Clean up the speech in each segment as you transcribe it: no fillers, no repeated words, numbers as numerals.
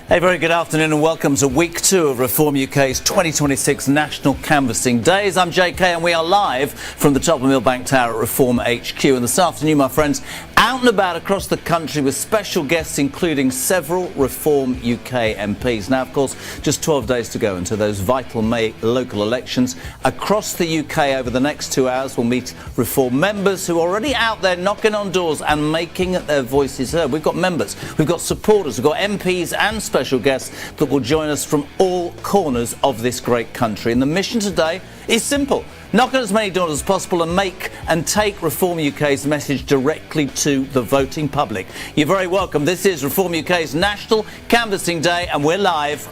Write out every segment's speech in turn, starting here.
A very good afternoon and welcome to week 2 of Reform UK's 2026 National Canvassing Days. I'm JK and we are live from the top of Millbank Tower at Reform HQ. And this afternoon, my friends, out and about across the country with special guests including several Reform UK MPs. Now, of course, just 12 days to go until those vital local elections. Across the UK over the next 2 hours, we'll meet Reform members who are already out there knocking on doors and making their voices heard. We've got members, we've got supporters, we've got MPs and special guests that will join us from all corners of this great country. And the mission today is simple. Knock on as many doors as possible and make and take Reform UK's message directly to the voting public. You're very welcome. This is Reform UK's National Canvassing Day and we're live.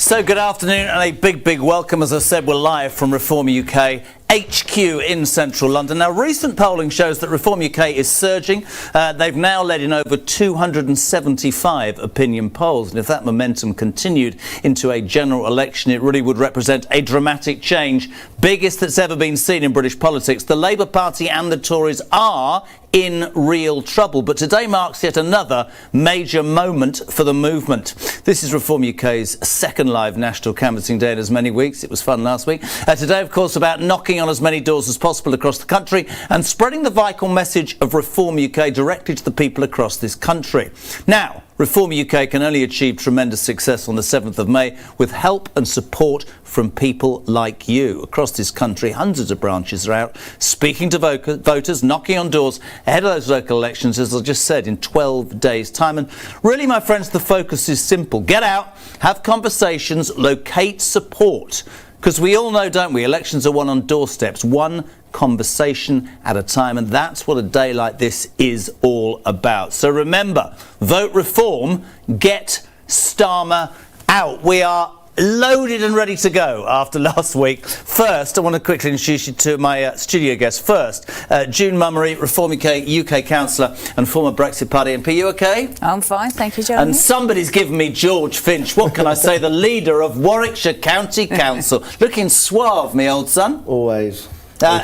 So good afternoon and a big welcome. As I said, we're live from Reform UK HQ in central London. Now, recent polling shows that Reform UK is surging. They've now led in over 275 opinion polls. And if that momentum continued into a general election, it really would represent a dramatic change, biggest that's ever been seen in British politics. The Labour Party and the Tories are in real trouble. But today marks yet another major moment for the movement. This is Reform UK's second live national canvassing day in as many weeks. It was fun last week. Today, of course, about knocking on as many doors as possible across the country and spreading the vital message of Reform UK directly to the people across this country. Now, Reform UK can only achieve tremendous success on the 7th of May with help and support from people like you. Across this country, hundreds of branches are out speaking to voters, knocking on doors ahead of those local elections, as I just said, in 12 days' time. And really, my friends, the focus is simple. Get out, have conversations, locate support. Because we all know, don't we, elections are won on doorsteps, one conversation at a time, and that's what a day like this is all about. So remember, vote Reform, get Starmer out. We are loaded and ready to go after last week. First, I want to quickly introduce you to my studio guest. First, June Mummery, Reform UK councillor and former Brexit Party MP. You okay? I'm fine, thank you, Jeremy. And somebody's given me George Finch. What can I say? The leader of Warwickshire County Council. Looking suave, me old son. Always.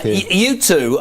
You two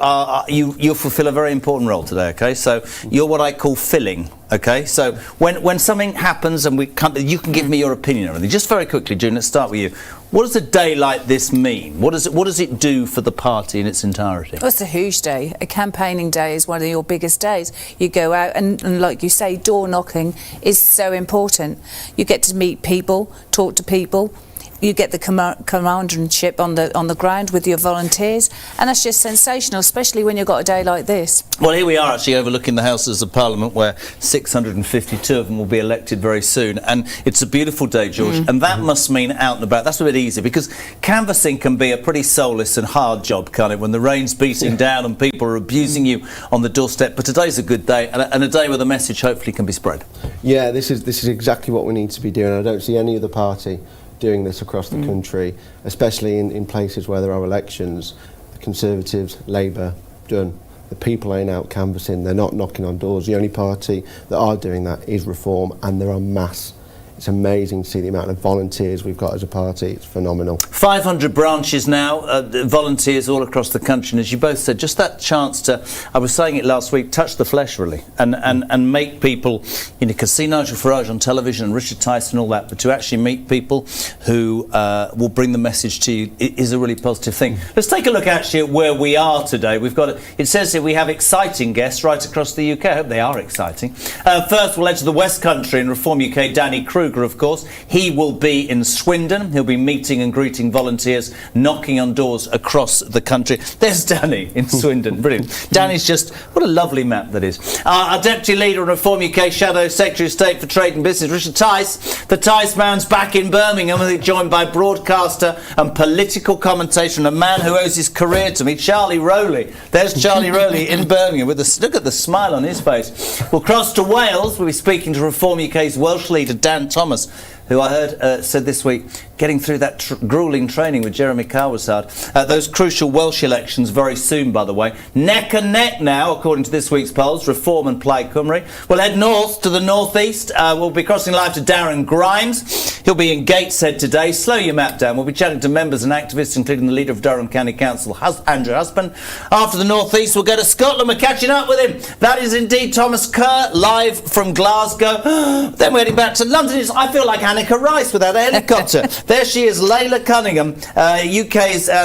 you fulfil a very important role today, okay? So you're what I call filling, okay? So when something happens and you can give me your opinion on everything. Just very quickly, June, let's start with you. What does a day like this mean? What does it do for the party in its entirety? Well, it's a huge day. A campaigning day is one of your biggest days. You go out and like you say, door knocking is so important. You get to meet people, talk to people. You get the commandership on the ground with your volunteers, and that's just sensational, especially when you've got a day like this. Well, here we are actually overlooking the Houses of Parliament, where 652 of them will be elected very soon, and it's a beautiful day, George, and that must mean out and about. That's a bit easy, because canvassing can be a pretty soulless and hard job, can't it, when the rain's beating down and people are abusing you on the doorstep. But today's a good day, and a day where the message hopefully can be spread. Yeah, this is exactly what we need to be doing. I don't see any other party doing this across the country, especially in places where there are elections. The Conservatives, Labour, done. The people ain't out canvassing, they're not knocking on doors. The only party that are doing that is Reform, and they're en masse. It's amazing to see the amount of volunteers we've got as a party. It's phenomenal. 500 branches now, volunteers all across the country. And as you both said, just that chance to, I was saying it last week, touch the flesh really, and make people, you know, because see Nigel Farage on television and Richard Tyson and all that, but to actually meet people who will bring the message to you is a really positive thing. Let's take a look actually at where we are today. We've got, it says here we have exciting guests right across the UK. I hope they are exciting. First we'll head to the West Country and Reform UK, Danny Kruger. Kruger, of course. He will be in Swindon. He'll be meeting and greeting volunteers, knocking on doors across the country. There's Danny in Swindon. Brilliant. Danny's just, what a lovely map that is. Our Deputy Leader and Reform UK Shadow Secretary of State for Trade and Business, Richard Tice. The Tice man's back in Birmingham, joined by broadcaster and political commentator and a man who owes his career to me, Charlie Rowley. There's Charlie Rowley in Birmingham with a look at the smile on his face. We'll cross to Wales. We'll be speaking to Reform UK's Welsh leader Dan Thomas, who I heard said this week, getting through that gruelling training with Jeremy Carr was hard. Those crucial Welsh elections very soon, by the way. Neck and neck now, according to this week's polls, Reform and Plaid Cymru. We'll head north to the northeast. We'll be crossing live to Darren Grimes. He'll be in Gateshead today. Slow your map down. We'll be chatting to members and activists, including the leader of Durham County Council, Andrew Husband. After the northeast, we'll go to Scotland. We're catching up with him. That is indeed Thomas Kerr, live from Glasgow. Then we're heading back to London. I feel like Annika Rice without a helicopter. There she is, Layla Cunningham,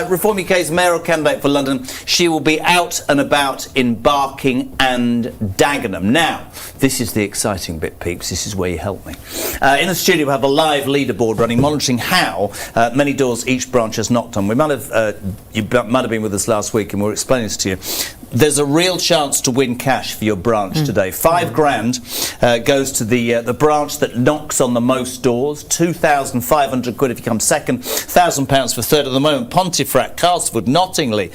Reform UK's mayoral candidate for London. She will be out and about in Barking and Dagenham. Now, this is the exciting bit, peeps. This is where you help me. In the studio, we have a live leaderboard running, monitoring how many doors each branch has knocked on. You might have been with us last week, and we're explaining this to you. There's a real chance to win cash for your branch today. £5,000 goes to the branch that knocks on the most doors. £2,500 if you come second. £1,000 for third at the moment. Pontefract, Castleford, Nottingley.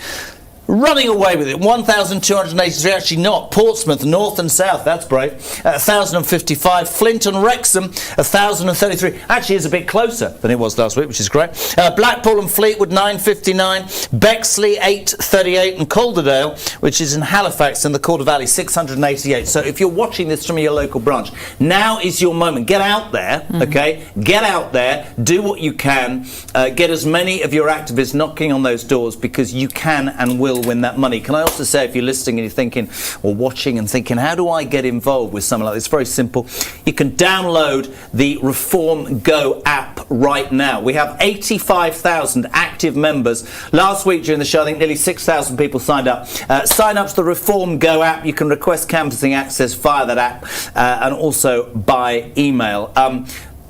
Running away with it, 1,283, actually not. Portsmouth, north and south, that's brave. 1,055. Flint and Wrexham, 1,033. Actually is a bit closer than it was last week, which is great. Blackpool and Fleetwood, 959. Bexley, 838. And Calderdale, which is in Halifax in the Calder Valley, 688. So if you're watching this from your local branch, now is your moment. Get out there, okay? Get out there, do what you can. Get as many of your activists knocking on those doors, because you can and will win that money. Can I also say, if you're listening and you're thinking or watching and thinking, how do I get involved with something like this? It's very simple. You can download the Reform Go app right now. We have 85,000 active members. Last week during the show, I think nearly 6,000 people signed up. Sign up to the Reform Go app. You can request canvassing access via that app and also by email.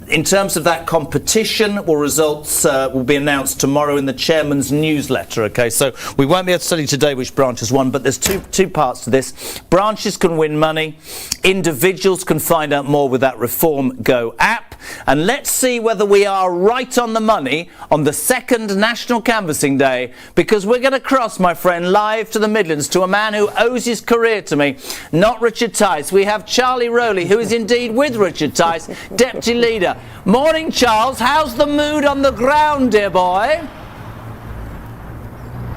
In terms of that competition, results will be announced tomorrow in the chairman's newsletter. Okay, so we won't be able to tell you today which branch has won, but there's two parts to this. Branches can win money. Individuals can find out more with that Reform Go app. And let's see whether we are right on the money on the second National Canvassing Day, because we're going to cross, my friend, live to the Midlands to a man who owes his career to me, not Richard Tice. We have Charlie Rowley, who is indeed with Richard Tice, Deputy Leader. Morning, Charles. How's the mood on the ground, dear boy?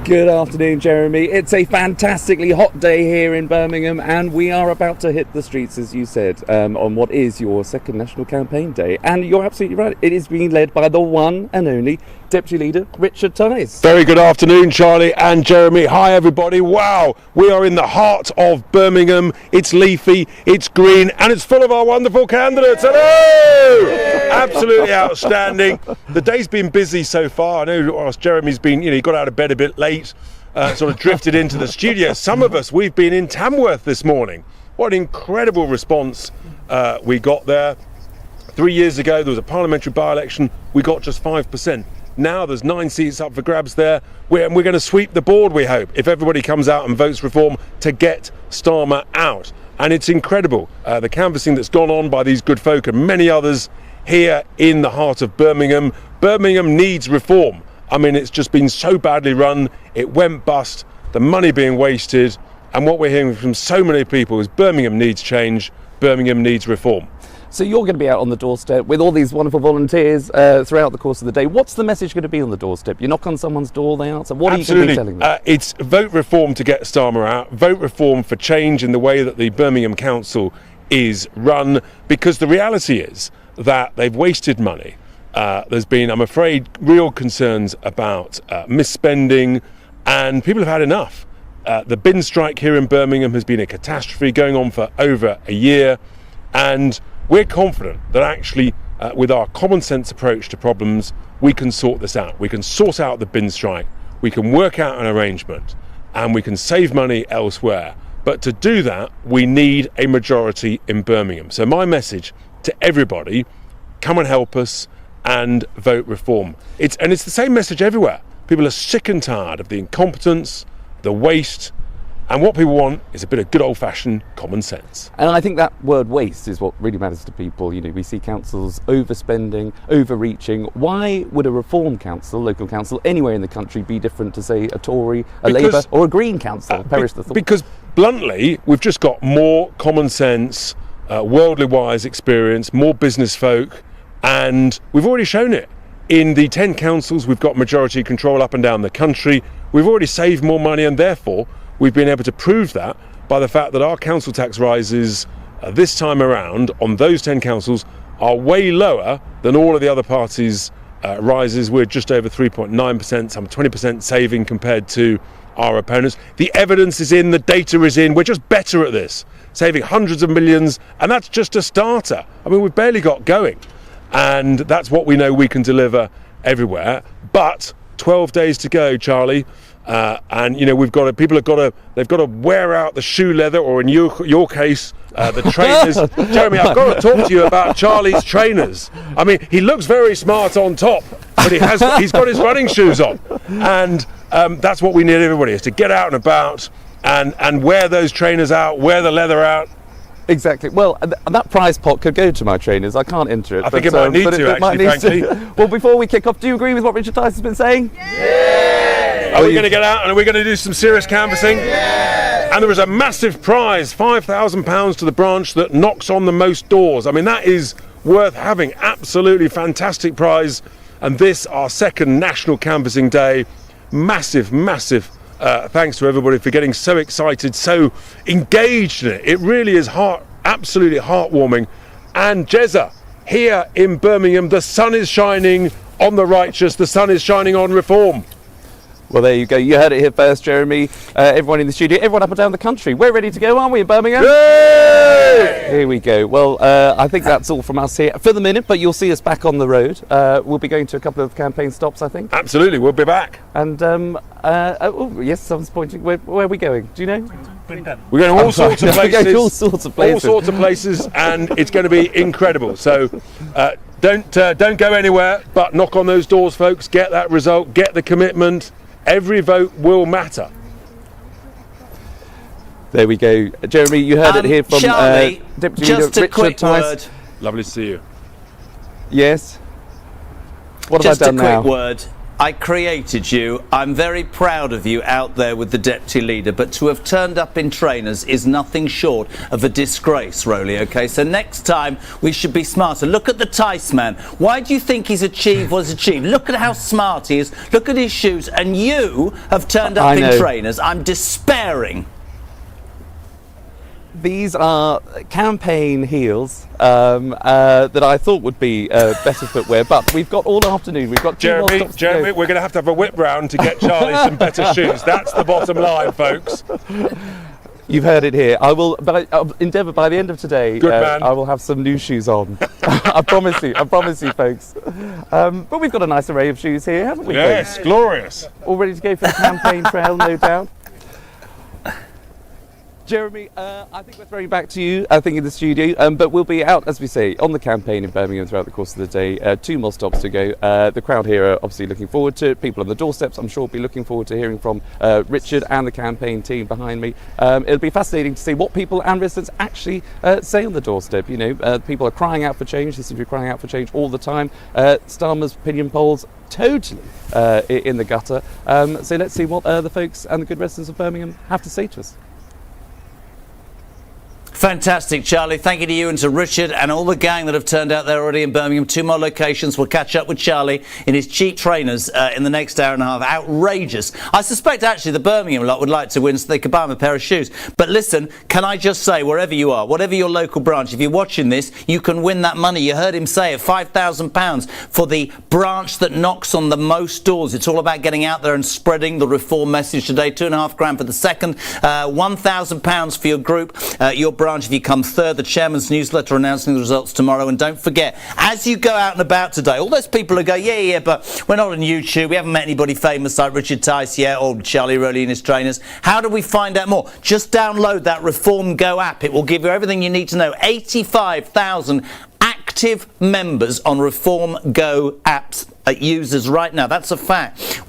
Good afternoon, Jeremy. It's a fantastically hot day here in Birmingham, and we are about to hit the streets, as you said, on what is your second National Campaign Day. And you're absolutely right. It is being led by the one and only Deputy Leader Richard Tice. Very good afternoon, Charlie and Jeremy. Hi, everybody. Wow, we are in the heart of Birmingham. It's leafy, it's green, and it's full of our wonderful candidates. Hello! Absolutely outstanding. The day's been busy so far. I know Jeremy's been, he got out of bed a bit late, sort of drifted into the studio. Some of us, we've been in Tamworth this morning. What an incredible response we got there. 3 years ago, there was a parliamentary by-election. We got just 5%. Now there's 9 seats up for grabs there. We're going to sweep the board, we hope, if everybody comes out and votes Reform to get Starmer out. And it's incredible, the canvassing that's gone on by these good folk and many others here in the heart of Birmingham. Birmingham needs reform. I mean, it's just been so badly run. It went bust, the money being wasted. And what we're hearing from so many people is Birmingham needs change, Birmingham needs reform. So you're going to be out on the doorstep with all these wonderful volunteers throughout the course of the day. What's the message going to be on the doorstep? You knock on someone's door, they answer. What Absolutely. Are you going to be telling them? It's vote Reform to get Starmer out. Vote Reform for change in the way that the Birmingham Council is run. Because the reality is that they've wasted money. There's been, I'm afraid, real concerns about misspending, and people have had enough. The bin strike here in Birmingham has been a catastrophe going on for over a year, and we're confident that actually with our common sense approach to problems, we can sort this out. We can sort out the bin strike, we can work out an arrangement, and we can save money elsewhere. But to do that, we need a majority in Birmingham. So my message to everybody come and help us and vote reform. It's the same message everywhere. People are sick and tired of the incompetence, the waste, and what people want is a bit of good old-fashioned common sense. And I think that word waste is what really matters to people. You know, we see councils overspending, overreaching. Why would a reform council, local council, anywhere in the country be different to, say, a Tory, a Labour or a Green council? Perish the thought. Because, bluntly, we've just got more common sense, worldly wise experience, more business folk, and we've already shown it. In the 10 councils, we've got majority control up and down the country. We've already saved more money, and therefore we've been able to prove that by the fact that our council tax rises this time around on those 10 councils are way lower than all of the other parties' rises. We're just over 3.9%, some 20% saving compared to our opponents. The evidence is in, the data is in. We're just better at this, saving hundreds of millions, and that's just a starter. I mean, we've barely got going, and that's what we know we can deliver everywhere. But 12 days to go, Charlie. And you know they've got to wear out the shoe leather, or in your case, the trainers. Jeremy, I've got to talk to you about Charlie's trainers. I mean, he looks very smart on top, but he's got his running shoes on, and that's what we need everybody is to get out and about and wear those trainers out, wear the leather out. Exactly. Well, that prize pot could go to my trainers. I can't enter it. I think it might need to, actually, frankly. Well, before we kick off, do you agree with what Richard Tyson's been saying? Are we going to get out and are we going to do some serious canvassing? Yeah. And there is a massive prize, £5,000 to the branch that knocks on the most doors. I mean, that is worth having. Absolutely fantastic prize. And this, our second National Canvassing Day. Massive, massive thanks to everybody for getting so excited, so engaged in it. It really is absolutely heartwarming. And Jezza, here in Birmingham, the sun is shining on the righteous, the sun is shining on reform. Well, there you go. You heard it here first, Jeremy. Everyone in the studio, everyone up and down the country. We're ready to go, aren't we, in Birmingham? Yay! Here we go. Well, I think that's all from us here for the minute, but you'll see us back on the road. We'll be going to a couple of campaign stops, I think. Absolutely, we'll be back. And, oh, yes, someone's pointing. Where are we going? Do you know? Swindon. We're going to all sorts of places. All sorts of places. All sorts of places, and it's going to be incredible. So don't go anywhere, but knock on those doors, folks. Get that result, get the commitment. Every vote will matter. There we go. Jeremy, you heard it here from Charlie, Deputy just Leader a quick Richard Tice. word. Lovely to see you. Yes. What Just have I done a quick now? word. I created you. I'm very proud of you out there with the deputy leader, but to have turned up in trainers is nothing short of a disgrace, Rowley, okay? So next time we should be smarter. Look at the Tice man. Why do you think he's achieved what he's achieved? Look at how smart he is. Look at his shoes. And you have turned up in trainers. I'm despairing. These are campaign heels that I thought would be better footwear, but we've got all afternoon. We've got two more stops to Jeremy, go. we're going to have a whip round to get Charlie some better shoes. That's the bottom line, folks. You've heard it here. I'll endeavour by the end of today. Good man. I will have some new shoes on. I promise you, folks. But we've got a nice array of shoes here, haven't we? Yes, folks? glorious. All ready to go for the campaign trail, no doubt. Jeremy, I think we're throwing back to you, I think, in the studio, but we'll be out, as we say, on the campaign in Birmingham throughout the course of the day. 2 more stops to go. The crowd here are obviously looking forward to it. People on the doorsteps, I'm sure, will be looking forward to hearing from Richard and the campaign team behind me. It'll be fascinating to see what people and residents actually say on the doorstep. You know, people are crying out for change. They seem to be crying out for change all the time. Starmer's opinion polls totally in the gutter. So let's see what the folks and the good residents of Birmingham have to say to us. Fantastic, Charlie. Thank you to you and to Richard and all the gang that have turned out there already in Birmingham. 2 more locations. We'll catch up with Charlie in his cheap trainers in the next hour and a half. Outrageous. I suspect actually the Birmingham lot would like to win so they could buy him a pair of shoes. But listen, can I just say, wherever you are, whatever your local branch, if you're watching this, you can win that money. You heard him say it, £5,000 for the branch that knocks on the most doors. It's all about getting out there and spreading the reform message today. £2,500 for the second, £1,000 for your group, your branch if you come third. The chairman's newsletter announcing the results tomorrow. And don't forget, as you go out and about today, all those people who go, yeah, but we're not on YouTube, we haven't met anybody famous like Richard Tice yet, or Charlie Rowley and his trainers. How do we find out more? Just download that Reform Go app. It will give you everything you need to know. 85,000 active active members on Reform Go apps users right now. That's a fact.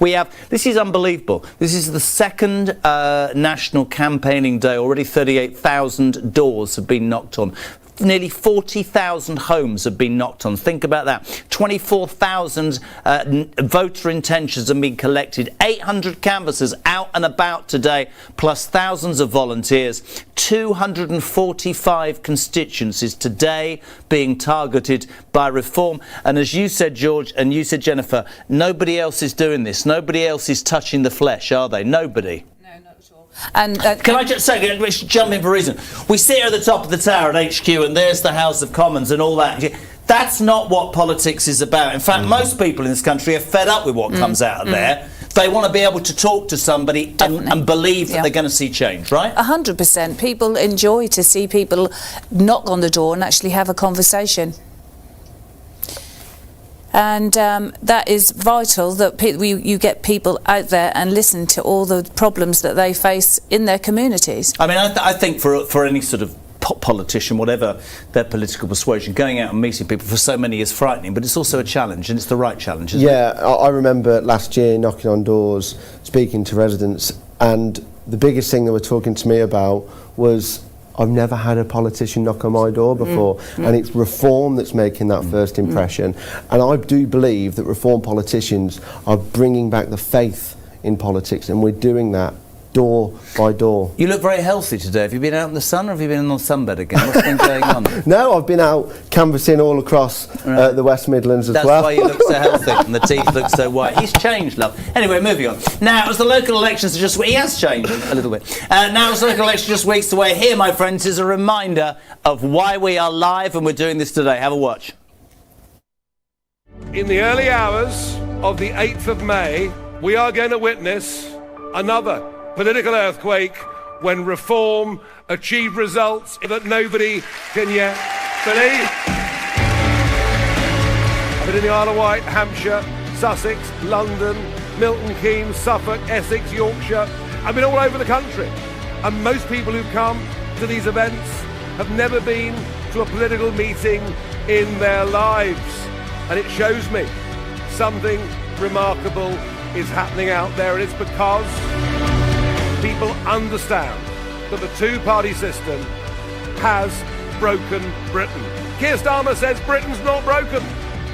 This is unbelievable. This is the second national campaigning day. Already 38,000 doors have been knocked on. Nearly 40,000 homes have been knocked on. Think about that. 24,000 voter intentions have been collected. 800 canvassers out and about today, plus thousands of volunteers. 245 constituencies today being targeted by Reform. And as you said, George, and you said, Jennifer, nobody else is doing this. Nobody else is touching the flesh, are they? Nobody. And can I just say, we should jump in for a reason. We sit at the top of the tower at HQ and there's the House of Commons and all that. That's not what politics is about. In fact, most people in this country are fed up with what comes out of there. They want to be able to talk to somebody and believe that they're going to see change, right? 100%. People enjoy to see people knock on the door and actually have a conversation. And that is vital, that you get people out there and listen to all the problems that they face in their communities. I mean, I think for any sort of politician, whatever their political persuasion, going out and meeting people for so many is frightening, but it's also a challenge, and it's the right challenge, isn't it? Yeah, I remember last year knocking on doors, speaking to residents, and the biggest thing they were talking to me about was, I've never had a politician knock on my door before, and it's Reform that's making that first impression. And I do believe that Reform politicians are bringing back the faith in politics, and we're doing that door by door. You look very healthy today. Have you been out in the sun, or have you been in the sunbed again? What's been going on? No, I've been out canvassing all across the West Midlands as That's well. why you look so healthy and the teeth look so white. He's changed, love. Anyway, moving on. Now, as the local elections are he has changed a little bit. Now, as the local elections are just weeks away, here, my friends, is a reminder of why we are live and we're doing this today. Have a watch. In the early hours of the 8th of May, we are going to witness another political earthquake when Reform achieved results that nobody can yet believe. I've been in the Isle of Wight, Hampshire, Sussex, London, Milton Keynes, Suffolk, Essex, Yorkshire. I've been all over the country. And most people who've come to these events have never been to a political meeting in their lives. And it shows me something remarkable is happening out there, and it's because people understand that the two-party system has broken Britain. Keir Starmer says Britain's not broken.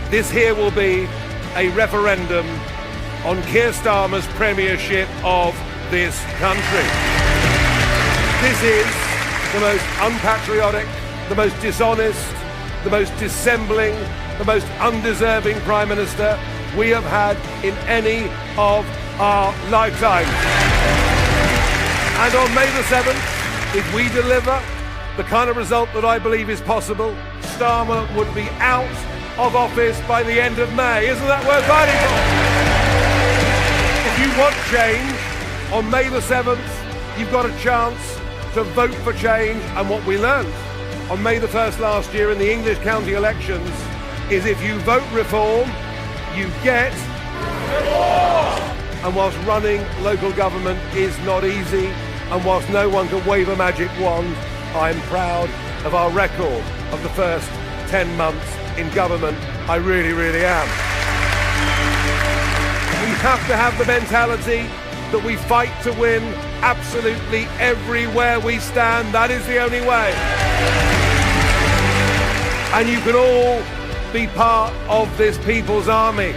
This here will be a referendum on Keir Starmer's premiership of this country. This is the most unpatriotic, the most dishonest, the most dissembling, the most undeserving Prime Minister we have had in any of our lifetimes. And on May the 7th, if we deliver the kind of result that I believe is possible, Starmer would be out of office by the end of May. Isn't that worth fighting for? If you want change, on May the 7th, you've got a chance to vote for change. And what we learned on May the 1st last year in the English county elections is if you vote Reform, you get Reform! And whilst running local government is not easy, and whilst no one can wave a magic wand, I'm proud of our record of the first 10 months in government. I really, really am. We have to have the mentality that we fight to win absolutely everywhere we stand. That is the only way. And you can all be part of this people's army.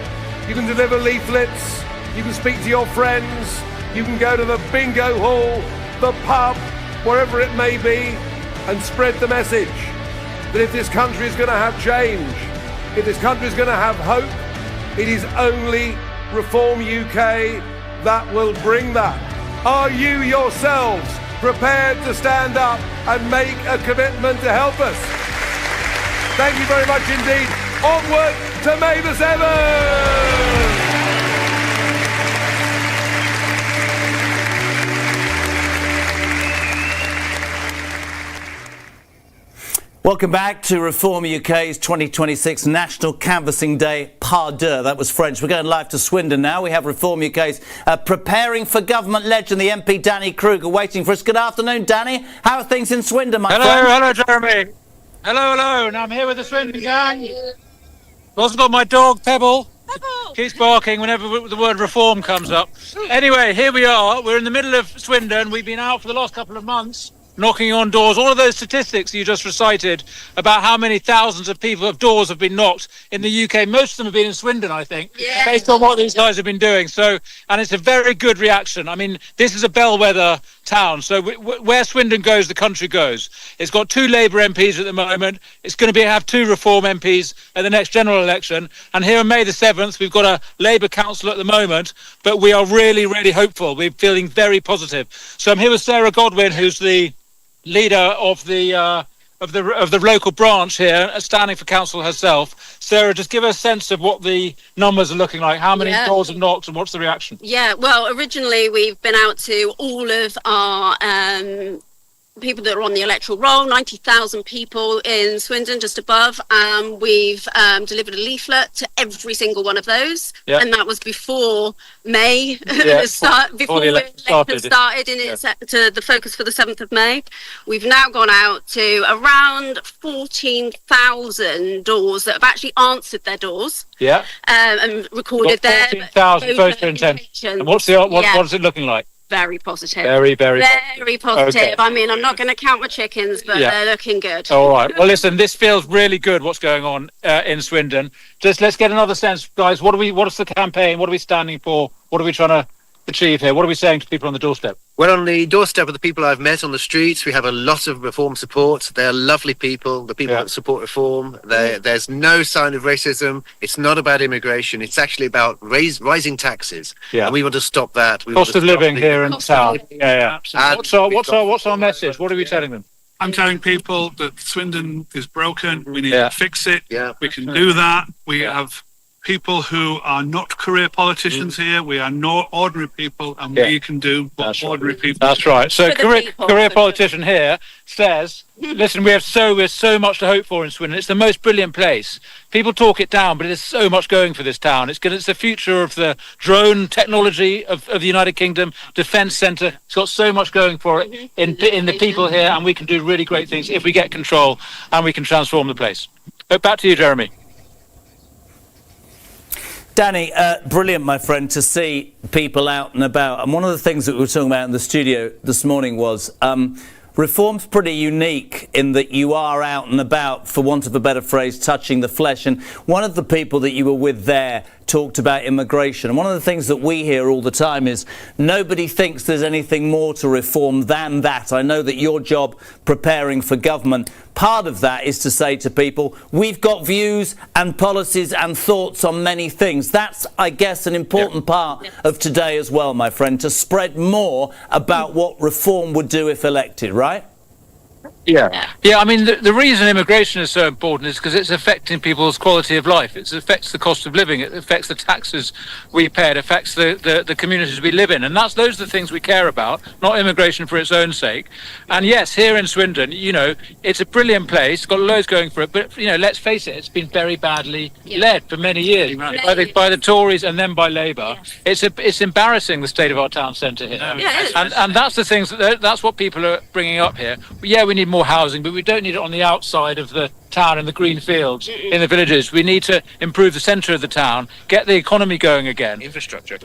You can deliver leaflets, you can speak to your friends, you can go to the bingo hall, the pub, wherever it may be, and spread the message that if this country is going to have change, if this country is going to have hope, it is only Reform UK that will bring that. Are you yourselves prepared to stand up and make a commitment to help us? Thank you very much indeed. Onward to May the 7th! Welcome back to Reform UK's 2026 National Canvassing Day Pas Deux. That was French. We're going live to Swindon now. We have Reform UK's Preparing for Government legend, the MP Danny Kruger, waiting for us. Good afternoon, Danny. How are things in Swindon, my friend? Hello, Jeremy. Hello, and I'm here with the Swindon gang. Also got my dog, Pebble. Keeps barking whenever the word reform comes up. Anyway, here we are. We're in the middle of Swindon. We've been out for the last couple of months, knocking on doors. All of those statistics you just recited about how many thousands of doors have been knocked in the UK. Most of them have been in Swindon, I think, based on what these guys have been doing. So, and it's a very good reaction. I mean, this is a bellwether town. So where Swindon goes, the country goes. It's got 2 Labour MPs at the moment. It's going to have 2 Reform MPs at the next general election. And here on May the 7th, we've got a Labour councillor at the moment, but we are really, really hopeful. We're feeling very positive. So I'm here with Sarah Godwin, who's the leader of the local branch here, standing for council herself. Sarah, just give us a sense of what the numbers are looking like. How many doors have knocked, and what's the reaction? Yeah, well, originally we've been out to all of our people that are on the electoral roll, 90,000 people in Swindon, just above. We've delivered a leaflet to every single one of those, and that was before May, before the election started in its to the focus for the 7th of May. We've now gone out to around 14,000 doors that have actually answered their doors. And recorded their 14,000 voter intention. And what is it looking like? Very positive. Very positive. Okay. I mean, I'm not going to count my chickens, but they're looking good. All right. Well, listen, this feels really good, what's going on in Swindon. Just let's get another sense, guys. What's the campaign? What are we standing for? What are we trying to achieve here? What are we saying to people on the doorstep? Well, on the doorstep of the people I've met on the streets, we have a lot of reform support. They're lovely people, the people that support reform. There's no sign of racism. It's not about immigration. It's actually about rising taxes. And we want to stop that. Cost of living here in town. What's our message? What are we telling them? I'm telling people that Swindon is broken. We need to fix it. We can do that. We have people who are not career politicians here. We are not ordinary people, and we can do what ordinary people do. That's right. So career politician here says, listen, we have so much to hope for in Swindon. It's the most brilliant place. People talk it down, but there's so much going for this town. It's the future of the drone technology of the United Kingdom, defence centre. It's got so much going for it in the people here, and we can do really great things if we get control and we can transform the place. But back to you, Jeremy. Danny, brilliant, my friend, to see people out and about. And one of the things that we were talking about in the studio this morning was reform's pretty unique in that you are out and about, for want of a better phrase, touching the flesh. And one of the people that you were with there talked about immigration. And one of the things that we hear all the time is nobody thinks there's anything more to reform than that. I know that your job preparing for government, part of that is to say to people, we've got views and policies and thoughts on many things. That's, I guess, an important part of today as well, my friend, to spread more about what reform would do if elected, right? Yeah, I mean, the reason immigration is so important is because it's affecting people's quality of life. It affects the cost of living. It affects the taxes we pay. It affects the communities we live in. And those are the things we care about, not immigration for its own sake. And yes, here in Swindon, it's a brilliant place, got loads going for it. But, let's face it, it's been very badly led for many years by the Tories and then by Labour. It's embarrassing, the state of our town centre here. And that's the things, that's what people are bringing up here. Yeah, we need more housing, but we don't need it on the outside of the town in the green fields, in the villages. We need to improve the centre of the town, get the economy going again. Infrastructure,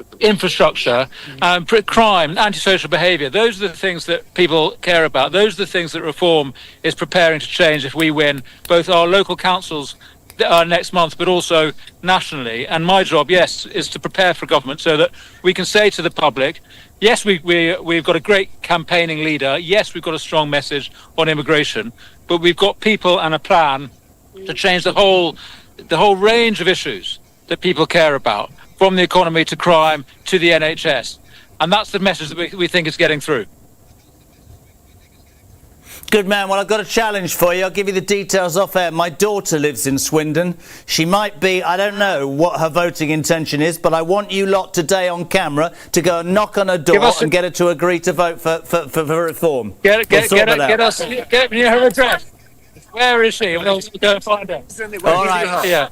crime, antisocial behaviour. Those are the things that people care about. Those are the things that reform is preparing to change if we win both our local councils next month, but also nationally. And my job, yes, is to prepare for government so that we can say to the public, yes, we've got a great campaigning leader. Yes, we've got a strong message on immigration, but we've got people and a plan to change the whole range of issues that people care about, from the economy to crime to the NHS. And that's the message that we think is getting through. Good man. Well, I've got a challenge for you. I'll give you the details off air. My daughter lives in Swindon. She might be, I don't know what her voting intention is, but I want you lot today on camera to go and knock on her door and get her to agree to vote for reform. Get me her address. Where is she? We'll go and find her. All right. Yeah.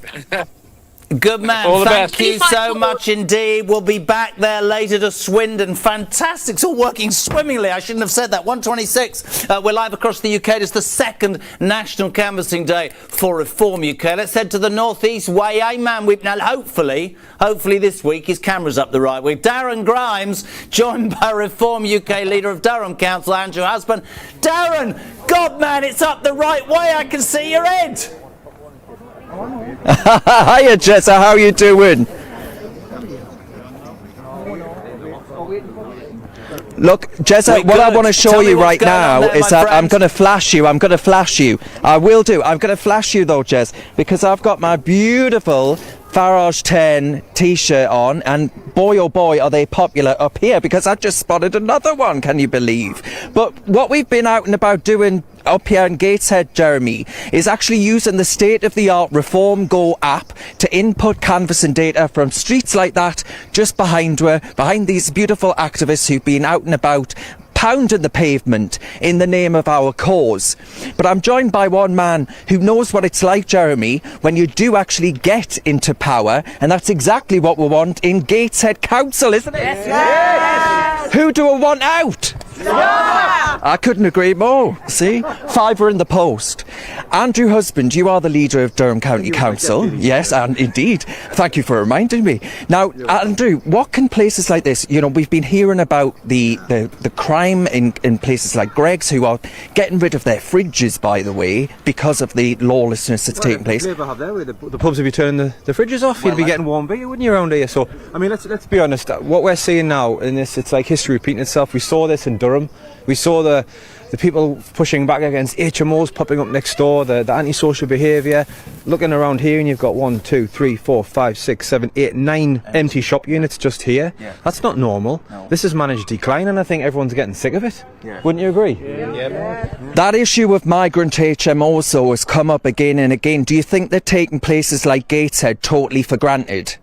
Good man. All the Thank best. you so much indeed. We'll be back there later to Swindon. Fantastic. It's all working swimmingly. I shouldn't have said that. 126. We're live across the UK. It's the second National Canvassing Day for Reform UK. Let's head to the northeast way. Man, now hopefully this week his camera's up the right way. Darren Grimes, joined by Reform UK leader of Durham Council, Andrew Husband. Darren, God man, it's up the right way. I can see your head. Hiya Jessa, how you doing? Look, Jessa, what I want to show you right now is that I'm going to flash you. I will do. I'm going to flash you though, Jess, because I've got my beautiful Farage 10 t-shirt on, and boy oh boy are they popular up here, because I've just spotted another one, can you believe? But what we've been out and about doing up here in Gateshead, Jeremy, is actually using the state-of-the-art Reform Go app to input canvassing data from streets like that just behind these beautiful activists who've been out and about pounding the pavement in the name of our cause. But I'm joined by one man who knows what it's like, Jeremy, when you do actually get into power, and that's exactly what we want in Gateshead Council, isn't it? Yes! Who do we want out? Yeah! I couldn't agree more. See? Fiver in the post. Andrew Husband, you are the leader of Durham County Council. Yes, and indeed. Thank you for reminding me. Now, Andrew, what can places like this, you know, we've been hearing about the crime in places like Greggs, who are getting rid of their fridges, by the way, because of the lawlessness that's taking place. The pubs would be turning the fridges off. You'd be getting warm beer, wouldn't you, around here? So, I mean, let's be honest. What we're seeing now in this, it's like history repeating itself. We saw this in Durham. We saw the people pushing back against HMOs popping up next door, the antisocial behaviour. Looking around here, and you've got 1, 2, 3, 4, 5, 6, 7, 8, 9 empty shop units just here. Yeah. That's not normal. No. This has managed to decline, and I think everyone's getting sick of it. Yeah. Wouldn't you agree? Yeah. That issue of migrant HMOs though has come up again and again. Do you think they're taking places like Gateshead totally for granted?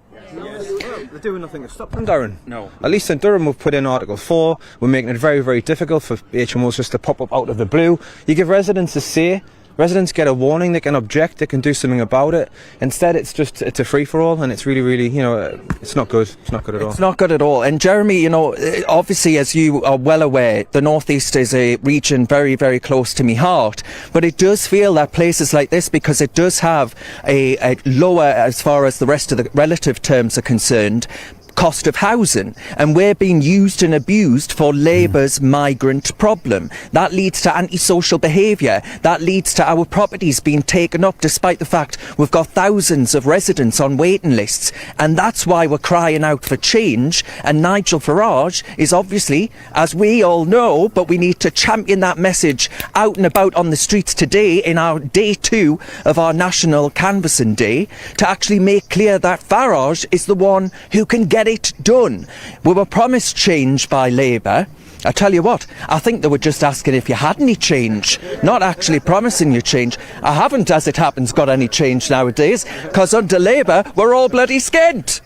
They're doing nothing to stop them, Darren. No. At least in Durham we've put in Article 4. We're making it very, very difficult for HMOs just to pop up out of the blue. You give residents a say. Residents get a warning, they can object, they can do something about it. Instead, it's a free-for-all, and it's really, really, you know, it's not good. It's not good at all. It's not good at all. And Jeremy, you know, obviously, as you are well aware, the North East is a region very, very close to me heart. But it does feel that places like this, because it does have a lower, as far as the rest of the relative terms are concerned, cost of housing, and we're being used and abused for Labour's migrant problem. That leads to antisocial behaviour. That leads to our properties being taken up, despite the fact we've got thousands of residents on waiting lists. And that's why we're crying out for change. And Nigel Farage is obviously, as we all know, but we need to champion that message out and about on the streets today in our day 2 of our National Canvassing Day, to actually make clear that Farage is the one who can get it done. We were promised change by Labour. I tell you what, I think they were just asking if you had any change, not actually promising you change. I haven't, as it happens, got any change nowadays, because under Labour we're all bloody skint.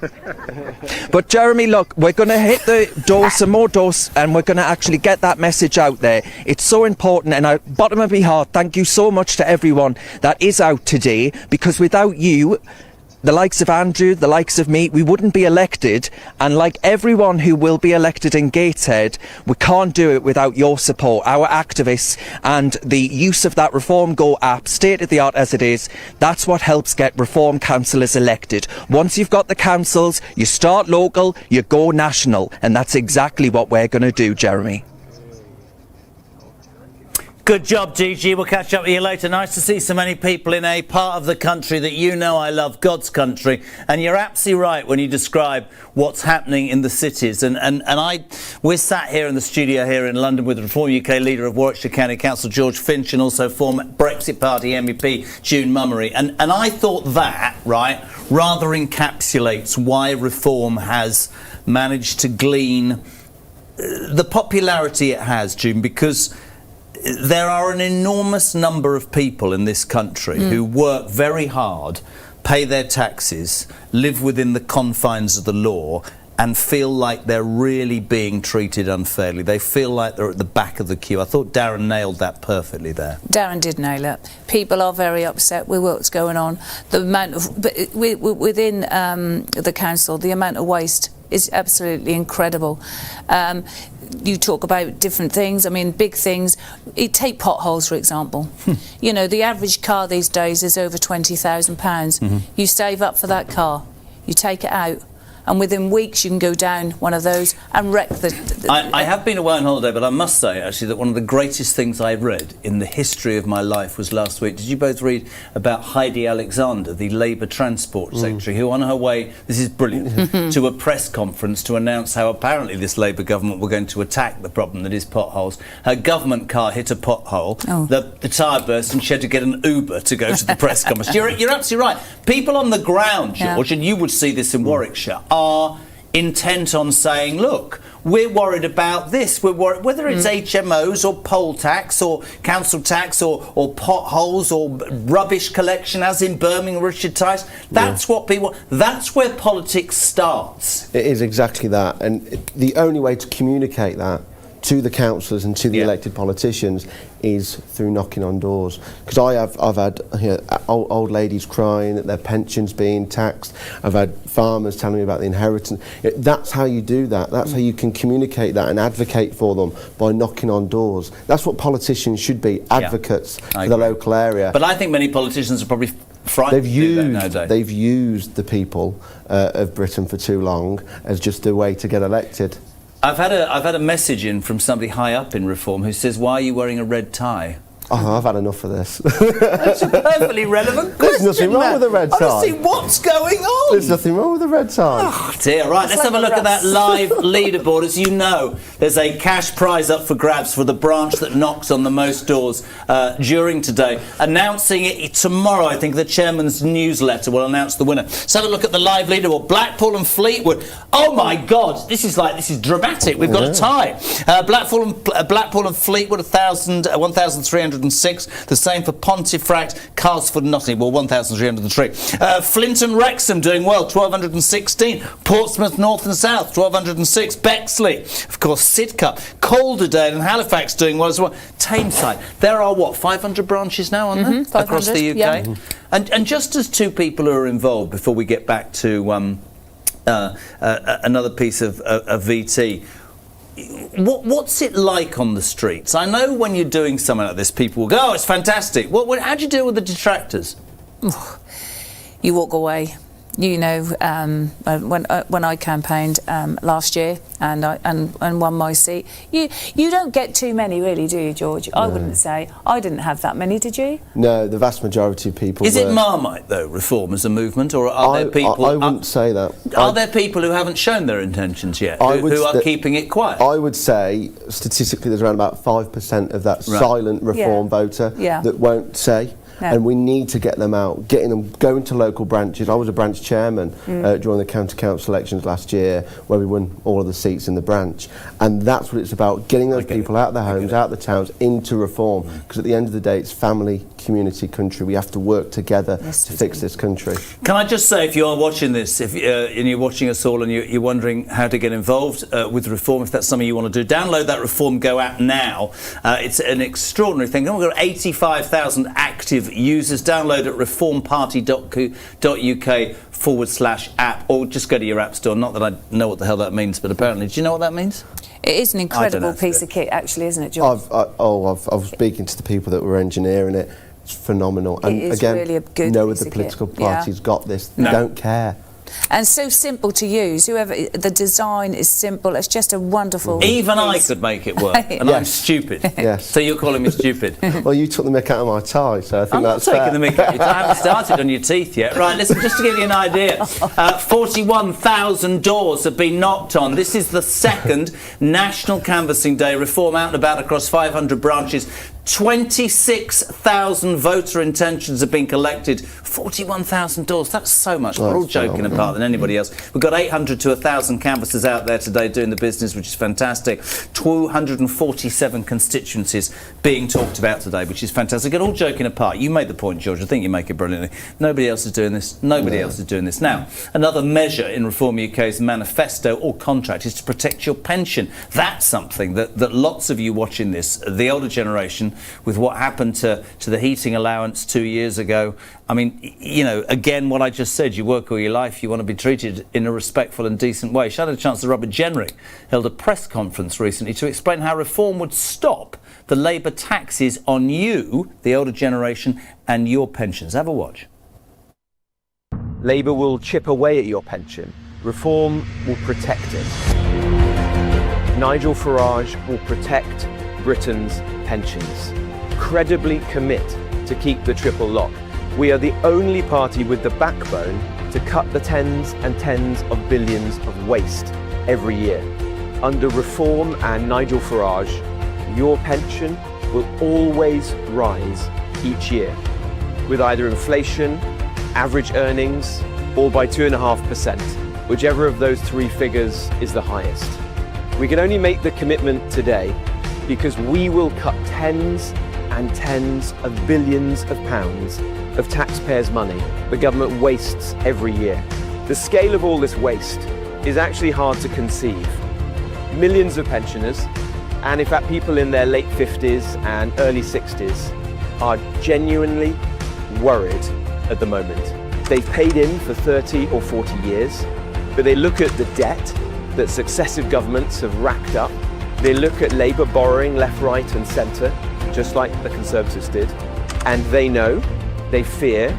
But Jeremy, look, we're going to hit the door, some more doors, and we're going to actually get that message out there. It's so important, and at bottom of my heart, thank you so much to everyone that is out today, because without you, the likes of Andrew, the likes of me, we wouldn't be elected. And like everyone who will be elected in Gateshead, we can't do it without your support, our activists, and the use of that Reform Go app, state-of-the-art as it is. That's what helps get Reform councillors elected. Once you've got the councils, you start local, you go national. And that's exactly what we're going to do, Jeremy. Good job, GG. We'll catch up with you later. Nice to see so many people in a part of the country that you know I love, God's country. And you're absolutely right when you describe what's happening in the cities. We're sat here in the studio here in London with the Reform UK leader of Warwickshire County Council, George Finch, and also former Brexit Party MEP, June Mummery. And I thought that, right, rather encapsulates why Reform has managed to glean the popularity it has, June, because there are an enormous number of people in this country who work very hard, pay their taxes, live within the confines of the law, and feel like they're really being treated unfairly. They feel like they're at the back of the queue. I thought Darren nailed that perfectly there. Darren did nail it. People are very upset with what's going on. The amount of within the council, the amount of waste is absolutely incredible. You talk about different things. I mean, big things. You take potholes, for example. You know, the average car these days is over £20,000. You save up for that car, you take it out, and within weeks you can go down one of those and wreck the I have been away on holiday, but I must say actually that one of the greatest things I read in the history of my life was last week. Did you both read about Heidi Alexander, the Labour Transport Secretary, who on her way, this is brilliant, to a press conference to announce how apparently this Labour government were going to attack the problem that is potholes. Her government car hit a pothole, the tyre burst, and she had to get an Uber to go to the press conference. You're absolutely right. People on the ground, George, and you would see this in Warwickshire, are intent on saying, look, we're worried about this. We're worried, whether it's HMOs or poll tax or council tax or potholes or rubbish collection, as in Birmingham, Richard Tice. That's what people. That's where politics starts. It is exactly that, and the only way to communicate that to the councillors and to the elected politicians is through knocking on doors. Because I've had old ladies crying that their pensions being taxed. I've had farmers telling me about the inheritance. That's how you do that. That's how you can communicate that and advocate for them, by knocking on doors. That's what politicians should be, advocates for the local area. But I think many politicians are probably frightened. They've used the people of Britain for too long as just a way to get elected. I've had a message in from somebody high up in Reform who says, why are you wearing a red tie? Oh, I've had enough of this. That's a perfectly relevant question. There's nothing wrong with a red tie. Honestly, what's going on? There's nothing wrong with a red tie. Oh dear, right, let's have a look at that live leaderboard. As you know, there's a cash prize up for grabs for the branch that knocks on the most doors during today. Announcing it tomorrow, I think the chairman's newsletter will announce the winner. Let's have a look at the live leaderboard. Blackpool and Fleetwood. Oh my God, this is dramatic. We've got a tie. Blackpool and Fleetwood, 1,306. The same for Pontefract, Carlsford, Nottingham, 1,303. Flint and Wrexham doing well, 1,216. Portsmouth, North and South, 1,206. Bexley, of course, Sidcup. Calderdale and Halifax doing well as well. Tameside. There are, 500 branches now, aren't there? Across the UK? Yeah. And just as two people who are involved, before we get back to another piece of VT, what's it like on the streets? I know when you're doing something like this, people will go, oh, it's fantastic. How do you deal with the detractors? You walk away. You know, when I campaigned last year and won my seat, you don't get too many, really, do you, George? No. I wouldn't say. I didn't have that many, did you? No, the vast majority of people. Is it Marmite though, Reform as a movement, or are there people? I wouldn't say that. Are there people who haven't shown their intentions yet, who are keeping it quiet? I would say statistically, there's around about 5% of that silent Reform voter that won't say. No. And we need to get them out, going to local branches. I was a branch chairman during the county council elections last year, where we won all of the seats in the branch. And that's what it's about, getting those people out of their homes, out of the towns, into Reform. Because at the end of the day, it's family, community, country. We have to work together to fix this country. Can I just say, if you are watching this, and you're watching us all and you're wondering how to get involved with Reform, if that's something you want to do, download that Reform Go app now. It's an extraordinary thing. We've got 85,000 active users. Download at reformparty.co.uk/app, or just go to your app store. Not that I know what the hell that means, but apparently, do you know what that means? It is an incredible piece of kit, actually, isn't it, George? I was speaking to the people that were engineering it. It's phenomenal. And it is again, really a good no piece other of political kit. party's got this. They don't care. And so simple to use. The design is simple. It's just a wonderful. Even I could make it work, and I'm stupid. Yes. So you're calling me stupid? Well, you took the mick out of my tie, so I think that's fair. I'm not taking the mick out of your tie. I haven't started on your teeth yet. Right, listen, just to give you an idea, 41,000 doors have been knocked on. This is the second National Canvassing Day. Reform out and about across 500 branches. 26,000 voter intentions have been collected. 41,000 doors. That's so much. We're all joking apart than anybody else. We've got 800 to 1,000 canvassers out there today doing the business, which is fantastic. 247 constituencies being talked about today, which is fantastic. And all joking apart, you made the point, George. I think you make it brilliantly. Nobody else is doing this. Nobody else is doing this. Now, another measure in Reform UK's manifesto or contract is to protect your pension. That's something that lots of you watching this, the older generation, with what happened to the heating allowance 2 years ago. I mean, you know, again, what I just said, you work all your life, you want to be treated in a respectful and decent way. Shadow Chancellor Robert Jenrick held a press conference recently to explain how reform would stop the Labour taxes on you, the older generation, and your pensions. Have a watch. Labour will chip away at your pension. Reform will protect it. Nigel Farage will protect Britain's pensions. Credibly commit to keep the triple lock. We are the only party with the backbone to cut the tens and tens of billions of waste every year. Under Reform and Nigel Farage, your pension will always rise each year, with either inflation, average earnings, or by 2.5%, whichever of those three figures is the highest. We can only make the commitment today because we will cut tens and tens of billions of pounds of taxpayers' money the government wastes every year. The scale of all this waste is actually hard to conceive. Millions of pensioners, and in fact people in their late 50s and early 60s, are genuinely worried at the moment. They've paid in for 30 or 40 years, but they look at the debt that successive governments have racked up. They look at Labour borrowing left, right and centre, just like the Conservatives did, and they know, they fear,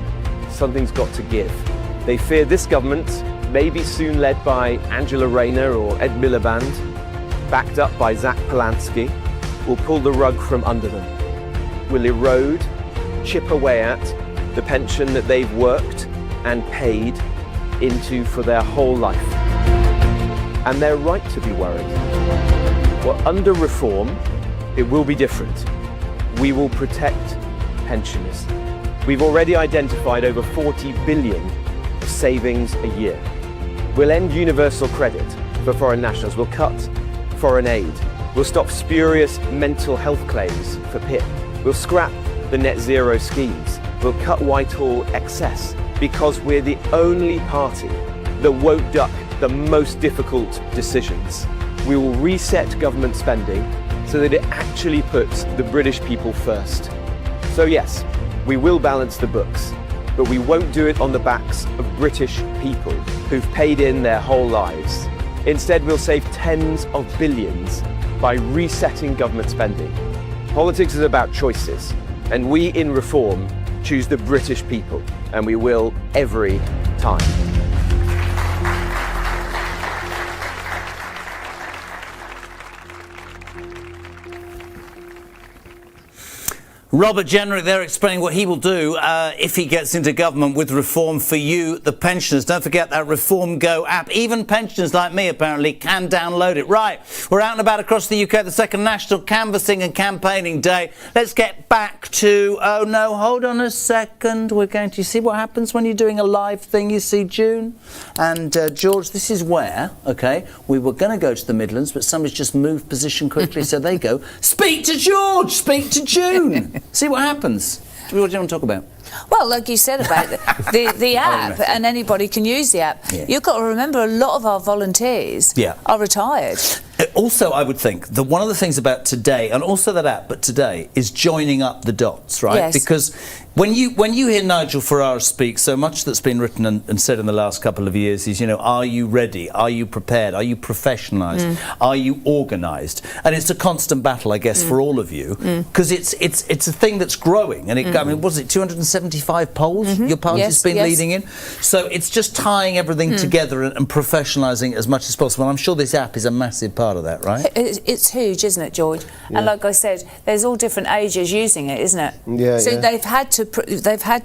something's got to give. They fear this government, maybe soon led by Angela Rayner or Ed Miliband, backed up by Zach Polanski, will pull the rug from under them, will erode, chip away at the pension that they've worked and paid into for their whole life. And they're right to be worried. Well, under Reform, it will be different. We will protect pensioners. We've already identified over 40 billion of savings a year. We'll end universal credit for foreign nationals. We'll cut foreign aid. We'll stop spurious mental health claims for PIP. We'll scrap the net zero schemes. We'll cut Whitehall excess because we're the only party that won't duck the most difficult decisions. We will reset government spending so that it actually puts the British people first. So yes, we will balance the books, but we won't do it on the backs of British people who've paid in their whole lives. Instead, we'll save tens of billions by resetting government spending. Politics is about choices, and we in Reform choose the British people, and we will every time. Robert Jenrick there explaining what he will do if he gets into government with Reform for you, the pensioners. Don't forget that Reform Go app. Even pensioners like me, apparently, can download it. Right, we're out and about across the UK, the second National Canvassing and Campaigning Day. Let's get back to... Oh, no, hold on a second. We're going to see what happens when you're doing a live thing, you see, June. And, George, this is where, OK, we were going to go to the Midlands, but somebody's just moved position quickly, so they go, speak to George, speak to June. See what happens. What do you want to talk about? Well, like you said about the app, and anybody can use the app. Yeah. You've got to remember a lot of our volunteers are retired. Also, I would think that one of the things about today, and also that app, but today, is joining up the dots, right? Yes. Because when you hear Nigel Farage speak, so much that's been written and said in the last couple of years is, you know, are you ready? Are you prepared? Are you professionalised? Are you organised? And it's a constant battle, I guess, for all of you, because it's a thing that's growing. And it, I mean, was it 275 polls your party's been leading in? So it's just tying everything together and professionalising as much as possible. And I'm sure this app is a massive part of that, right? It's huge, isn't it, George? Yeah. And like I said, there's all different ages using it, isn't it? Yeah. So they've had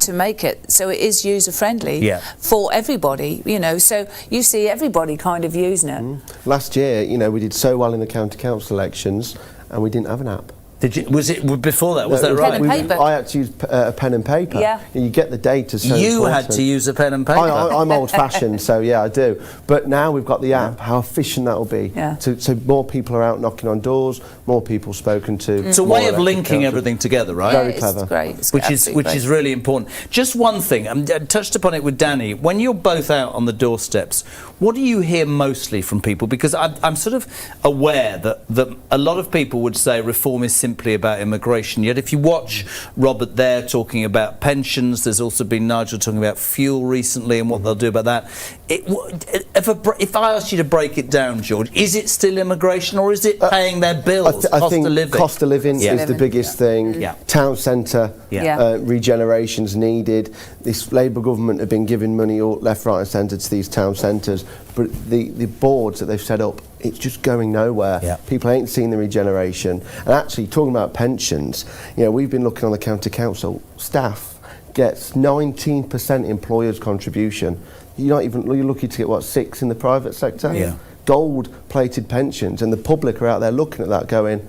to make it so it is user friendly for everybody, you know. So you see everybody kind of using it. Last year, you know, we did so well in the county council elections, and we didn't have an app. Did you? Was it before that? Was that pen right? and paper. I had to use a pen and paper. Yeah. You get the data. So You important. had to use a pen and paper. I'm old-fashioned, so yeah, I do. But now we've got the app. How efficient that will be. Yeah. So more people are out knocking on doors, more people spoken to. It's a way of linking everything together, right? Very clever. It's great. It's Which absolutely is great. really important. Just one thing, I touched upon it with Danny. When you're both out on the doorsteps, what do you hear mostly from people? Because I'm sort of aware that a lot of people would say reform is simply about immigration. Yet if you watch Robert there talking about pensions, there's also been Nigel talking about fuel recently and what they'll do about that. If I asked you to break it down, George, is it still immigration or is it paying their bills, I think of living? Cost of living is the biggest thing. Yeah. Town centre regeneration's needed. This Labour government have been giving money all left, right and centre to these town centres, but the boards that they've set up, it's just going nowhere. Yeah. People ain't seen the regeneration. And actually, talking about pensions, we've been looking on the county council, staff gets 19% employers' contribution. You're lucky to get, 6 in the private sector? Yeah. Gold-plated pensions, and the public are out there looking at that going,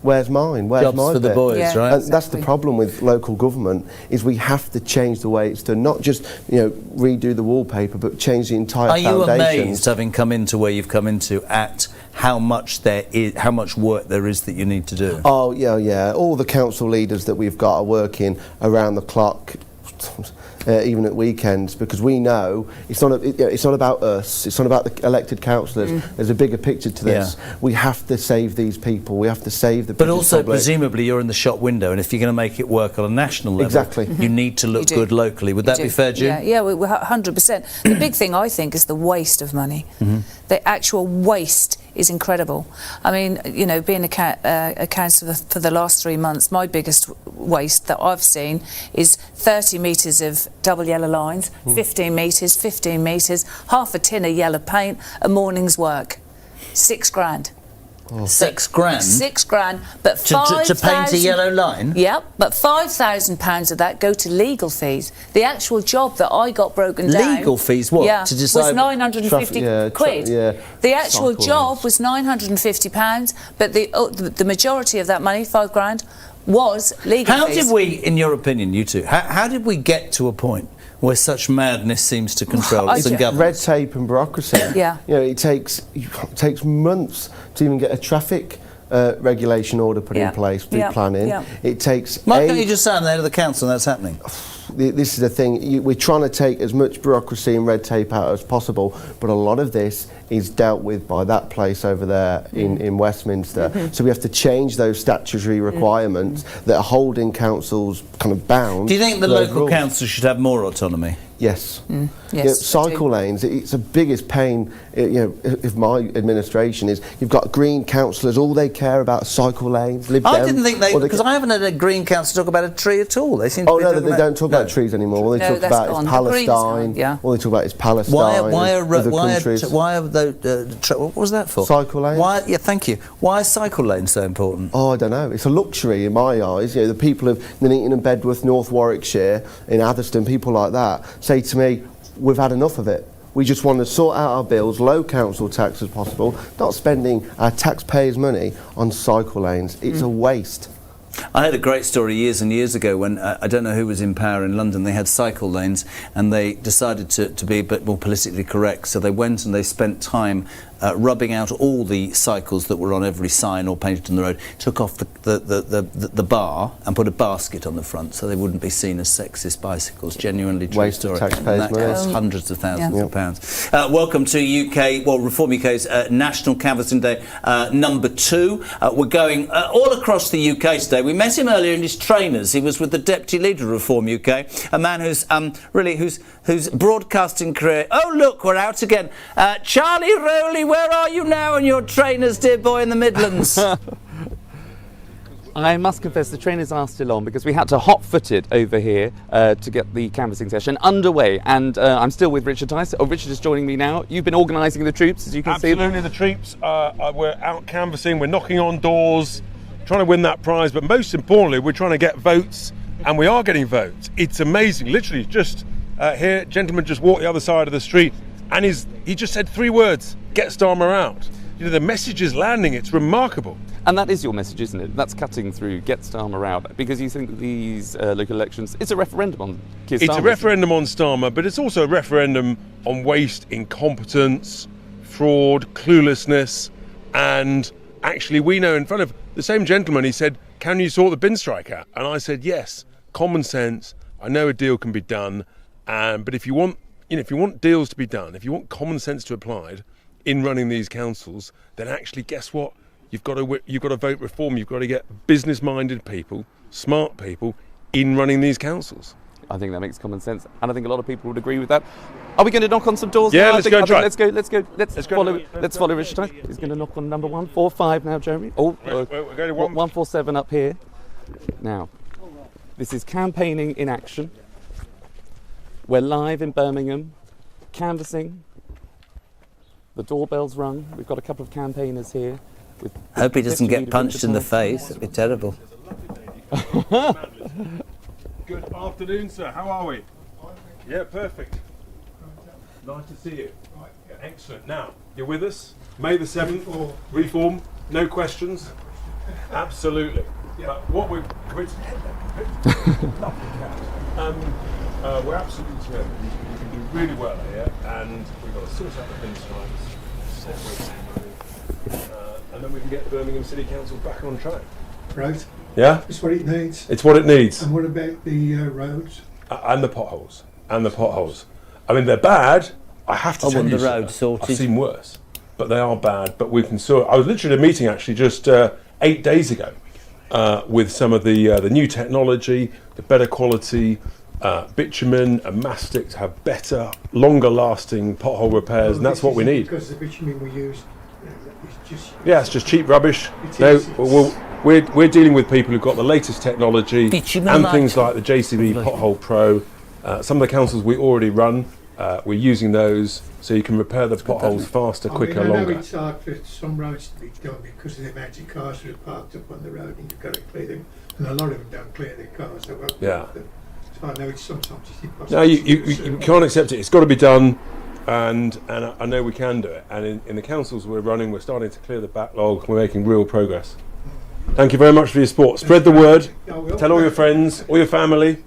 where's mine? Where's Jobs my for the bit? boys, Yeah. right? And that's the problem with local government, is we have to change the way it's done, not just redo the wallpaper, but change the entire Are you foundations. amazed, having come into where you've come into, at how much work there is that you need to do? Oh yeah. All the council leaders that we've got are working around the clock, even at weekends, because we know it's not about us. It's not about the elected councillors. There's a bigger picture to this. Yeah. We have to save these people. We have to save the. But British also, public. presumably, you're in the shop window, and if you're going to make it work on a national level, Exactly. you need to look good locally. Would that be fair, June? Yeah, we're 100%. The big thing, I think, is the waste of money. The actual waste is incredible. I mean, being a councillor for the last 3 months, my biggest waste that I've seen is 30 metres of double yellow lines, 15 metres, half a tin of yellow paint, a morning's work. £6,000. Oh. £6,000? £6,000, but to paint a yellow line? Yep, but £5,000 of that go to legal fees. The actual job that I got broken down... Legal fees? What? Yeah, To decide... was 950 quid. The actual job was £950, but the majority of that money, £5,000, was legal fees. How did we, in your opinion, you two, how did we get to a point where such madness seems to control us and govern? Red tape and bureaucracy. Yeah. It takes months to even get a traffic regulation order put in place through planning. It takes. Why can't you just say I'm the head of the council and that's happening? This is the thing. We're trying to take as much bureaucracy and red tape out as possible, but a lot of this is dealt with by that place over there in Westminster. So we have to change those statutory requirements that are holding councils kind of bound. Do you think the local council should have more autonomy? Yes. Yes, cycle lanes, it's the biggest pain, of my administration is you've got green councillors, all they care about cycle lanes. I didn't think because I haven't had a green council talk about a tree at all. They seem to be they don't talk about trees anymore. All they talk about is Palestine. All they talk about is Palestine. Why are those, what was that for? Cycle lanes. Thank you. Why are cycle lanes so important? Oh, I don't know. It's a luxury in my eyes. The people of Nuneaton and Bedworth, North Warwickshire, in Atherstone, people like that say to me, we've had enough of it. We just want to sort out our bills, low council tax as possible, not spending our taxpayers' money on cycle lanes. It's a waste. I had a great story years and years ago when, I don't know who was in power in London, they had cycle lanes and they decided to be a bit more politically correct. So they went and they spent time rubbing out all the cycles that were on every sign or painted on the road, took off the bar and put a basket on the front so they wouldn't be seen as sexist bicycles. Genuinely true Waste story. of taxpayers' And that money. costs hundreds of thousands of pounds. Welcome to Reform UK's National Canvassing Day number 2. We're going all across the UK today. We met him earlier in his trainers. He was with the Deputy Leader of Reform UK, a man who's whose broadcasting career... Oh, look, we're out again. Charlie Rowley, where are you now and your trainers, dear boy, in the Midlands? I must confess the trainers are still on because we had to hot-foot it over here to get the canvassing session underway, and I'm still with Richard Tice. Oh, Richard is joining me now. You've been organising the troops, as you can see. Absolutely, the troops. We're out canvassing, we're knocking on doors, trying to win that prize, but most importantly, we're trying to get votes, and we are getting votes. It's amazing. Literally, just gentleman just walked the other side of the street, and he just said 3 words: get Starmer out. the message is landing. It's remarkable. And that is your message, isn't it? That's cutting through, get Starmer out, because you think that these local elections, it's a referendum on Keir Starmer. It's a referendum on Starmer, but it's also a referendum on waste, incompetence, fraud, cluelessness, and actually we know in front of the same gentleman, he said, can you sort the bin strike out? And I said, yes, common sense, I know a deal can be done, but if you want deals to be done, if you want common sense to be applied in running these councils, then actually guess what? You've got to vote reform. You've got to get business-minded people, smart people, in running these councils. I think that makes common sense, and I think a lot of people would agree with that. Are we going to knock on some doors? Yeah, now? let's go and try. Let's follow Richard. He's going to knock on number 145 now, Jeremy. We're going to 147 up here. Now, this is campaigning in action. We're live in Birmingham, canvassing. The doorbell's rung. We've got a couple of campaigners here. Hope he doesn't get punched in the face. It'd be terrible. Good afternoon, sir. How are we? Yeah, perfect. Nice to see you. Excellent. Now, you're with us. May the 7th. Reform. No questions. Absolutely. But what we're we're absolutely determined. We can do really well here, and we've got to sort out the bin strikes, and then we can get Birmingham City Council back on track. Right. Yeah? It's what it needs. It's what it needs. And what about the roads? And the potholes. I mean, they're bad. I have to tell you, the road sorted. I've seen worse. But they are bad, but we can sort. I was literally at a meeting actually just 8 days ago with some of the new technology, the better quality bitumen and mastic to have better, longer lasting pothole repairs, and that's what we need. Because the bitumen we use is just... Yeah, it's just cheap rubbish. We're dealing with people who've got the latest technology and things like the JCB Pothole Pro. Some of the councils we already run, we're using those so you can repair the potholes faster, quicker, longer. I know it's hard for some roads to be done because of the amount of cars that are parked up on the road and you've got to clear them, and a lot of them don't clear their cars. So I know it's sometimes it's impossible. No, you can't accept it. It's got to be done, and I know we can do it. And in the councils we're running, we're starting to clear the backlog. We're making real progress. Thank you very much for your support. Spread the word. Tell all your friends, all your family.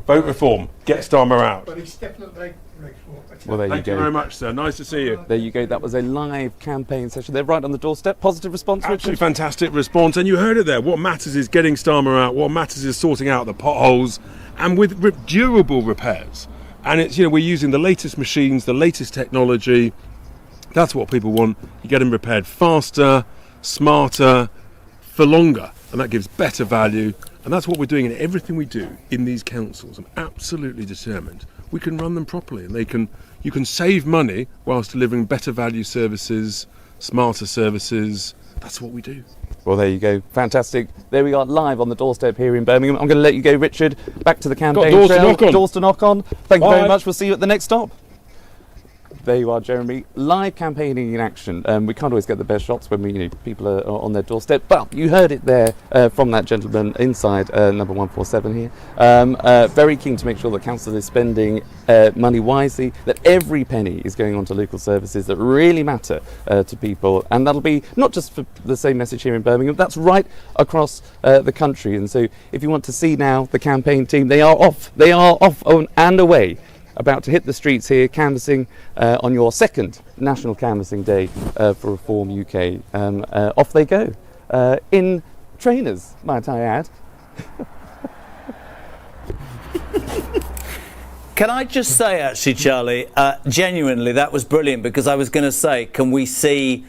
Vote reform. Get Starmer out. But it's definitely reform. Well, there you go. Thank you very much, sir. Nice to see you. There you go. That was a live campaign session. They're right on the doorstep. Positive response, Richard? Absolutely fantastic response. And you heard it there. What matters is getting Starmer out. What matters is sorting out the potholes and with durable repairs. And it's, we're using the latest machines, the latest technology. That's what people want. You get them repaired faster, smarter, for longer, and that gives better value, and that's what we're doing in everything we do in these councils. I'm absolutely determined we can run them properly, and you can save money whilst delivering better value services, smarter services. That's what we do. Well, there you go. Fantastic. There we are, live on the doorstep here in Birmingham. I'm going to let you go, Richard, back to the campaign. Got doors to knock on. Doors to knock on. Thank you Bye. very much. We'll see you at the next stop. There you are, Jeremy. Live campaigning in action. We can't always get the best shots when people are on their doorstep, but you heard it there from that gentleman inside number 147 here. Very keen to make sure that council is spending money wisely, that every penny is going on to local services that really matter to people, and that'll be not just for the same message here in Birmingham, that's right across the country. And so if you want to see now the campaign team, they are off and away, about to hit the streets here, canvassing on your second National Canvassing Day for Reform UK. Off they go, in trainers, might I add. Can I just say, actually, Charlie, genuinely, that was brilliant, because I was going to say, can we see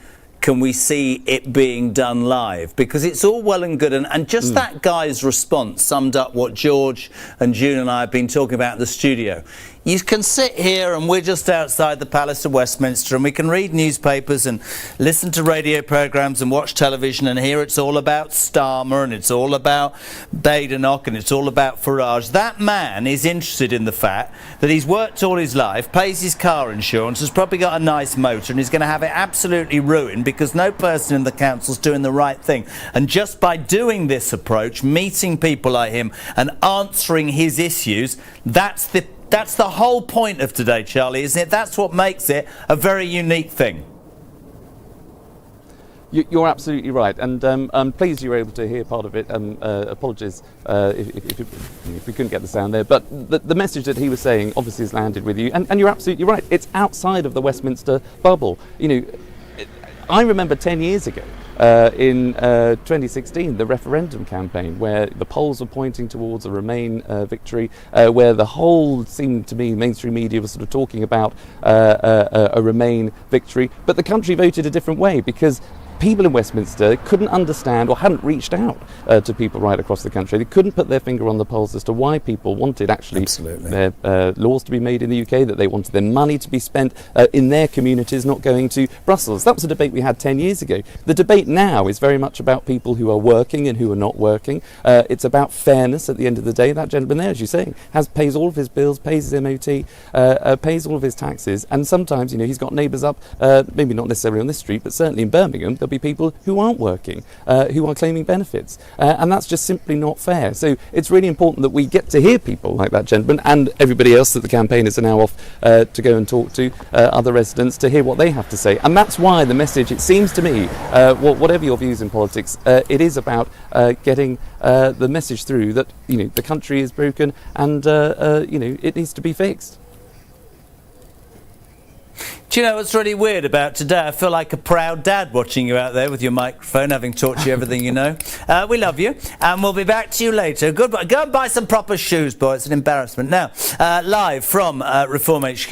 it being done live? Because it's all well and good, and just that guy's response summed up what George and June and I have been talking about in the studio. You can sit here, and we're just outside the Palace of Westminster, and we can read newspapers and listen to radio programmes and watch television, and here it's all about Starmer, and it's all about Badenoch, and it's all about Farage. That man is interested in the fact that he's worked all his life, pays his car insurance, has probably got a nice motor, and he's going to have it absolutely ruined because no person in the council's doing the right thing. And just by doing this approach, meeting people like him and answering his issues, that's the whole point of today, Charlie, isn't it? That's what makes it a very unique thing. You're absolutely right, and I'm pleased you were able to hear part of it. Apologies if we couldn't get the sound there, but the message that he was saying obviously has landed with you, and you're absolutely right. It's outside of the Westminster bubble. You know, I remember 10 years ago, in 2016, the referendum campaign, where the polls were pointing towards a Remain victory, where the whole, seemed to me, mainstream media was sort of talking about a Remain victory, but the country voted a different way because people in Westminster couldn't understand or hadn't reached out to people right across the country. They couldn't put their finger on the pulse as to why people wanted actually their laws to be made in the UK, that they wanted their money to be spent in their communities, not going to Brussels. That was a debate we had 10 years ago. The debate now is very much about people who are working and who are not working. It's about fairness at the end of the day. That gentleman there, as you're saying, pays all of his bills, pays his MOT, pays all of his taxes, and sometimes, you know, he's got neighbours up, maybe not necessarily on this street, but certainly in Birmingham, there'll be people who aren't working, who are claiming benefits, and that's just simply not fair. So it's really important that we get to hear people like that gentleman and everybody else that the campaigners are now off to go and talk to, other residents, to hear what they have to say. And that's why the message, it seems to me, whatever your views in politics, it is about getting the message through that, you know, the country is broken and you know, it needs to be fixed. Do you know what's really weird about today? I feel like a proud dad watching you out there with your microphone, having taught you everything you know. We love you, and we'll be back to you later. Goodbye. Go and buy some proper shoes, boy. It's an embarrassment. Now, live from Reform HQ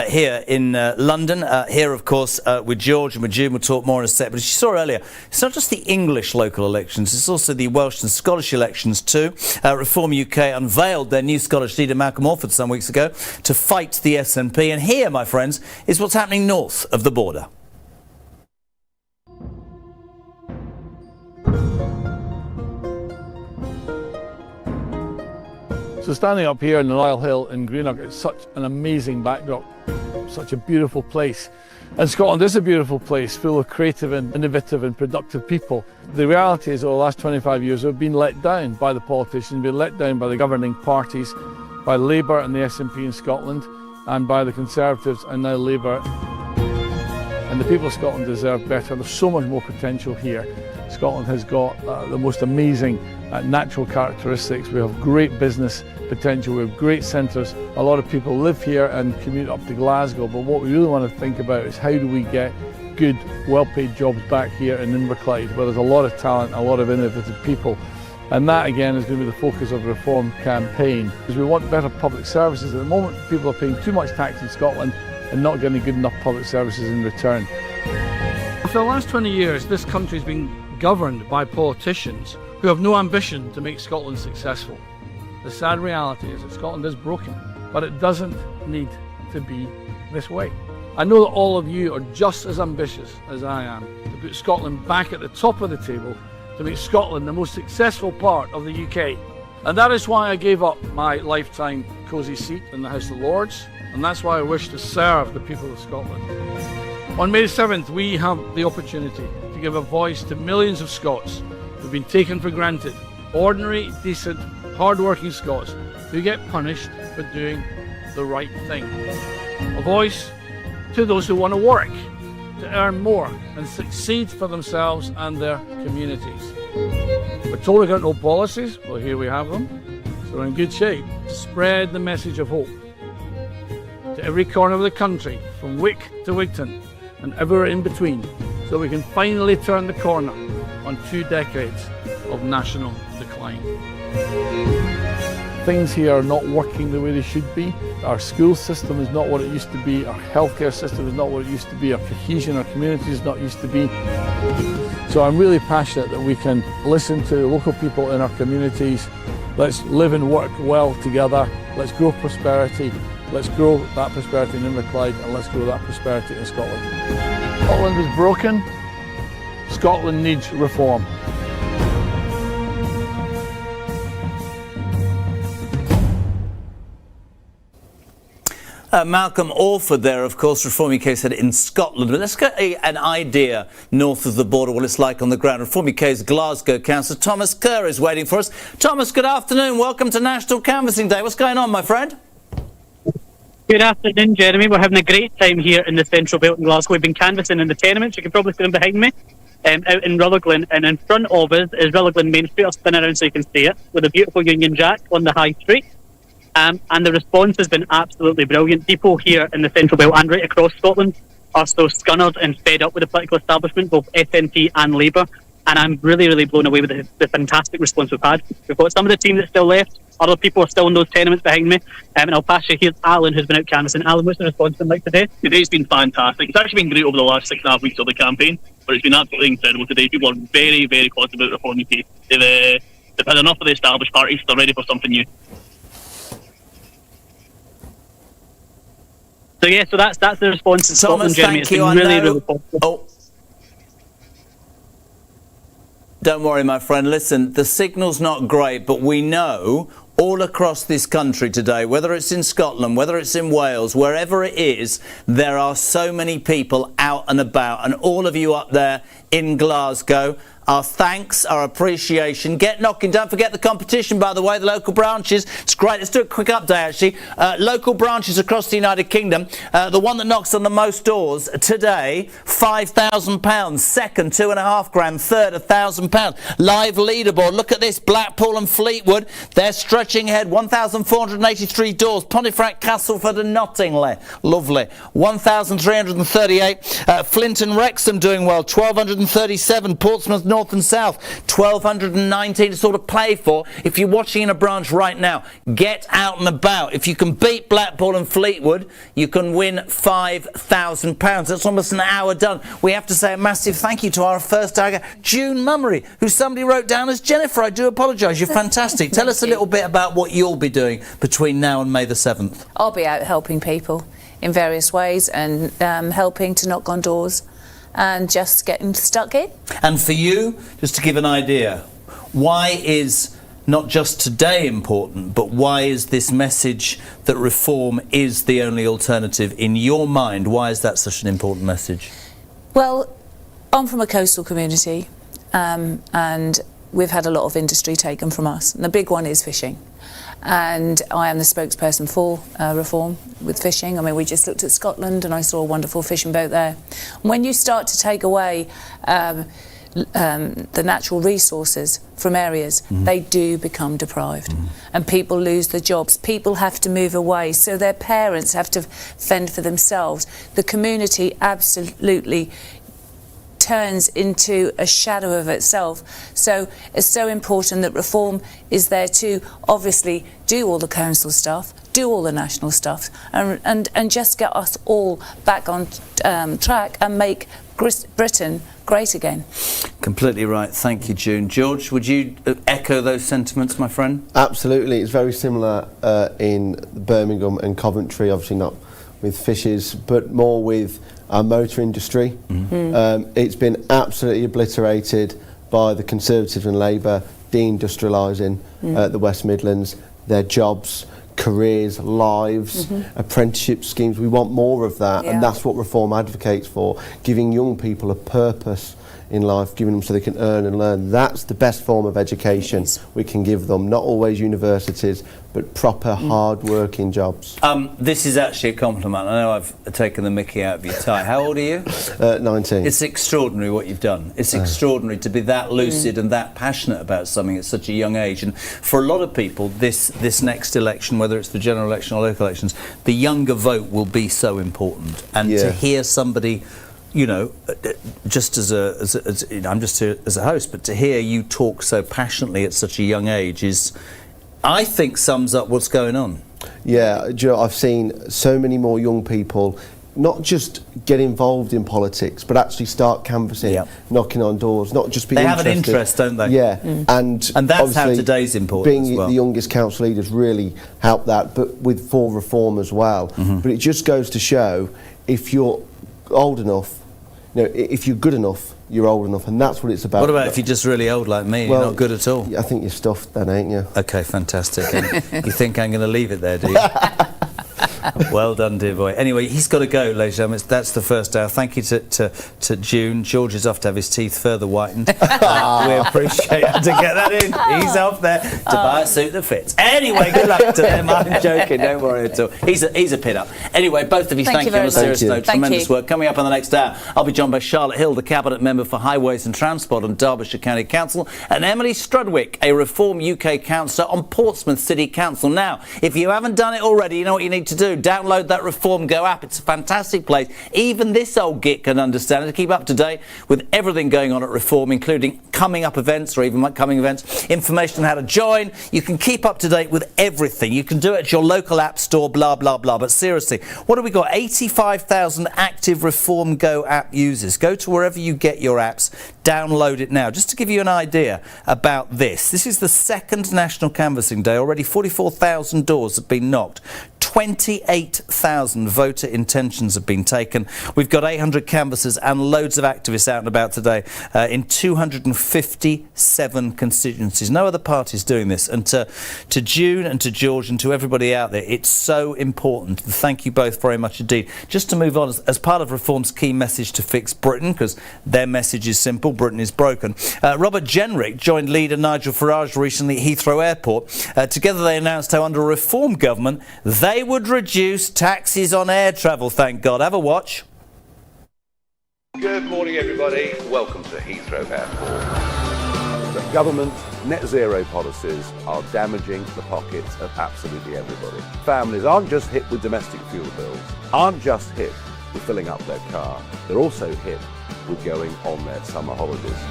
here in London. Here, of course, with George and with June. We'll talk more in a sec. But as you saw earlier, it's not just the English local elections. It's also the Welsh and Scottish elections too. Reform UK unveiled their new Scottish leader, Malcolm Orford, some weeks ago to fight the SNP. And here, my friends, is what's happening north of the border. So standing up here in the Royal Hill in Greenock, it's such an amazing backdrop, such a beautiful place. And Scotland is a beautiful place, full of creative and innovative and productive people. The reality is, over the last 25 years, we've been let down by the politicians, been let down by the governing parties, by Labour and the SNP in Scotland, and by the Conservatives and now Labour. And the people of Scotland deserve better. There's so much more potential here. Scotland has got the most amazing natural characteristics. We have great business potential. We have great centres. A lot of people live here and commute up to Glasgow, but what we really want to think about is how do we get good, well-paid jobs back here in Inverclyde, where there's a lot of talent, a lot of innovative people. And that again is going to be the focus of the Reform campaign, because we want better public services. At the moment, people are paying too much tax in Scotland and not getting good enough public services in return. For the last 20 years, this country has been governed by politicians who have no ambition to make Scotland successful. The sad reality is that Scotland is broken, but it doesn't need to be this way. I know that all of you are just as ambitious as I am to put Scotland back at the top of the table, to make Scotland the most successful part of the UK. And that is why I gave up my lifetime cosy seat in the House of Lords, and that's why I wish to serve the people of Scotland. On May 7th, we have the opportunity to give a voice to millions of Scots who've been taken for granted. Ordinary, decent, hard-working Scots who get punished for doing the right thing. A voice to those who want to work, to earn more and succeed for themselves and their communities. We're told we've got no policies. Well, here we have them. So we're in good shape to spread the message of hope to every corner of the country, from Wick to Wigton and everywhere in between, so we can finally turn the corner on 2 decades of national decline. Things here are not working the way they should be. Our school system is not what it used to be. Our healthcare system is not what it used to be. Our cohesion, our community is not used to be. So I'm really passionate that we can listen to local people in our communities. Let's live and work well together. Let's grow prosperity. Let's grow that prosperity in Inverclyde, and let's grow that prosperity in Scotland. Scotland is broken. Scotland needs reform. Malcolm Orford there, of course, Reform UK said in Scotland. But let's get an idea north of the border what it's like on the ground. Reform UK's Glasgow councillor Thomas Kerr is waiting for us. Thomas, good afternoon. Welcome to National Canvassing Day. What's going on, my friend? Good afternoon, Jeremy. We're having a great time here in the central belt in Glasgow. We've been canvassing in the tenements. You can probably see them behind me. out in Rutherglen, and in front of us is Rutherglen Main Street. I'll spin around so you can see it, with a beautiful Union Jack on the high street. And the response has been absolutely brilliant. People here in the Central Belt and right across Scotland are so scunnered and fed up with the political establishment, both SNP and Labour. And I'm really, really blown away with the fantastic response we've had. We've got some of the team that's still left. Other people are still in those tenements behind me. And I'll pass you, here's Alan, who's been out canvassing. Alan, what's the response been like today? Today's been fantastic. It's actually been great over the last 6.5 weeks of the campaign, but it's been absolutely incredible today. People are very, very positive about Reform UK. They've had enough of the established parties. They're ready for something new. So yeah, so that's the response in Scotland, Thomas, Jeremy. thank you. It's been really, really positive. Oh. Don't worry, my friend. Listen, the signal's not great, but we know all across this country today, whether it's in Scotland, whether it's in Wales, wherever it is, there are so many people out and about. And all of you up there in Glasgow, our thanks, our appreciation. Get knocking. Don't forget the competition, by the way, the local branches. It's great. Let's do a quick update, actually. Local branches across the United Kingdom. The one that knocks on the most doors today, £5,000. Second, £2.5 grand. Third, £1,000. Live leaderboard. Look at this. Blackpool and Fleetwood. They're stretching ahead. 1,483 doors. Pontefract, Castleford and Nottingham. Lovely. 1,338. Flint and Wrexham doing well. 1,237. Portsmouth, North and South, 1,219 to sort of play for. If you're watching in a branch right now, get out and about. If you can beat Blackpool and Fleetwood, you can win £5,000. That's almost an hour done. We have to say a massive thank you to our first target, June Mummery, who somebody wrote down as Jennifer. I do apologise. You're fantastic. Tell us a little bit about what you'll be doing between now and May the 7th. I'll be out helping people in various ways and helping to knock on doors and just getting stuck in. And for you, just to give an idea, why is not just today important, but why is this message that reform is the only alternative in your mind? Why is that such an important message? Well, I'm from a coastal community and we've had a lot of industry taken from us. And the big one is fishing. And I am the spokesperson for reform with fishing. I mean, we just looked at Scotland and I saw a wonderful fishing boat there. When you start to take away the natural resources from areas, they do become deprived. And people lose their jobs. People have to move away. So their parents have to fend for themselves. The community absolutely turns into a shadow of itself. So it's so important that reform is there to obviously do all the council stuff, do all the national stuff, and just get us all back on track and make Britain great again. Completely right. Thank you, June. George, would you echo those sentiments, my friend? Absolutely. It's very similar in Birmingham and Coventry, obviously not with fishes, but more with our motor industry. It's been absolutely obliterated by the Conservatives and Labour deindustrialising the West Midlands, their jobs, careers, lives, apprenticeship schemes. We want more of that, and that's what reform advocates for, giving young people a purpose in life, giving them so they can earn and learn. That's the best form of education we can give them. Not always universities, but proper hard-working jobs. This is actually a compliment. I know I've taken the mickey out of your tie. How old are you? 19. It's extraordinary what you've done. It's extraordinary to be that lucid and that passionate about something at such a young age. And for a lot of people, this next election, whether it's the general election or local elections, the younger vote will be so important. And to hear somebody, you know, just as you know, I'm just here as a host, but to hear you talk so passionately at such a young age is, I think, sums up what's going on. Yeah, Joe, I've seen so many more young people not just get involved in politics, but actually start canvassing, knocking on doors, not just be interested. They have an interest, don't they? Yeah, and that's how today's important being as well. The youngest council leaders really help that, but with full reform as well. But it just goes to show, if you're old enough, you know, if you're good enough, you're old enough, and that's what it's about. What about if you're just really old like me, well, you're not good at all? I think you're stuffed then, ain't you? Okay, fantastic. And you think I'm going to leave it there, do you? Well done, dear boy. Anyway, he's got to go, ladies and gentlemen. That's the first hour. Thank you to June. George is off to have his teeth further whitened. We appreciate it to get that in. He's off there to buy a suit that fits. Anyway, good luck to them. I'm joking. Don't worry at all. He's a pin-up. Anyway, both of you, thank you on a serious note. Tremendous work. Coming up on the next hour, I'll be joined by Charlotte Hill, the Cabinet Member for Highways and Transport on Derbyshire County Council, and Emily Strudwick, a Reform UK councillor on Portsmouth City Council. Now, if you haven't done it already, you know what you need to do. Download that Reform Go app. It's a fantastic place. Even this old git can understand it. To keep up to date with everything going on at Reform, including coming up events or even upcoming events, information on how to join. You can keep up to date with everything. You can do it at your local app store, blah, blah, blah. But seriously, what have we got? 85,000 active Reform Go app users. Go to wherever you get your apps. Download it now. Just to give you an idea about this. This is the second National Canvassing Day. Already 44,000 doors have been knocked. 28,000 voter intentions have been taken. We've got 800 canvassers and loads of activists out and about today in 257 constituencies. No other party's doing this. And to June and to George and to everybody out there, it's so important. Thank you both very much indeed. Just to move on, as part of Reform's key message to fix Britain, because their message is simple, Britain is broken. Robert Jenrick joined leader Nigel Farage recently at Heathrow Airport. Together they announced how under a Reform government they would reduce taxes on air travel, thank God. Have a watch. Good morning, everybody. Welcome to Heathrow Airport. The government's net zero policies are damaging the pockets of absolutely everybody. Families aren't just hit with domestic fuel bills, aren't just hit with filling up their car, they're also hit with going on their summer holidays.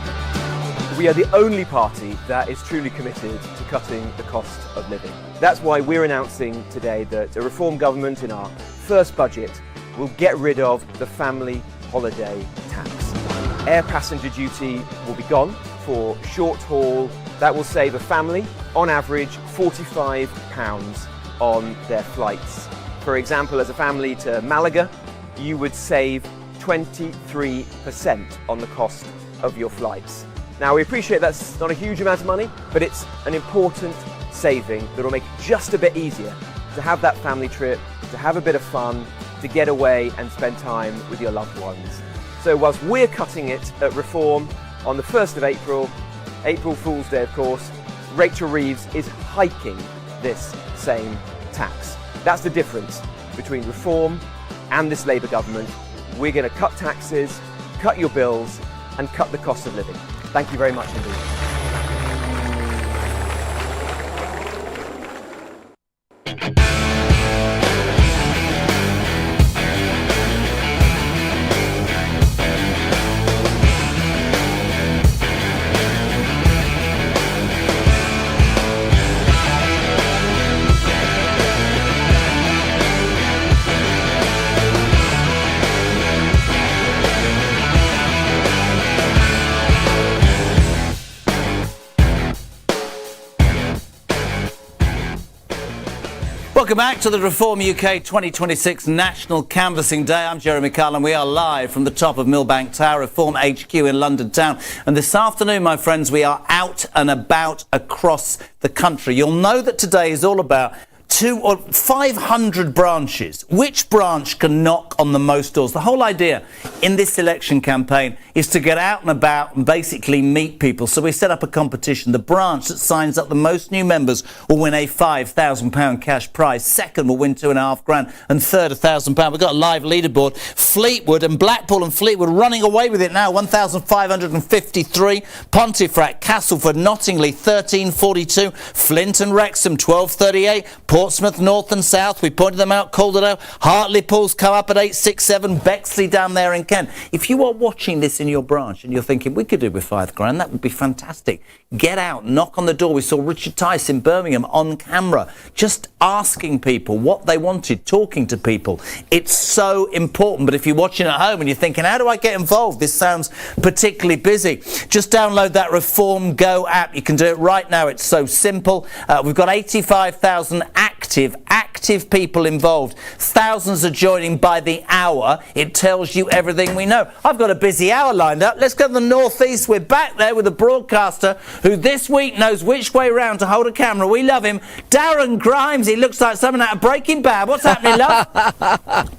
We are the only party that is truly committed to cutting the cost of living. That's why we're announcing today that a Reform government in our first budget will get rid of the family holiday tax. Air passenger duty will be gone for short haul. That will save a family, on average, £45 on their flights. For example, as a family to Malaga, you would save 23% on the cost of your flights. Now, we appreciate that's not a huge amount of money, but it's an important saving that will make it just a bit easier to have that family trip, to have a bit of fun, to get away and spend time with your loved ones. So whilst we're cutting it at Reform on the 1st of April, April Fool's Day of course, Rachel Reeves is hiking this same tax. That's the difference between Reform and this Labour government. We're going to cut taxes, cut your bills and cut the cost of living. Thank you very much indeed. Welcome back to the Reform UK 2026 National Canvassing Day. I'm Jeremy Carl and we are live from the top of Millbank Tower, Reform HQ in London town. And this afternoon, my friends, we are out and about across the country. You'll know that today is all about 500 branches. Which branch can knock on the most doors? The whole idea in this election campaign is to get out and about and basically meet people. So we set up a competition. The branch that signs up the most new members will win a £5,000 cash prize. Second will win £2,500 and third £1,000. We've got a live leaderboard. Fleetwood and Blackpool and Fleetwood running away with it now. 1,553. Pontefract, Castleford, Nottingley 1342. Flint and Wrexham 1238. Portsmouth, North and South, we pointed them out, Calderwood, Hartlepool's come up at 867, Bexley down there in Kent. If you are watching this in your branch and you're thinking, we could do with £5,000, that would be fantastic. Get out, knock on the door. We saw Richard Tice in Birmingham on camera, just asking people what they wanted, talking to people. It's so important. But if you're watching at home and you're thinking, how do I get involved? This sounds particularly busy. Just download that Reform Go app. You can do it right now. It's so simple. We've got 85,000 active active people involved. Thousands are joining by the hour. It tells you everything we know. I've got a busy hour lined up. Let's go to the northeast. We're back there with a broadcaster who this week knows which way round to hold a camera. We love him. Darren Grimes. He looks like someone out of Breaking Bad. What's happening, love?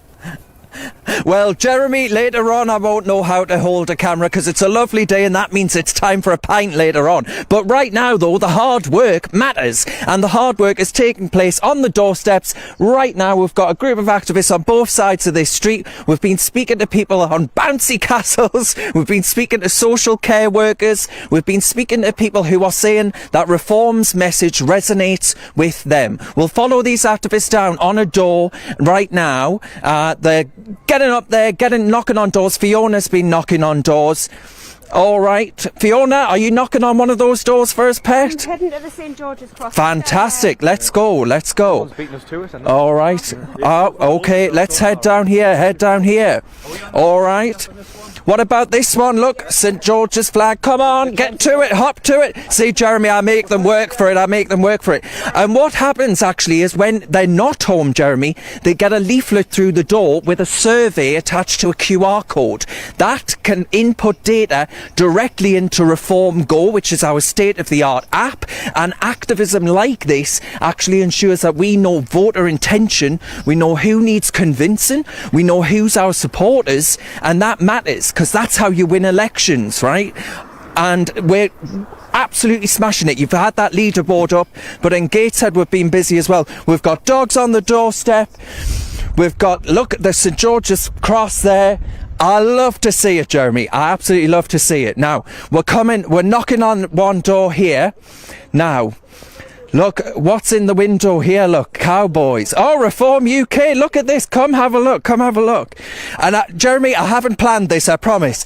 Well, Jeremy, later on I won't know how to hold a camera because it's a lovely day and that means it's time for a pint later on. But right now, though, the hard work matters, and the hard work is taking place on the doorsteps. Right now, we've got a group of activists on both sides of this street. We've been speaking to people on bouncy castles. We've been speaking to social care workers. We've been speaking to people who are saying that Reform's message resonates with them. We'll follow these activists down on a door right now. They're getting up there, knocking on doors. Fiona's been knocking on doors. All right, Fiona, are you knocking on one of those doors for us, pet? I'm heading to the St George's Cross. Fantastic. Let's go. All right. Okay, let's head down here. All right. What about this one? Look, St George's flag. Come on, get to it, hop to it. See, Jeremy, I make them work for it. And what happens actually is when they're not home, Jeremy, they get a leaflet through the door with a survey attached to a QR code. That can input data directly into Reform Go, which is our state-of-the-art app. And activism like this actually ensures that we know voter intention, we know who needs convincing, we know who's our supporters, and that matters. Because that's how you win elections, right? And we're absolutely smashing it. You've had that leaderboard up, but in Gateshead we've been busy as well. We've got dogs on the doorstep. We've got, look at the St George's Cross there. I love to see it, Jeremy. I absolutely love to see it. Now, we're knocking on one door here. Now, look, what's in the window here? Look, cowboys. Oh, Reform UK, look at this. Come have a look. And Jeremy, I haven't planned this, I promise.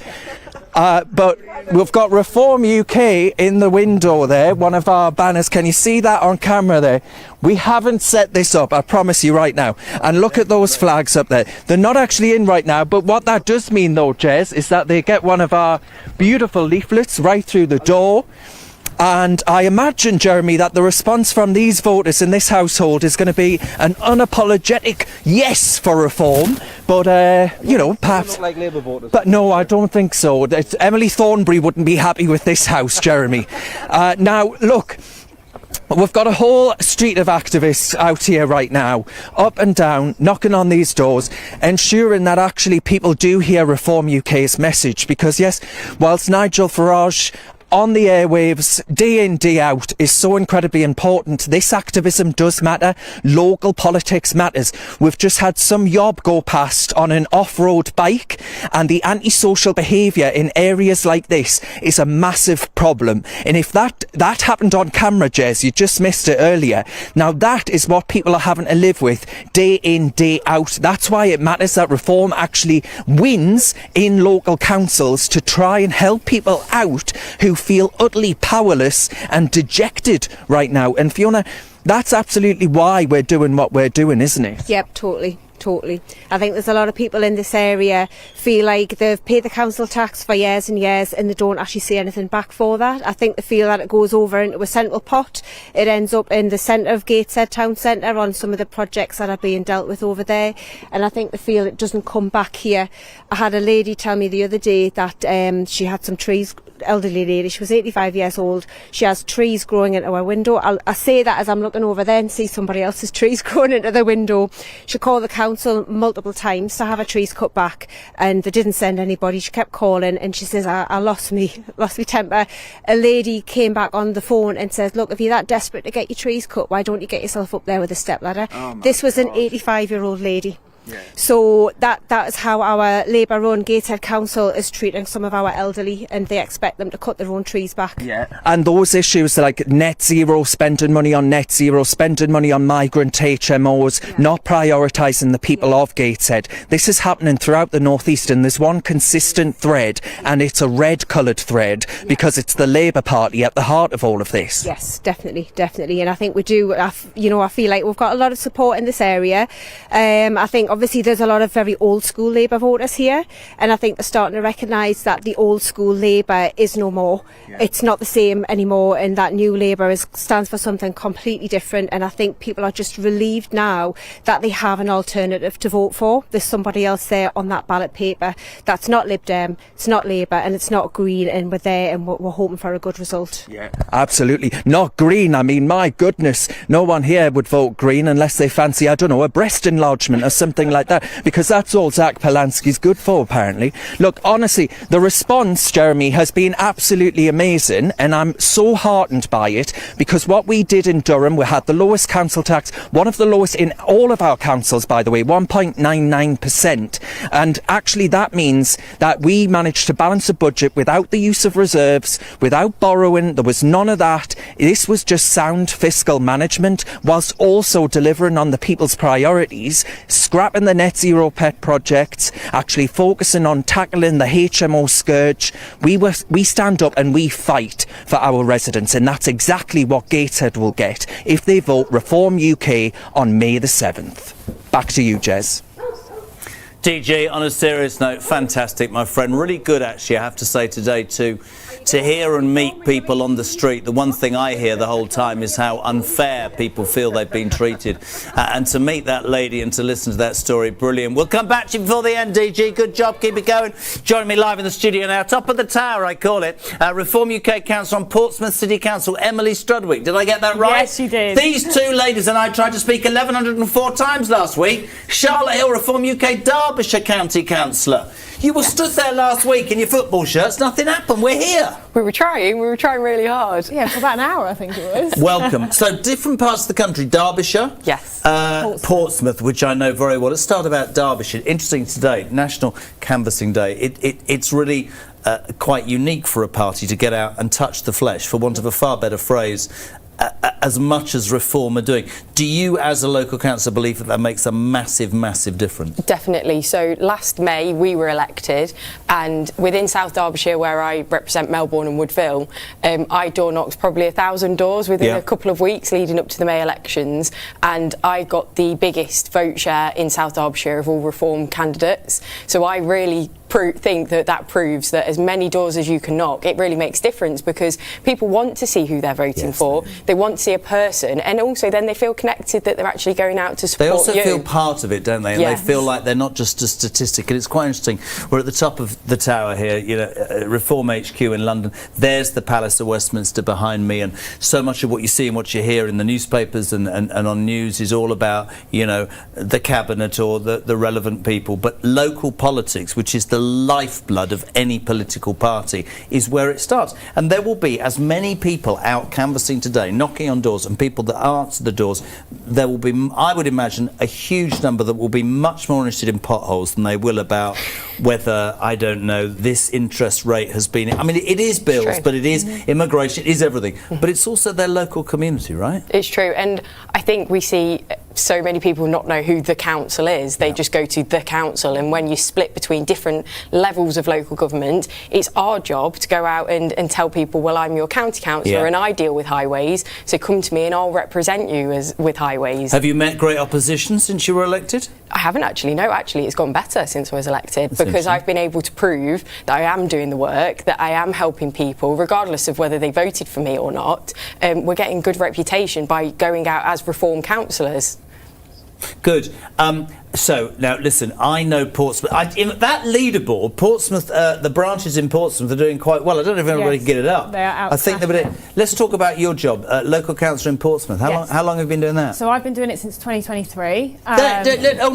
But we've got Reform UK in the window there, one of our banners. Can you see that on camera there? We haven't set this up, I promise you right now. And look at those flags up there. They're not actually in right now, but what that does mean though, Jez, is that they get one of our beautiful leaflets right through the door. And I imagine, Jeremy, that the response from these voters in this household is going to be an unapologetic yes for reform. But, perhaps... Look like Labour voters. But no, I don't think so. Emily Thornberry wouldn't be happy with this house, Jeremy. Now, look... We've got a whole street of activists out here right now, up and down, knocking on these doors, ensuring that actually people do hear Reform UK's message. Because yes, whilst Nigel Farage on the airwaves, day in, day out, is so incredibly important, this activism does matter. Local politics matters. We've just had some yob go past on an off-road bike, and the antisocial behaviour in areas like this is a massive problem. And if that happened on camera, Jez, you just missed it earlier. Now that is what people are having to live with day in, day out. That's why it matters that Reform actually wins in local councils to try and help people out who feel utterly powerless and dejected right now. And Fiona, that's absolutely why we're doing what we're doing, isn't it? Yep, totally. I think there's a lot of people in this area feel like they've paid the council tax for years and years and they don't actually see anything back for that. I think they feel that it goes over into a central pot. It ends up in the centre of Gateshead Town Centre on some of the projects that are being dealt with over there, and I think they feel it doesn't come back here. I had a lady tell me the other day that she had some trees, elderly lady, she was 85 years old, she has trees growing into her window. I say that as I'm looking over there and see somebody else's trees growing into the window. She called the council multiple times to have her trees cut back and they didn't send anybody. She kept calling and she says, I lost me temper. A lady came back on the phone and says, look, if you're that desperate to get your trees cut, why don't you get yourself up there with a stepladder? This was an 85-year-old lady. Yeah. So that is how our Labour-run Gateshead Council is treating some of our elderly, and they expect them to cut their own trees back. Yeah. And those issues like net zero, spending money on net zero, spending money on migrant HMOs, not prioritising the people of Gateshead. This is happening throughout the North East, and there's one consistent thread, and it's a red-coloured thread because it's the Labour Party at the heart of all of this. Yes, definitely. And I think we do, I feel like we've got a lot of support in this area. I think think obviously there's a lot of very old school Labour voters here, and I think they're starting to recognise that the old school Labour is no more. It's not the same anymore, and that new Labour stands for something completely different. And I think people are just relieved now that they have an alternative to vote for. There's somebody else there on that ballot paper that's not Lib Dem, it's not Labour, and it's not Green, and we're there and we're hoping for a good result. Yeah, absolutely. Not Green. I mean, my goodness, no one here would vote Green unless they fancy, I don't know, a breast enlargement or something like that, because that's all Zach Polanski's good for, apparently. Look, honestly, the response, Jeremy, has been absolutely amazing, and I'm so heartened by it, because what we did in Durham, we had the lowest council tax, one of the lowest in all of our councils, by the way, 1.99%, and actually that means that we managed to balance a budget without the use of reserves, without borrowing. There was none of that. This was just sound fiscal management, whilst also delivering on the people's priorities, scrapping the net zero pet projects, actually focusing on tackling the HMO scourge. We stand up and we fight for our residents, and that's exactly what Gateshead will get if they vote Reform UK on May the 7th. Back to you, Jez. DG, on a serious note, fantastic, my friend. Really good, actually, I have to say today, to hear and meet people on the street. The one thing I hear the whole time is how unfair people feel they've been treated. And to meet that lady and to listen to that story, brilliant. We'll come back to you before the end, DG. Good job, keep it going. Joining me live in the studio now, top of the tower, I call it, Reform UK Councillor on Portsmouth City Council, Emily Strudwick. Did I get that right? Yes, you did. These two ladies and I tried to speak 1,104 times last week. Charlotte Hill, Reform UK Derbyshire County Councillor. You were stood there last week in your football shirts, nothing happened, we're here. We were trying really hard. Yeah, for about an hour, I think it was. Welcome. So, different parts of the country, Derbyshire. Yes. Portsmouth, which I know very well. Let's start about Derbyshire. Interesting today, National Canvassing Day. It's really quite unique for a party to get out and touch the flesh, for want of a far better phrase, as much as Reform are doing. Do you, as a local councillor, believe that makes a massive, massive difference? Definitely. So last May we were elected, and within South Derbyshire, where I represent Melbourne and Woodville, I door knocked probably 1,000 doors within a couple of weeks leading up to the May elections, and I got the biggest vote share in South Derbyshire of all Reform candidates. So I really think that proves that as many doors as you can knock, it really makes difference, because people want to see who they're voting for. They want to see a person, and also then they feel connected that they're actually going out to support you. They also feel part of it, don't they? And they feel like they're not just a statistic. And it's quite interesting. We're at the top of the tower here, you know, Reform HQ in London. There's the Palace of Westminster behind me, and so much of what you see and what you hear in the newspapers and on news is all about, you know, the cabinet or the relevant people. But local politics, which is the lifeblood of any political party, is where it starts. And there will be as many people out canvassing today, knocking on doors, and people that answer the doors. There will be, I would imagine, a huge number that will be much more interested in potholes than they will about whether, I don't know, this interest rate has been... I mean, it is bills, but it is immigration, it is everything. But it's also their local community, right? It's true, and I think we see so many people not know who the council is. They just go to the council, and when you split between different levels of local government, it's our job to go out and tell people, well, I'm your county councillor and I deal with highways, so come to me and I'll represent you with highways. Have you met great opposition since you were elected? I haven't actually, no. Actually, it's gone better since I was elected, because I've been able to prove that I am doing the work, that I am helping people, regardless of whether they voted for me or not. We're getting good reputation by going out as Reform councillors. Good. So, now, listen, I know Portsmouth. In that leaderboard, Portsmouth, the branches in Portsmouth are doing quite well. I don't know if everybody can get it up. They are out. I think they're... Let's talk about your job, local councillor in Portsmouth. How long have you been doing that? So I've been doing it since 2023. Oh,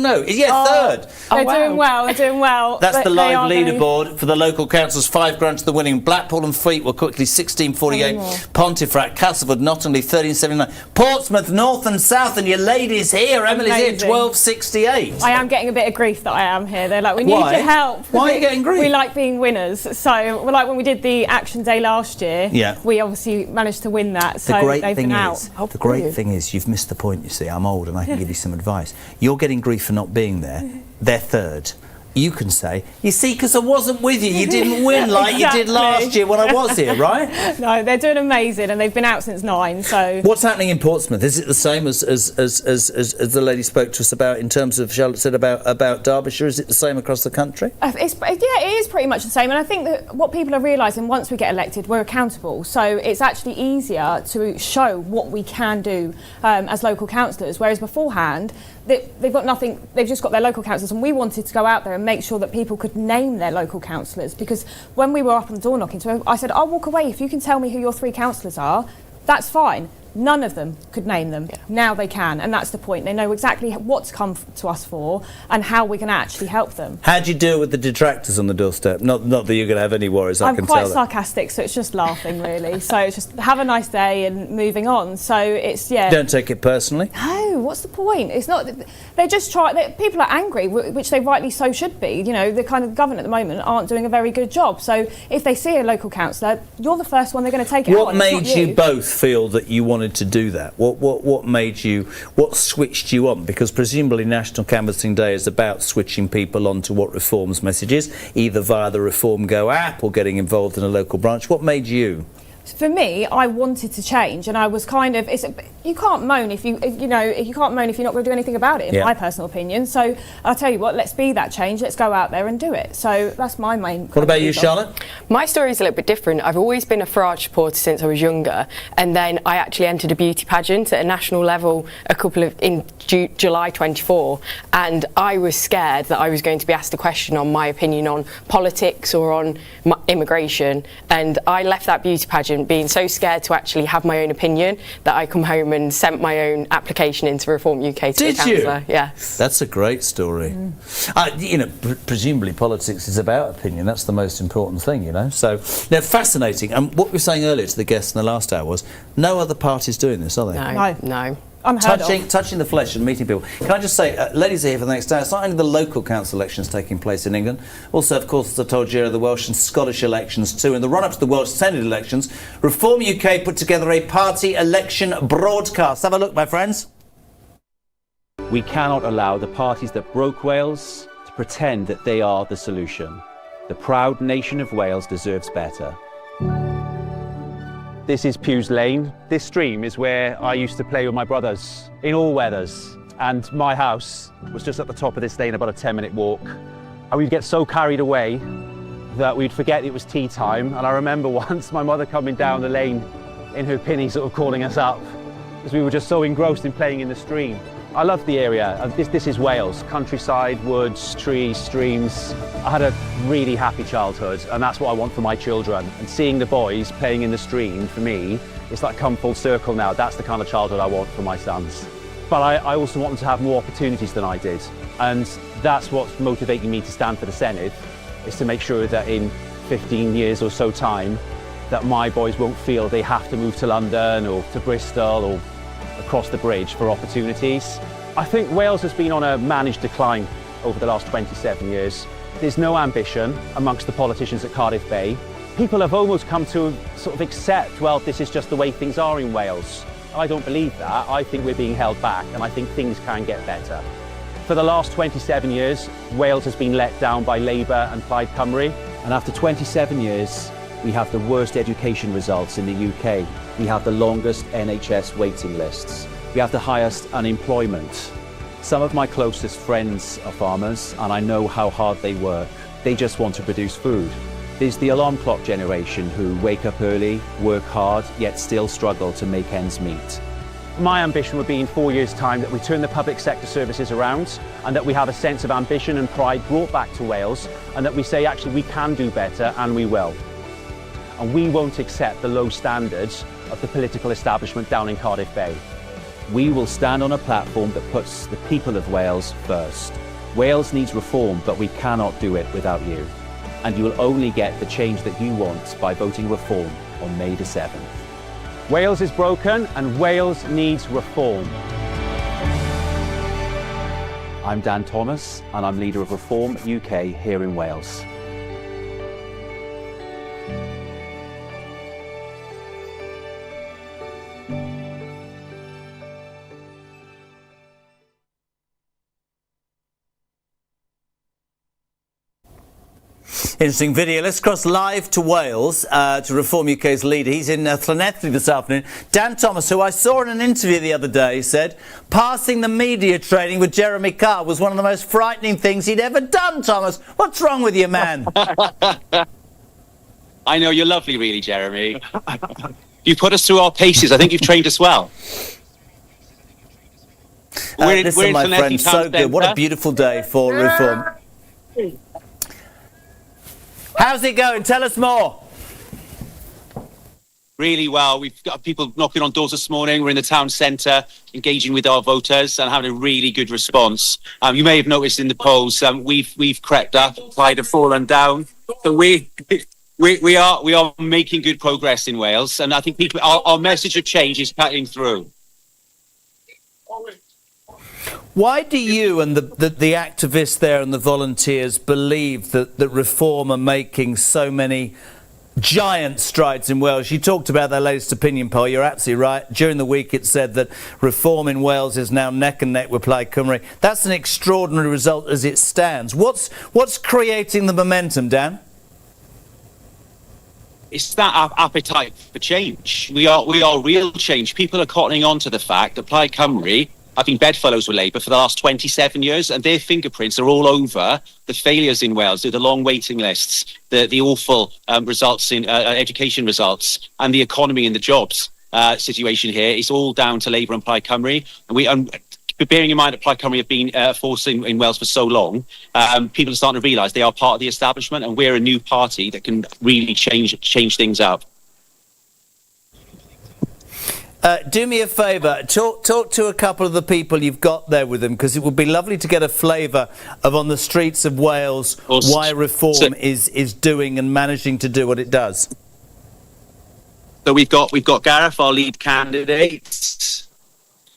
no. Third. They're doing well. They're doing well. That's the live leaderboard for the local councils. 5 grand to the winning. Blackpool and Fleet were quickly 1648. Pontefract, Castleford, Nottingham 1379. Portsmouth, North and South, and your ladies here. Emily's here, 1268. I am getting a bit of grief that I am here. They're like, we need your help. Why are you getting grief? We like being winners. So, like when we did the Action Day last year, we obviously managed to win that. So they've been out. The great thing is, you've missed the point, you see. I'm old and I can give you some advice. You're getting grief for not being there. They're third. you can say, you see, because I wasn't with you, you didn't win like you did last year when I was here, right? No, they're doing amazing, and they've been out since 9. So what's happening in Portsmouth? Is it the same as the lady spoke to us about in terms of Charlotte said about Derbyshire? Is it the same across the country? It is pretty much the same, and I think that what people are realising once we get elected, we're accountable. So it's actually easier to show what we can do as local councillors, whereas beforehand they've got nothing. They've just got their local councillors, and we wanted to go out there and make sure that people could name their local councillors, because when we were up on the door knocking, so I said, I'll walk away if you can tell me who your 3 councillors are. That's fine. None of them could name them. Yeah. Now they can, and that's the point. They know exactly what's come to us for and how we can actually help them. How do you deal with the detractors on the doorstep? Not that you're going to have any worries, I can tell. I'm quite sarcastic, so it's just laughing, really. So it's just have a nice day and moving on. So it's, yeah. Don't take it personally? No, what's the point? It's not. They just try. People are angry, which they rightly so should be. You know, the kind of government at the moment aren't doing a very good job. So if they see a local councillor, you're the first one they're going to take it out on. What made you both feel that you wanted to do that? What made you, what switched you on? Because presumably National Canvassing Day is about switching people on to what Reform's message is, either via the Reform Go app or getting involved in a local branch. What made you? For me, I wanted to change, and I was kind of. You can't moan if you can't moan if you're not going to do anything about it. In my personal opinion, so I'll tell you what. Let's be that change. Let's go out there and do it. So that's my main. What about you, Charlotte? My story is a little bit different. I've always been a Farage supporter since I was younger, and then I actually entered a beauty pageant at a national level in July 24, and I was scared that I was going to be asked a question on my opinion on politics or on immigration, and I left that beauty pageant being so scared to actually have my own opinion that I come home and sent my own application into Reform UK to be a councillor. Yes. That's a great story. Presumably politics is about opinion. That's the most important thing, you know. So, now, fascinating. And what we were saying earlier to the guests in the last hour was no other parties doing this, are they? No. Touching the flesh and meeting people. Can I just say, ladies are here for the next hour. It's not only the local council elections taking place in England, also, of course, as I told you, the Welsh and Scottish elections too. In the run-up to the Welsh Senate elections, Reform UK put together a party election broadcast. Have a look, my friends. We cannot allow the parties that broke Wales to pretend that they are the solution. The proud nation of Wales deserves better. This is Pew's Lane. This stream is where I used to play with my brothers in all weathers. And my house was just at the top of this lane, about a 10-minute walk. And we'd get so carried away that we'd forget it was tea time. And I remember once my mother coming down the lane in her pinny, sort of calling us up, because we were just so engrossed in playing in the stream. I love the area. This is Wales. Countryside, woods, trees, streams. I had a really happy childhood, and that's what I want for my children. And seeing the boys playing in the stream, for me, it's like come full circle now. That's the kind of childhood I want for my sons. But I also want them to have more opportunities than I did. And that's what's motivating me to stand for the Senedd, is to make sure that in 15 years or so time, that my boys won't feel they have to move to London or to Bristol or across the bridge for opportunities. I think Wales has been on a managed decline over the last 27 years. There's no ambition amongst the politicians at Cardiff Bay. People have almost come to sort of accept, well, this is just the way things are in Wales. I don't believe that. I think we're being held back, and I think things can get better. For the last 27 years, Wales has been let down by Labour and Plaid Cymru. And after 27 years, we have the worst education results in the UK. We have the longest NHS waiting lists. We have the highest unemployment. Some of my closest friends are farmers, and I know how hard they work. They just want to produce food. There's the alarm clock generation who wake up early, work hard, yet still struggle to make ends meet. My ambition would be in 4 years' time that we turn the public sector services around, and that we have a sense of ambition and pride brought back to Wales, and that we say actually we can do better, and we will. And we won't accept the low standards of the political establishment down in Cardiff Bay. We will stand on a platform that puts the people of Wales first. Wales needs reform, but we cannot do it without you. And you will only get the change that you want by voting Reform on May the 7th. Wales is broken and Wales needs reform. I'm Dan Thomas and I'm leader of Reform UK here in Wales. Interesting video. Let's cross live to Wales to Reform UK's leader. He's in Llanelli this afternoon. Dan Thomas, who I saw in an interview the other day, said passing the media training with Jeremy Carr was one of the most frightening things he'd ever done. Thomas, what's wrong with you, man? I know, you're lovely, really, Jeremy. You put us through our paces. I think you've trained us well. Listen, my friend, so good. What a beautiful day for Reform. How's it going? Tell us more. Really well. We've got people knocking on doors this morning. We're in the town centre, engaging with our voters and having a really good response. You may have noticed in the polls, we've crept up, Pride have fallen down. So we are making good progress in Wales, and I think our message of change is cutting through. Why do you and the activists there and the volunteers believe that Reform are making so many giant strides in Wales? You talked about their latest opinion poll. You're absolutely right. During the week it said that Reform in Wales is now neck and neck with Plaid Cymru. That's an extraordinary result as it stands. What's creating the momentum, Dan? It's that appetite for change. We are real change. People are cottoning on to the fact that Plaid Cymru have been bedfellows with Labour for the last 27 years, and their fingerprints are all over the failures in Wales, the long waiting lists, the awful results in education results, and the economy and the jobs situation here. It's all down to Labour and Plaid Cymru. And bearing in mind that Plaid Cymru have been a force in Wales for so long, people are starting to realise they are part of the establishment, and we're a new party that can really change things up. Do me a favour, talk to a couple of the people you've got there with them, because it would be lovely to get a flavour of on the streets of Wales why Reform is doing and managing to do what it does. So we've got Gareth, our lead candidate.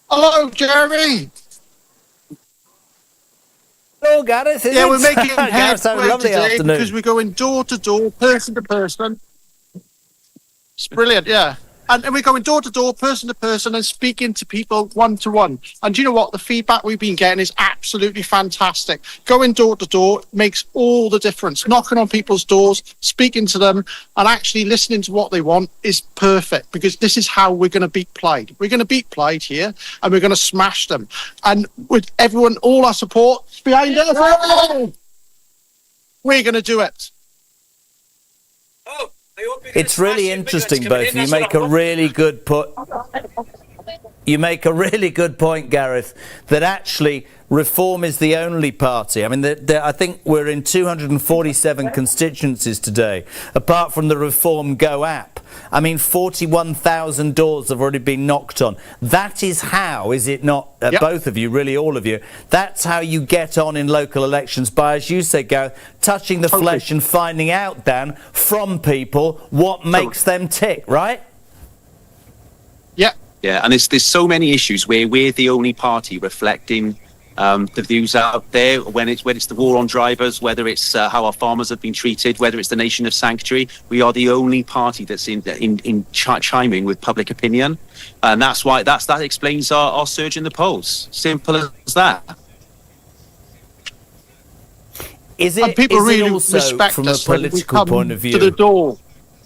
Hello, Jeremy. Hello, Gareth. Yeah, we're making Gareth, headway lovely today afternoon. because we're going door to door, person to person. It's brilliant, yeah. And we're going door to door, person to person, and speaking to people one to one. And do you know what? The feedback we've been getting is absolutely fantastic. Going door to door makes all the difference. Knocking on people's doors, speaking to them, and actually listening to what they want is perfect, because this is how we're going to beat Plaid. We're going to beat Plaid here, and we're going to smash them. And with everyone, all our support behind us, we're going to do it. It's really interesting, both of you. You make a really good point, Gareth, that actually Reform is the only party. I mean, I think we're in 247 constituencies today, apart from the Reform Go app. I mean, 41,000 doors have already been knocked on. That is how, is it not, both of you, really all of you, that's how you get on in local elections, by, as you say, Gareth, touching the flesh and finding out, Dan, from people what makes them tick, right? Yeah, and there's so many issues where we're the only party reflecting the views out there, when it's the war on drivers, whether it's how our farmers have been treated, whether it's the nation of sanctuary. We are the only party that's in chiming with public opinion, and that's why that explains our surge in the polls. Simple as that. And people really respect from us a political point of view to the door,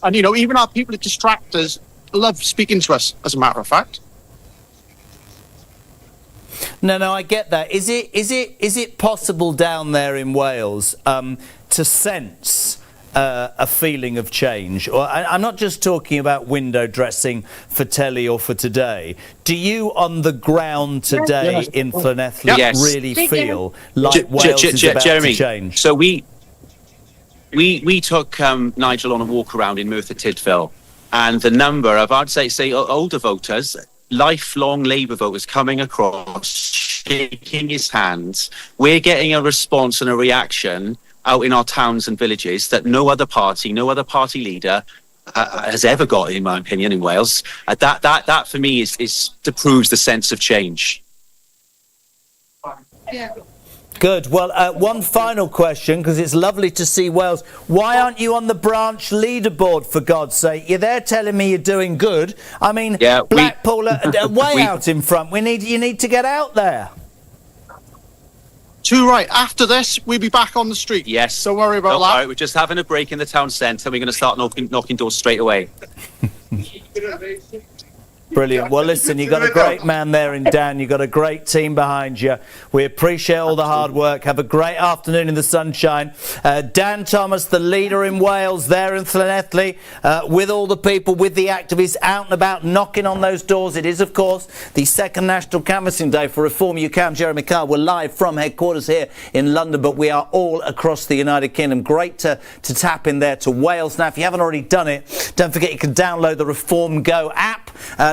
and you know, even our people that distract us love speaking to us, as a matter of fact. No, I get that. Is it possible down there in Wales to sense a feeling of change? Or I'm not just talking about window dressing for telly or for today. Do you, on the ground today in Llanelli, really feel like Wales is about Jeremy, to change? So we took Nigel on a walk around in Merthyr Tydfil, and the number of, I'd say older voters, lifelong Labour voters coming across, shaking his hands. We're getting a response and a reaction out in our towns and villages that no other party leader has ever got, in my opinion, in Wales. That for me is proves the sense of change. Yeah. Good. Well, one final question, because it's lovely to see Wales. Why aren't you on the branch leaderboard, for God's sake? You're there telling me you're doing good. I mean, Blackpool are way out in front. You need to get out there. Too right. After this, we'll be back on the street. Yes. Don't worry about Don't that. worry, we're just having a break in the town centre. We're going to start knocking doors straight away. Brilliant. Well, listen, you've got a great man there in Dan. You've got a great team behind you. We appreciate all the hard work. Have a great afternoon in the sunshine. Dan Thomas, the leader in Wales, there in Llanelli, with all the people, with the activists out and about, knocking on those doors. It is, of course, the second National Canvassing Day for Reform UK. I'm Jeremy Carr. We're live from headquarters here in London, but we are all across the United Kingdom. Great to tap in there to Wales. Now, if you haven't already done it, don't forget you can download the Reform Go app.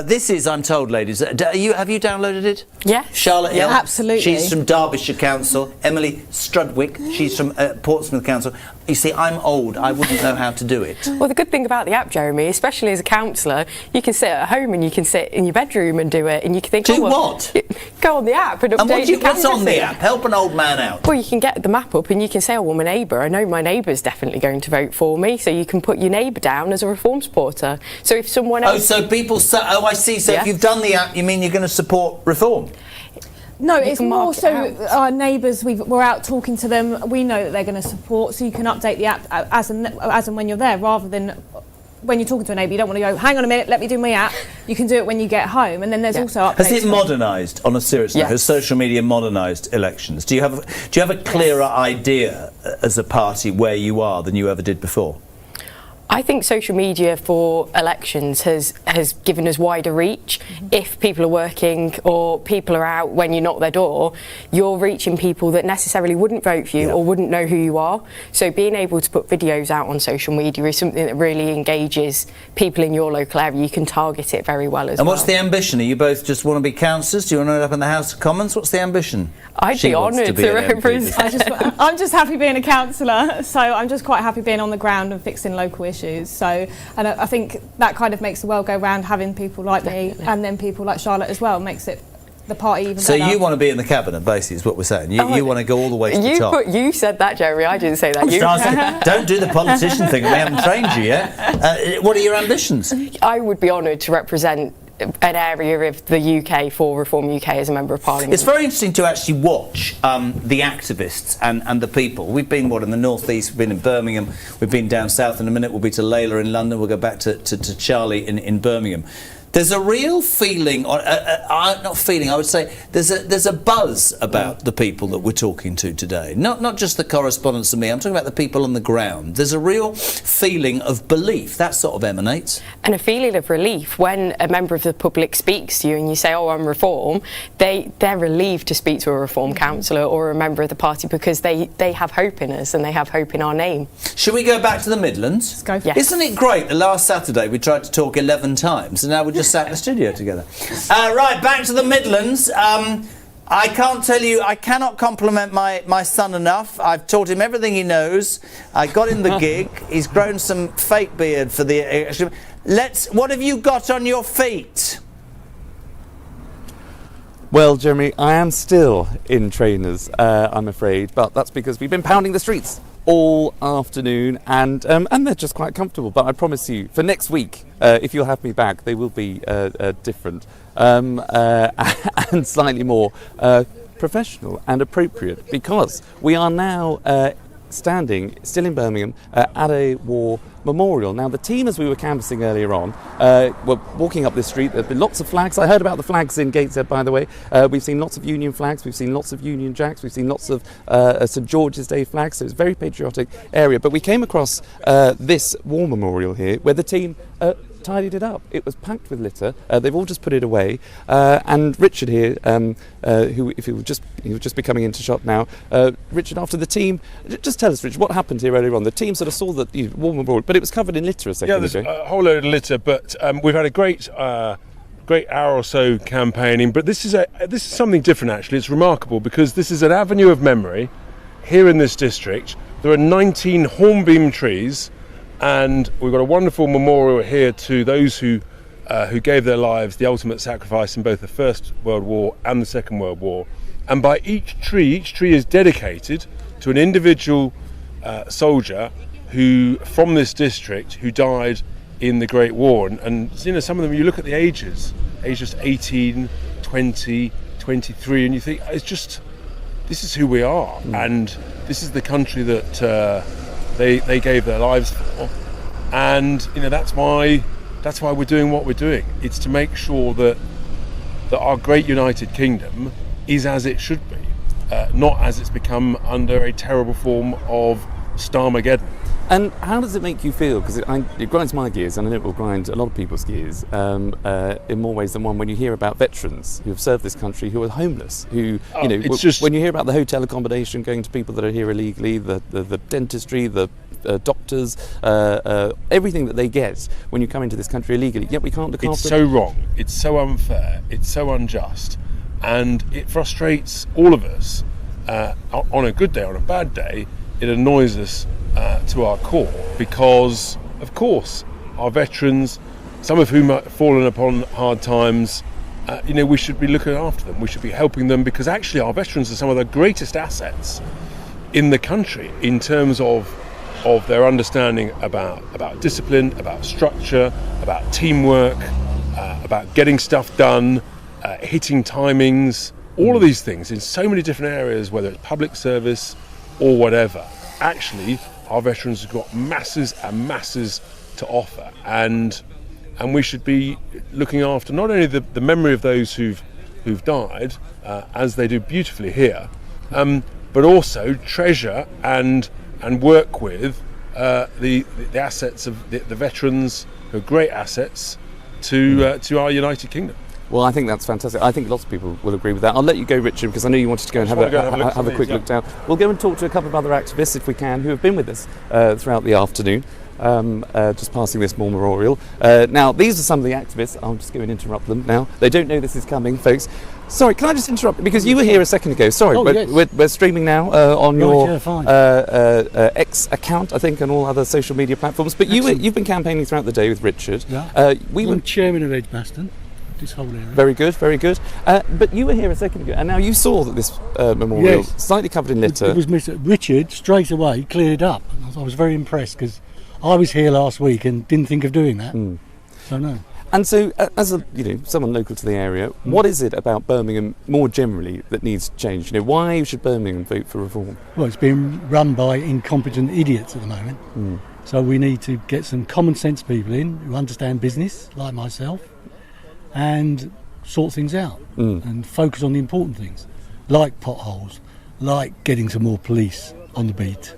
This is, I'm told, ladies, have you downloaded it? Yeah. Charlotte Hill? Absolutely. She's from Derbyshire Council. Emily Strudwick, she's from Portsmouth Council. You see, I'm old. I wouldn't know how to do it. Well, the good thing about the app, Jeremy, especially as a councillor, you can sit at home and you can sit in your bedroom and do it, and you can think, Do what? Go on the app and update And what do you your put on the canvassing. app? Help an old man out. Well, you can get the map up and you can say, oh, well, my neighbour, I know my neighbour's definitely going to vote for me, so you can put your neighbour down as a Reform supporter. So if someone else... Oh, so people say, oh, I see. So Yeah. if you've done the app, you mean you're going to support Reform? No, it's can more mark it so out. our neighbours, we're out talking to them, we know that they're going to support, so you can update the app as and when you're there, rather than when you're talking to a neighbour, you don't want to go, hang on a minute, let me do my app. You can do it when you get home, and then there's also updates. Has it modernised, on a serious note? Yes. Has social media modernised elections? Do you have a clearer idea as a party where you are than you ever did before? I think social media for elections has given us wider reach. If people are working or people are out when you knock their door, you're reaching people that necessarily wouldn't vote for you or wouldn't know who you are. So being able to put videos out on social media is something that really engages people in your local area. You can target it very well as well. And what's the ambition? Are you both just want to be councillors? Do you want to end up in the House of Commons? What's the ambition? I'd be honoured to represent. I'm just happy being a councillor, so I'm just quite happy being on the ground and fixing local issues. So, and I think that kind of makes the world go round, having people like me and then people like Charlotte as well, makes it the party even So better. you want to be in the cabinet, basically, is what we're saying. You want to go all the way to the top. You said that, Jeremy. I didn't say that. Don't do the politician thing. We haven't trained you yet. What are your ambitions? I would be honoured to represent an area of the UK for Reform UK as a Member of Parliament. It's very interesting to actually watch the activists and the people. We've been, in the North East, we've been in Birmingham, we've been down south. In a minute we'll be to Layla in London, we'll go back to Charlie in Birmingham. There's a real feeling, not feeling, I would say, there's a buzz about the people that we're talking to today. Not just the correspondents and me, I'm talking about the people on the ground. There's a real feeling of belief, that sort of emanates. And a feeling of relief when a member of the public speaks to you and you say, oh, I'm Reform, they're relieved to speak to a Reform councillor or a member of the party because they have hope in us and they have hope in our name. Should we go back to the Midlands? Let's go for Yes. Isn't it great that last Saturday we tried to talk 11 times and now we're just sat in the studio together? Right, back to the Midlands. I can't tell you, I cannot compliment my son enough. I've taught him everything he knows. I got him the gig. He's grown some fake beard for the... What have you got on your feet? Well, Jeremy, I am still in trainers, I'm afraid, but that's because we've been pounding the streets all afternoon, and they're just quite comfortable. But I promise you, for next week, if you'll have me back, they will be different and slightly more professional and appropriate, because we are now standing still in Birmingham at a war memorial. Now, the team, as we were canvassing earlier on, were walking up this street. There have been lots of flags. I heard about the flags in Gateshead, by the way. We've seen lots of Union flags. We've seen lots of Union Jacks. We've seen lots of St George's Day flags. So it's a very patriotic area. But we came across this war memorial here where the team tidied it up. It was packed with litter. They've all just put it away. And Richard here, who, if he was just be coming into shot now. Richard, after the team, just tell us, Richard, what happened here earlier on? The team sort of saw the war memorial, but it was covered in litter a second ago. Yeah, there's a whole load of litter, but we've had a great hour or so campaigning. But this is something different, actually. It's remarkable because this is an avenue of memory here in this district. There are 19 hornbeam trees, and we've got a wonderful memorial here to those who gave their lives, the ultimate sacrifice in both the First World War and the Second World War. And by each tree is dedicated to an individual soldier from this district who died in the Great War. And some of them, you look at the ages 18, 20, 23, and you think it's just this is who we are, and this is the country that they gave their lives for, and that's why we're doing what we're doing. It's to make sure that our great United Kingdom is as it should be, not as it's become under a terrible form of Starmageddon. And how does it make you feel? Because it grinds my gears, and I know it will grind a lot of people's gears in more ways than one, when you hear about veterans who have served this country who are homeless, who, when you hear about the hotel accommodation going to people that are here illegally, the dentistry, the doctors, everything that they get when you come into this country illegally, yet we can't look after It's so wrong, it's so unfair, it's so unjust, and it frustrates all of us. On a good day, on a bad day, it annoys us to our core, because of course our veterans, some of whom have fallen upon hard times, we should be looking after them, we should be helping them, because actually our veterans are some of the greatest assets in the country in terms of their understanding about discipline, about structure, about teamwork, about getting stuff done, hitting timings, all of these things in so many different areas, whether it's public service or whatever. Actually, our veterans have got masses and masses to offer, and we should be looking after not only the memory of those who've died, as they do beautifully here, but also treasure and work with the assets of the veterans, who are great assets to our United Kingdom. Well, I think that's fantastic. I think lots of people will agree with that. I'll let you go, Richard, because I know you wanted to go and have a quick look down. We'll go and talk to a couple of other activists, if we can, who have been with us throughout the afternoon, just passing this small memorial. Now, these are some of the activists. I'll just go and interrupt them now. They don't know this is coming, folks. Sorry, can I just interrupt? Because you were here a second ago. Sorry, we're streaming now on your X account, I think, and all other social media platforms. But you've been campaigning throughout the day with Richard. Yeah. I'm chairman of Edgbaston. This whole area. Very good, very good. But you were here a second ago, and now you saw that this memorial, slightly covered in litter. It was Richard straight away cleared it up. I was very impressed, because I was here last week and didn't think of doing that. So no. And so, as someone local to the area, what is it about Birmingham more generally that needs change? Why should Birmingham vote for reform? Well, it's being run by incompetent idiots at the moment. So we need to get some common sense people in who understand business, like myself, and sort things out and focus on the important things, like potholes, like getting some more police on the beat,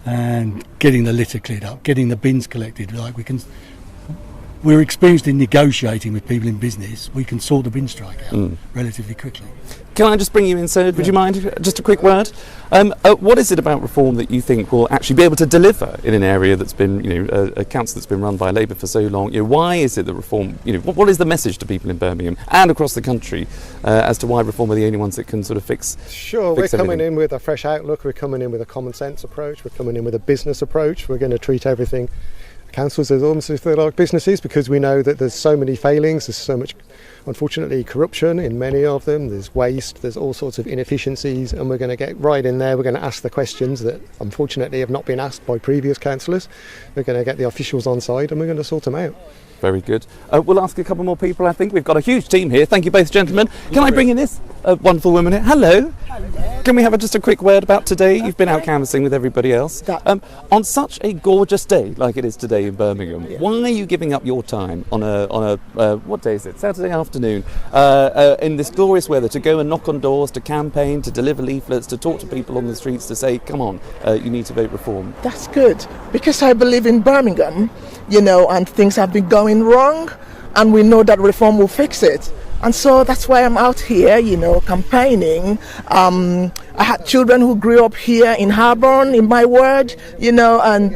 and getting the litter cleared up, getting the bins collected. We're experienced in negotiating with people in business. We can sort the bin strike out relatively quickly. Can I just bring you in, sir? Would you mind? Just a quick word. What is it about reform that you think will actually be able to deliver in an area that's been, a council that's been run by Labour for so long? Why is it that reform? What is the message to people in Birmingham and across the country as to why reform are the only ones that can sort of fix? Sure, fix we're coming everything? in with a fresh outlook. We're coming in with a common sense approach. We're coming in with a business approach. We're going to treat everything, councils, as almost as they're like businesses, because we know that there's so many failings, there's so much, unfortunately, corruption in many of them, there's waste, there's all sorts of inefficiencies, and we're going to get right in there. We're going to ask the questions that unfortunately have not been asked by previous councillors. We're going to get the officials on side, and we're going to sort them out. Very good. We'll ask a couple more people, I think. We've got a huge team here. Thank you both, gentlemen. Can I bring in this wonderful woman here? Hello. Hello. Can we have just a quick word about today? You've been out canvassing with everybody else. On such a gorgeous day like it is today in Birmingham, why are you giving up your time on a what day is it? Saturday afternoon, in this glorious weather, to go and knock on doors, to campaign, to deliver leaflets, to talk to people on the streets, to say, come on, you need to vote reform? That's good, because I believe in Birmingham, and things have been going wrong, and we know that reform will fix it. And so that's why I'm out here, campaigning. I had children who grew up here in Harborne, in my ward, and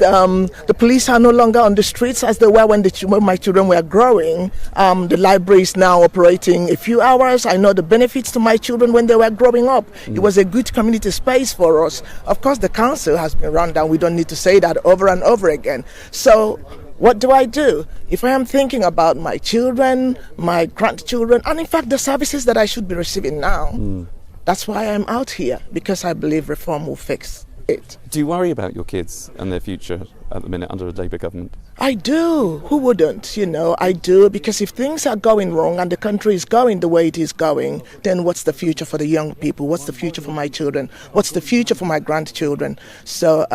the police are no longer on the streets as they were when my children were growing. The library is now operating a few hours. I know the benefits to my children when they were growing up. It was a good community space for us. Of course, the council has been run down. We don't need to say that over and over again. So what do I do? If I am thinking about my children, my grandchildren, and in fact the services that I should be receiving now, that's why I'm out here, because I believe reform will fix it. Do you worry about your kids and their future at the minute under a Labour government? I do. Who wouldn't? I do, because if things are going wrong and the country is going the way it is going, then what's the future for the young people? What's the future for my children? What's the future for my grandchildren? So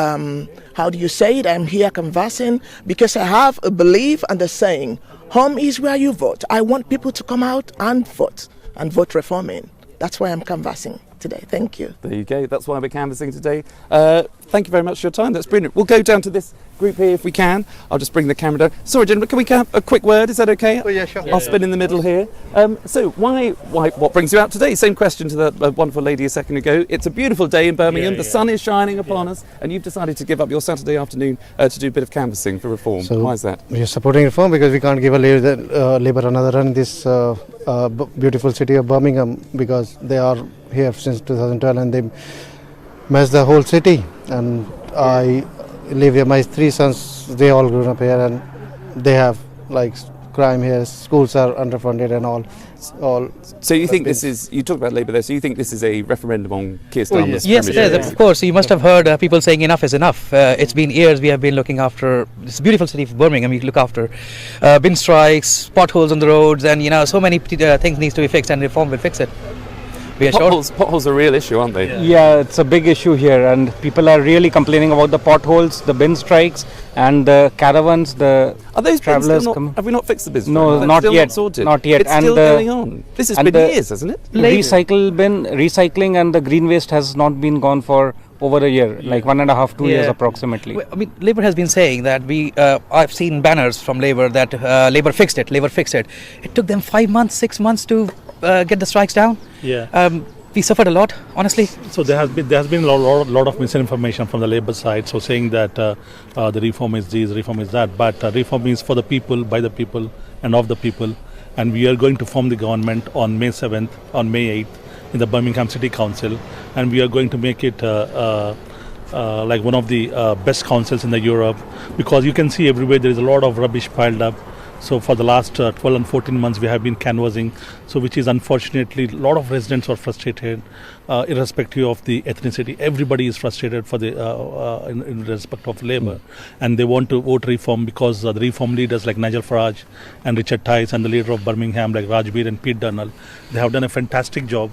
how do you say it? I'm here canvassing because I have a belief and a saying, home is where you vote. I want people to come out and vote reform in. That's why I'm canvassing today. Thank you. There you go. That's why we're canvassing today. Thank you very much for your time. That's brilliant. We'll go down to this group here if we can. I'll just bring the camera down. Sorry, gentlemen, can we have a quick word? Is that okay? Oh, yeah, sure. I'll spin in the middle here. So why? What brings you out today? Same question to the wonderful lady a second ago. It's a beautiful day in Birmingham. The sun is shining upon us, and you've decided to give up your Saturday afternoon to do a bit of canvassing for reform. So why is that? We are supporting reform because we can't give a Labour another run in this beautiful city of Birmingham, because they are here since 2012 and they messed the whole city. And I live here. My 3 sons, they all grew up here, and they have crime here. Schools are underfunded and all. So you think this is? You talk about Labour there. So you think this is a referendum on Keir Starmer's Yes, it is. Of course, you must have heard people saying enough is enough. It's been years we have been looking after this beautiful city of Birmingham. We look after bin strikes, potholes on the roads, and so many things needs to be fixed, and reform will fix it. Potholes are a real issue, aren't they? Yeah, it's a big issue here, and people are really complaining about the potholes, the bin strikes, and the caravans. Are those travellers have we not fixed the bin? No, not yet. Not yet. It's still going on. This has been years, hasn't it? Recycling and the green waste has not been gone for over a year, 1.5, 2 years approximately. I mean, Labour has been saying that I've seen banners from Labour that Labour fixed it. Labour fixed it. It took them 5 months, 6 months to get the strikes down. Yeah. We suffered a lot, honestly. So there has been a lot of misinformation from the Labour side. So saying that the reform is this, reform is that, but reform is for the people, by the people, and of the people. And we are going to form the government on May 7th, on May 8th, in the Birmingham City Council, and we are going to make it one of the best councils in the Europe, because you can see everywhere there is a lot of rubbish piled up. So for the last 12 and 14 months we have been canvassing, so which is unfortunately a lot of residents are frustrated, irrespective of the ethnicity. Everybody is frustrated for the in respect of Labour, and they want to vote reform because the reform leaders like Nigel Farage and Richard Tice and the leader of Birmingham like Rajbir and Pete Donnell, they have done a fantastic job.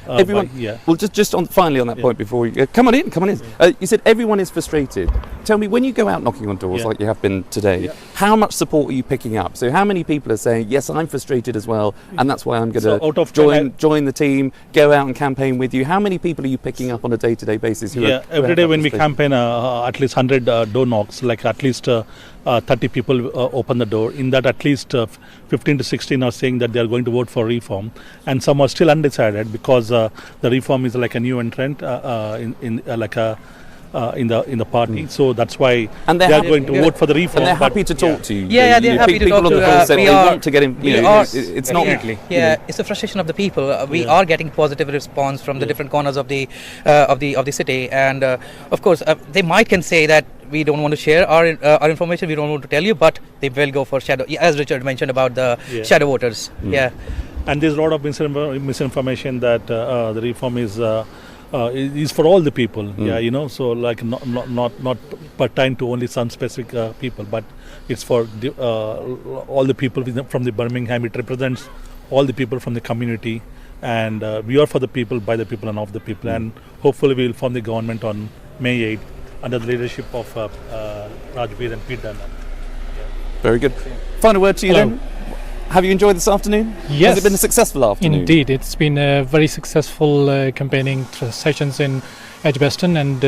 Everyone, well, just finally on that point before you come on in. You said everyone is frustrated. Tell me, when you go out knocking on doors like you have been today, how much support are you picking up? So how many people are saying, yes, I'm frustrated as well, and that's why I'm going to join the team, go out and campaign with you? How many people are you picking up on a day-to-day basis? Every day when we campaign, at least 100 door knocks, at least 30 people open the door. In that, at least 15 to 16 are saying that they are going to vote for reform, and some are still undecided because the reform is like a new entrant in the party, so that's why they are going to vote for the reform. And they're happy to talk to you. Yeah, they're happy to talk to us. They want to get in. It's not. It's a frustration of the people. We are getting positive response from the different corners of the city, and of course they can say that we don't want to share our information. We don't want to tell you, but they will go for shadow. As Richard mentioned about the shadow voters. Yeah. And there's a lot of misinformation that the reform is for all the people. So not pertain to only some specific people, but it's for all the people from the Birmingham. It represents all the people from the community, and we are for the people, by the people, and of the people. And hopefully we will form the government on May 8th under the leadership of Rajbir and Pete Donnell. Very good. Final word to you then. Have you enjoyed this afternoon? Yes. Has it been a successful afternoon? Indeed, it's been a very successful campaigning sessions in Edgbaston, and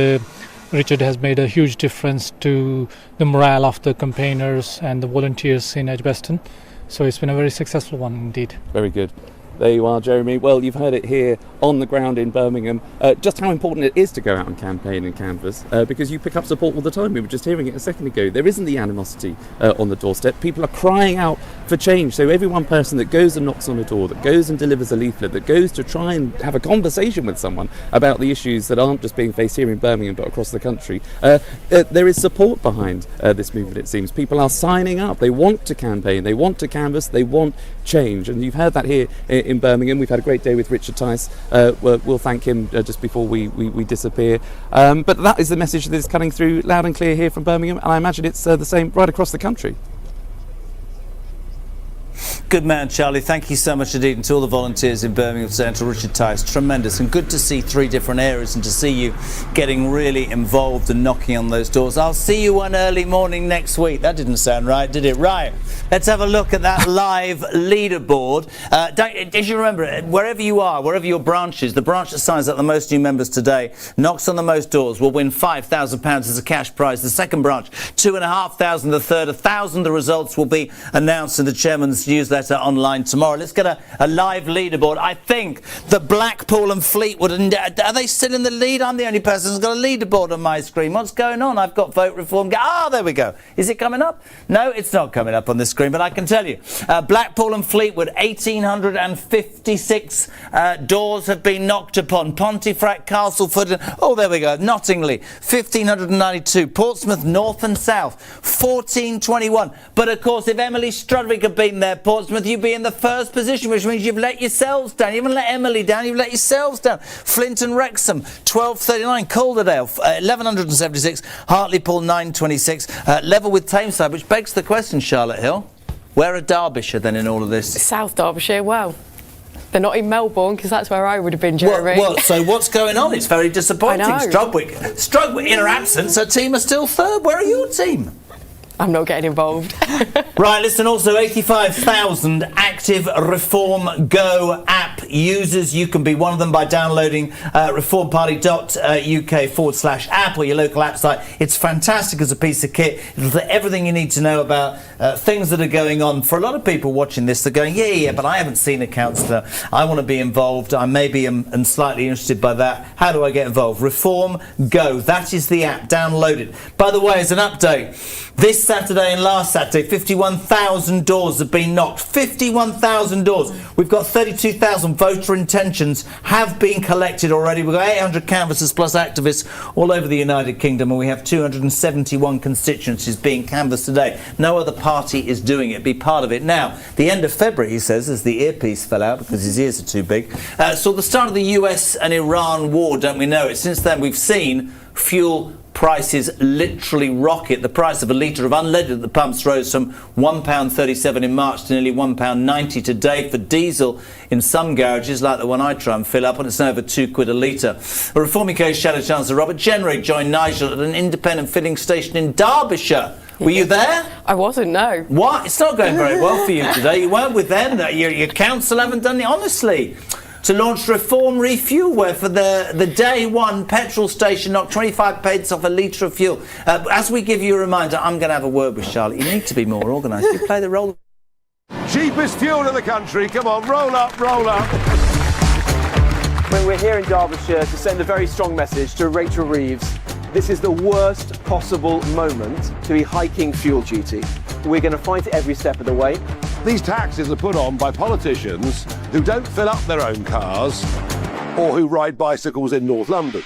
Richard has made a huge difference to the morale of the campaigners and the volunteers in Edgbaston. So it's been a very successful one indeed. Very good. There you are, Jeremy. Well, you've heard it here on the ground in Birmingham, just how important it is to go out and campaign and canvass, because you pick up support all the time. We were just hearing it a second ago. There isn't the animosity on the doorstep. People are crying out for change. So every one person that goes and knocks on a door, that goes and delivers a leaflet, that goes to try and have a conversation with someone about the issues that aren't just being faced here in Birmingham but across the country, there is support behind this movement, it seems. People are signing up. They want to campaign, they want to canvass, they want change. And you've heard that here in Birmingham. We've had a great day with Richard Tice. We'll thank him just before we disappear. But that is the message that is coming through loud and clear here from Birmingham, and I imagine it's the same right across the country. Good man, Charlie. Thank you so much indeed, and to all the volunteers in Birmingham Central. Richard Tice, tremendous, and good to see 3 different areas and to see you getting really involved and knocking on those doors. I'll see you one early morning next week. That didn't sound right, did it? Right. Let's have a look at that live leaderboard. As you remember, wherever you are, wherever your branch is, the branch that signs up the most new members today, knocks on the most doors, will win £5,000 as a cash prize. The second branch, £2,500. The third, £1,000. The results will be announced in the chairman's newsletter online tomorrow. Let's get a live leaderboard. I think that Blackpool and Fleetwood, are they still in the lead? I'm the only person who's got a leaderboard on my screen. What's going on? I've got vote reform. There we go. Is it coming up? No, it's not coming up on the screen, but I can tell you, Blackpool and Fleetwood, 1,856 doors have been knocked upon. Pontefract, Castleford, there we go, Nottingley, 1,592. Portsmouth, North and South, 1,421. But of course, if Emily Strudwick had been there, Portsmouth, you'd be in the first position, which means you've let yourselves down. You haven't let Emily down, you've let yourselves down. Flint and Wrexham, 1,239. Calderdale, 1,176. Hartlepool, 926. Level with Tameside, which begs the question, Charlotte Hill, where are Derbyshire then in all of this? South Derbyshire, well, they're not in Melbourne because that's where I would have been, Jeremy. So what's going on? It's very disappointing. I know. Strudwick, in her absence, her team are still third. Where are your team? I'm not getting involved. Right, listen, also 85,000 active Reform Go app users. You can be one of them by downloading reformparty.uk/app or your local app site. It's fantastic as a piece of kit. It'll do everything you need to know about things that are going on. For a lot of people watching this, they're going, yeah, but I haven't seen a councillor. I want to be involved. I maybe am slightly interested by that. How do I get involved? Reform Go. That is the app. Download it. By the way, as an update, this Saturday and last Saturday, 51,000 doors have been knocked. 51,000 doors. We've got 32,000 voter intentions have been collected already. We've got 800 canvassers plus activists all over the United Kingdom, and we have 271 constituencies being canvassed today. No other party is doing it. Be part of it. Now, the end of February, he says, as the earpiece fell out because his ears are too big, saw the start of the US and Iran war, don't we know it? Since then, we've seen fuel prices literally rocket. The price of a litre of unleaded at the pumps rose from £1.37 in March to nearly £1.90 today. For diesel, in some garages, like the one I try and fill up, and it's now over £2 a litre. A Reform UK Shadow Chancellor Robert Jenrick joined Nigel at an independent filling station in Derbyshire. Were you there? I wasn't, no. What? It's not going very well for you today. You weren't with them. Your council haven't done it, honestly. To launch Reform Refuel, where for the day one petrol station knocked 25p off a litre of fuel. As we give you a reminder, I'm going to have a word with Charlotte. You need to be more organised. You play the role. Cheapest fuel in the country. Come on, roll up, roll up. When we're here in Derbyshire to send a very strong message to Rachel Reeves, this is the worst possible moment to be hiking fuel duty. We're going to fight it every step of the way. These taxes are put on by politicians who don't fill up their own cars or who ride bicycles in North London.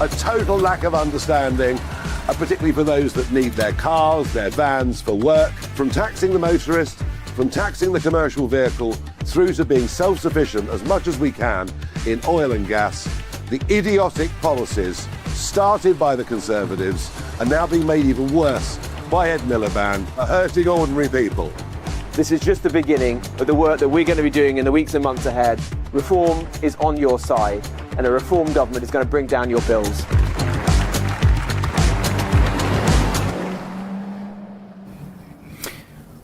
A total lack of understanding, particularly for those that need their cars, their vans for work. From taxing the motorist, from taxing the commercial vehicle, through to being self-sufficient as much as we can in oil and gas, the idiotic policies started by the Conservatives are now being made even worse by Ed Miliband, are hurting ordinary people. This is just the beginning of the work that we're going to be doing in the weeks and months ahead. Reform is on your side, and a Reform government is going to bring down your bills.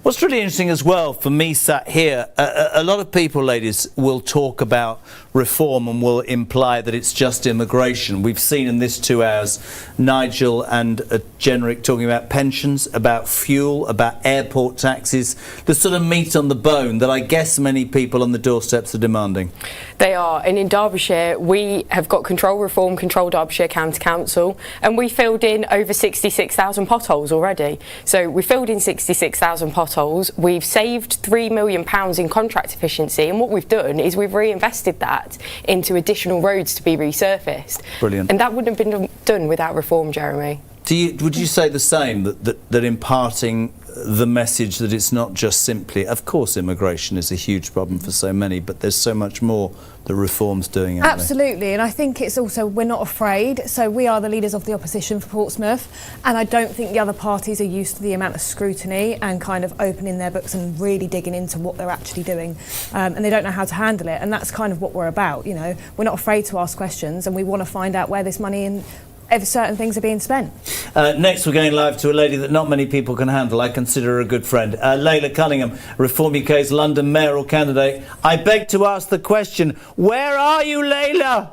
What's really interesting as well for me sat here, a lot of people, ladies, will talk about reform and will imply that it's just immigration. We've seen in this 2 hours Nigel and Jenrick talking about pensions, about fuel, about airport taxes, the sort of meat on the bone that I guess many people on the doorsteps are demanding. They are, and in Derbyshire we have got Control Reform, Control Derbyshire County Council, and we filled in over 66,000 potholes already. So we filled in 66,000 potholes potholes. We've saved £3 million in contract efficiency, and what we've done is we've reinvested that into additional roads to be resurfaced. Brilliant. And that wouldn't have been done without reform, Jeremy. Would you say the same, that imparting the message that it's not just simply, of course immigration is a huge problem for so many, but there's so much more that reform's doing, aren't Absolutely, and I think it's also, we're not afraid. So we are the leaders of the opposition for Portsmouth, and I don't think the other parties are used to the amount of scrutiny and kind of opening their books and really digging into what they're actually doing, and they don't know how to handle it, and that's kind of what we're about. You know, we're not afraid to ask questions, and we want to find out where this money and if certain things are being spent. Next, we're going live to a lady that not many people can handle. I consider her a good friend. Layla Cunningham, Reform UK's London mayoral candidate. I beg to ask the question, where are you, Layla?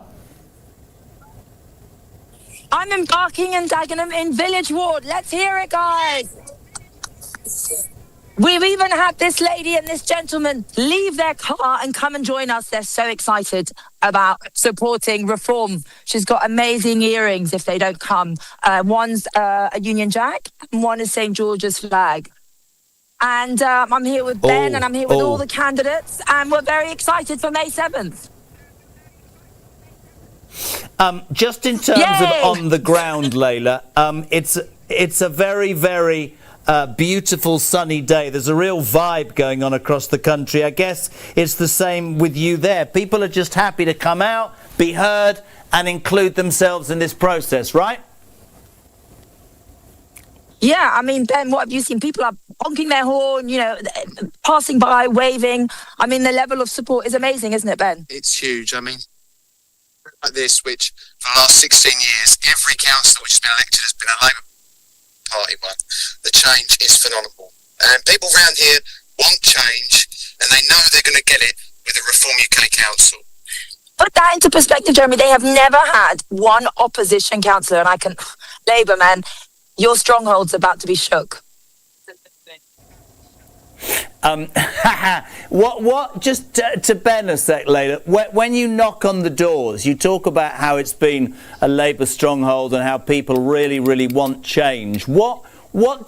I'm in Barking and Dagenham in Village Ward. Let's hear it, guys. We've even had this lady and this gentleman leave their car and come and join us. They're so excited about supporting reform. She's got amazing earrings if they don't come. One's a Union Jack and one is St. George's flag. And I'm here with Ben and I'm here with all the candidates, and we're very excited for May 7th. Just in terms of on the ground, Layla, it's a very, very beautiful sunny day. There's a real vibe going on across the country. I guess it's the same with you there. People are just happy to come out, be heard and include themselves in this process, right? Yeah, I mean, Ben, what have you seen? People are honking their horn, you know, passing by, waving. I mean, the level of support is amazing, isn't it, Ben? It's huge. I mean, like this, which for the last 16 years, every councillor which has been elected has been a Labour Party one. The change is phenomenal. And people around here want change, and they know they're going to get it with a Reform UK council. Put that into perspective, Jeremy. They have never had one opposition councillor, and I can... Labour, man, your stronghold's about to be shook. What just to Ben a sec, Layla, when you knock on the doors, you talk about how it's been a Labour stronghold and how people really, really want change. What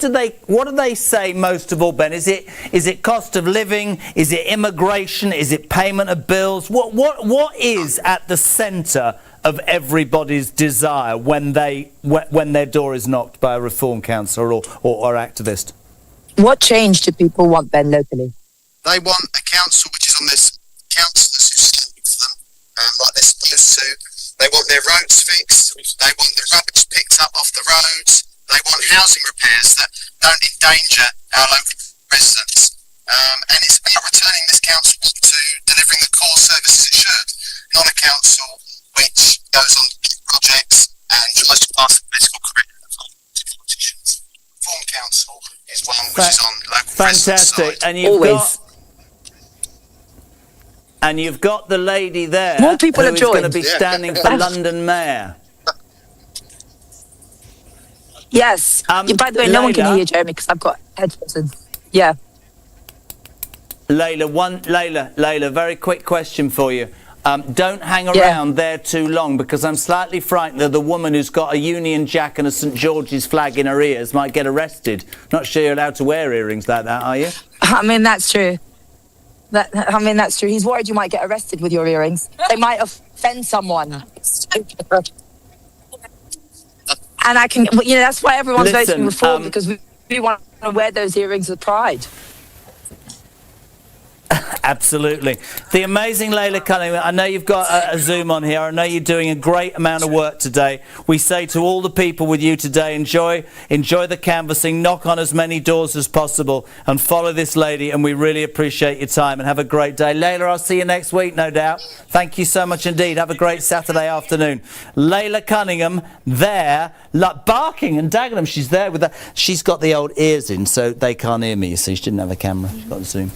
do they say most of all, Ben? Is it cost of living? Is it immigration? Is it payment of bills? What is at the centre of everybody's desire when their door is knocked by a Reform councillor or activist? What change do people want, Ben, locally? They want a council which is on this councillors who stand for them, like they're supposed to. They want their roads fixed. They want the rubbish picked up off the roads. They want housing repairs that don't endanger our local residents. And it's about returning this council to delivering the core services it should, not a council which goes on projects and tries to pass a political career of politicians. Reform council is one which is on local residents' side. And you've got the lady there More people who have is going to joined. be standing for London Mayor. Yes. By the way, no one can hear you, Jeremy, because I've got headphones in. Yeah. Layla, very quick question for you. Don't hang around there too long, because I'm slightly frightened that the woman who's got a Union Jack and a St George's flag in her ears might get arrested. Not sure you're allowed to wear earrings like that, are you? I mean, that's true. That's true. He's worried you might get arrested with your earrings. They might offend someone. And that's why everyone's voting Reform, because we want to wear those earrings with pride. Absolutely. The amazing Layla Cunningham, I know you've got a Zoom on here. I know you're doing a great amount of work today. We say to all the people with you today, enjoy the canvassing, knock on as many doors as possible and follow this lady, and we really appreciate your time and have a great day. Layla, I'll see you next week, no doubt. Thank you so much indeed. Have a great Saturday afternoon. Layla Cunningham there, Barking and Dagenham. She's there she's got the old ears in, so they can't hear me, you see. She didn't have a camera. She's got a Zoom.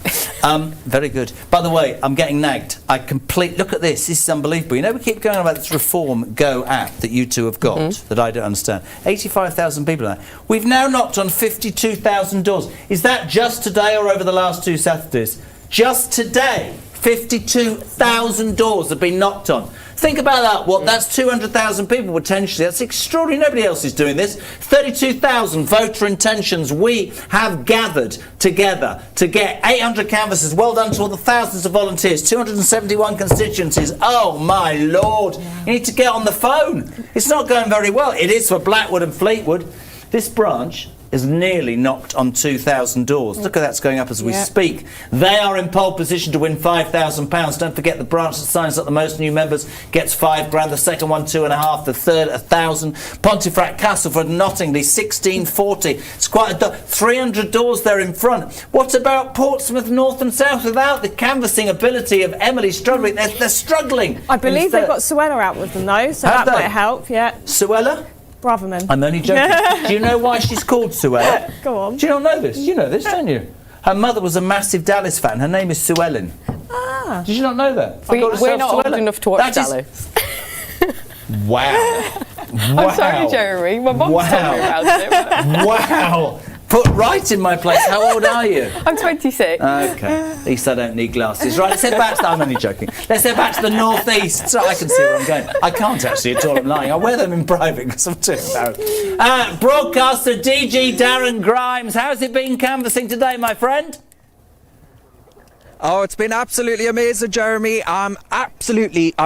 Very good. By the way, I'm getting nagged. Look at this. This is unbelievable. You know, we keep going on about this Reform Go app that you two have got that I don't understand. 85,000 people on that. We've now knocked on 52,000 doors. Is that just today or over the last 2 Saturdays? Just today, 52,000 doors have been knocked on. Think about that. What? That's 200,000 people potentially. That's extraordinary. Nobody else is doing this. 32,000 voter intentions we have gathered together to get 800 canvassers. Well done to all the thousands of volunteers. 271 constituencies. Oh my Lord! You need to get on the phone. It's not going very well. It is for Blackwood and Fleetwood. This branch is nearly knocked on 2,000 doors. Look at that's going up as we speak. They are in pole position to win £5,000. Don't forget the branch that signs up the most new members gets £5,000. The second one 2.5. The third 1,000. Pontefract, Castleford, Nottingham 1640. It's quite a 300 doors there in front. What about Portsmouth, North and South? Without the canvassing ability of Emily Strudwick, they're struggling. I believe they've got Suella out with them though, so that might help. Yeah. Suella? Braverman. I'm only joking. Do you know why she's called Suella? Go on. Do you not know this? You know this, don't you? Her mother was a massive Dallas fan. Her name is Sue Ellen. Ah. Did you not know that? We're not old enough to watch Dallas. Wow. I'm sorry, Jeremy. My mum told me about it. Wow. Put right in my place. How old are you? I'm 26. Okay. At least I don't need glasses. Right, let's head back to... I'm only joking. Let's head back to the northeast so I can see where I'm going. I can't actually at all. I'm lying. I wear them in private because I'm too embarrassed. Broadcaster DG Darren Grimes. How's it been canvassing today, my friend? Oh, it's been absolutely amazing, Jeremy. I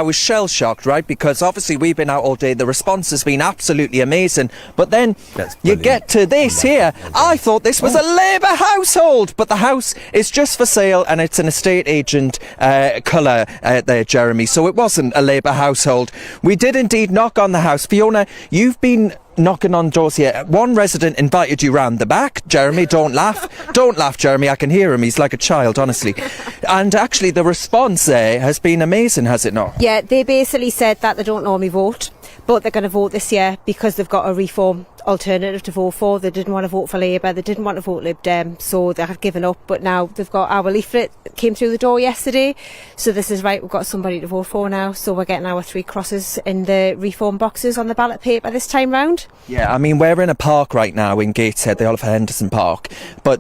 was shell-shocked, right? Because obviously we've been out all day. The response has been absolutely amazing. But then you get to this here. I thought this was a Labour household, but the house is just for sale and it's an estate agent colour there, Jeremy. So it wasn't a Labour household. We did indeed knock on the house. Fiona, you've been knocking on doors here. One resident invited you round the back. Jeremy, don't laugh. Don't laugh, Jeremy. I can hear him. He's like a child, honestly. And actually, the response there has been amazing, has it not? Yeah, they basically said that they don't normally vote, but they're going to vote this year because they've got a reform alternative to vote for. They didn't want to vote for Labour, they didn't want to vote Lib Dem, so they have given up. But now they've got our leaflet came through the door yesterday, so this is right, we've got somebody to vote for now, so we're getting our 3 crosses in the reform boxes on the ballot paper this time round. Yeah, I mean, we're in a park right now in Gateshead, the Oliver Henderson Park,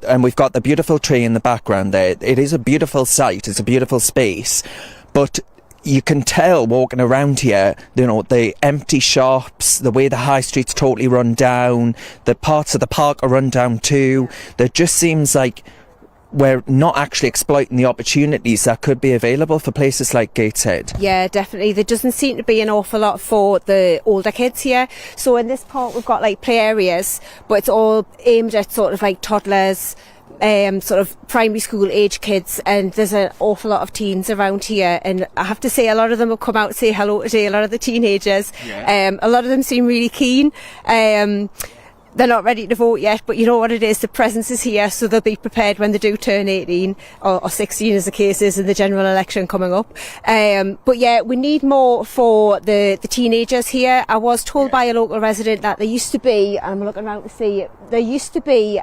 and we've got the beautiful tree in the background there. It is a beautiful site, it's a beautiful space, but you can tell walking around here, you know, the empty shops, the way the high street's totally run down, the parts of the park are run down too. There just seems like we're not actually exploiting the opportunities that could be available for places like Gateshead. Yeah, definitely. There doesn't seem to be an awful lot for the older kids here. So in this park we've got like play areas, but it's all aimed at sort of like toddlers, sort of primary school age kids, and there's an awful lot of teens around here, and I have to say a lot of them have come out to say hello today, a lot of the teenagers. A lot of them seem really keen. They're not ready to vote yet, but you know what it is, the presence is here, so they'll be prepared when they do turn 18 or 16 as the case is in the general election coming up. But yeah, we need more for the teenagers here. I was told by a local resident that there used to be, and I'm looking around to see, there used to be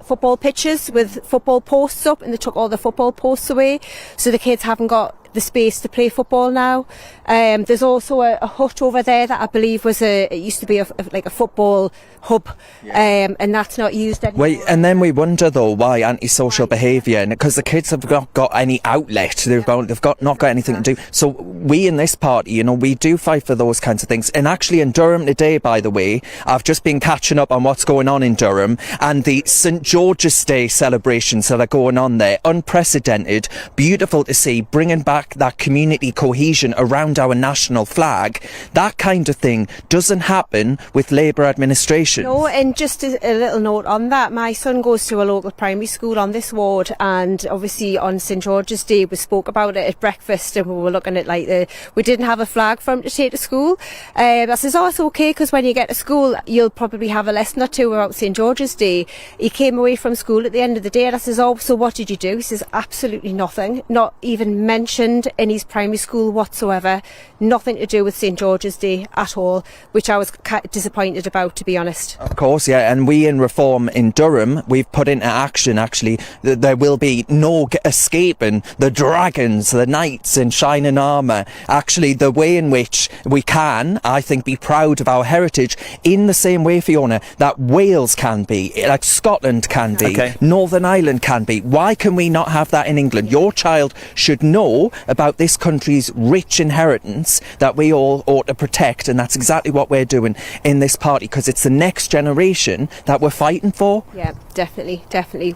football pitches with football posts up, and they took all the football posts away, so the kids haven't got the space to play football now. There's also a hut over there that I believe was it used to be like a football hub, and that's not used anymore. Wait, and then we wonder though why antisocial behaviour, because the kids have not got any outlet. They've not got anything to do. So we in this party, you know, we do fight for those kinds of things. And actually in Durham today, by the way, I've just been catching up on what's going on in Durham and the St George's Day celebrations that are going on there. Unprecedented, beautiful to see, bringing back that community cohesion around our national flag. That kind of thing doesn't happen with Labour administration. No, and just a little note on that, my son goes to a local primary school on this ward, and obviously on St George's Day we spoke about it at breakfast, and we were looking at like we didn't have a flag for him to take to school. I says, oh, it's okay, because when you get to school you'll probably have a lesson or two about St George's Day. He came away from school at the end of the day and I says, oh, so what did you do? He says, absolutely nothing, not even mentioned in his primary school whatsoever, nothing to do with St George's Day at all, which I was disappointed about, to be honest. Of course, yeah, and we in Reform in Durham, we've put into action actually there will be no escaping the dragons, the knights in shining armour. Actually, the way in which we can, I think, be proud of our heritage in the same way, Fiona, that Wales can be, like Scotland can be, Northern Ireland can be. Why can we not have that in England? Your child should know about this country's rich inheritance that we all ought to protect, and that's exactly what we're doing in this party, because it's the next generation that we're fighting for. Yeah, definitely.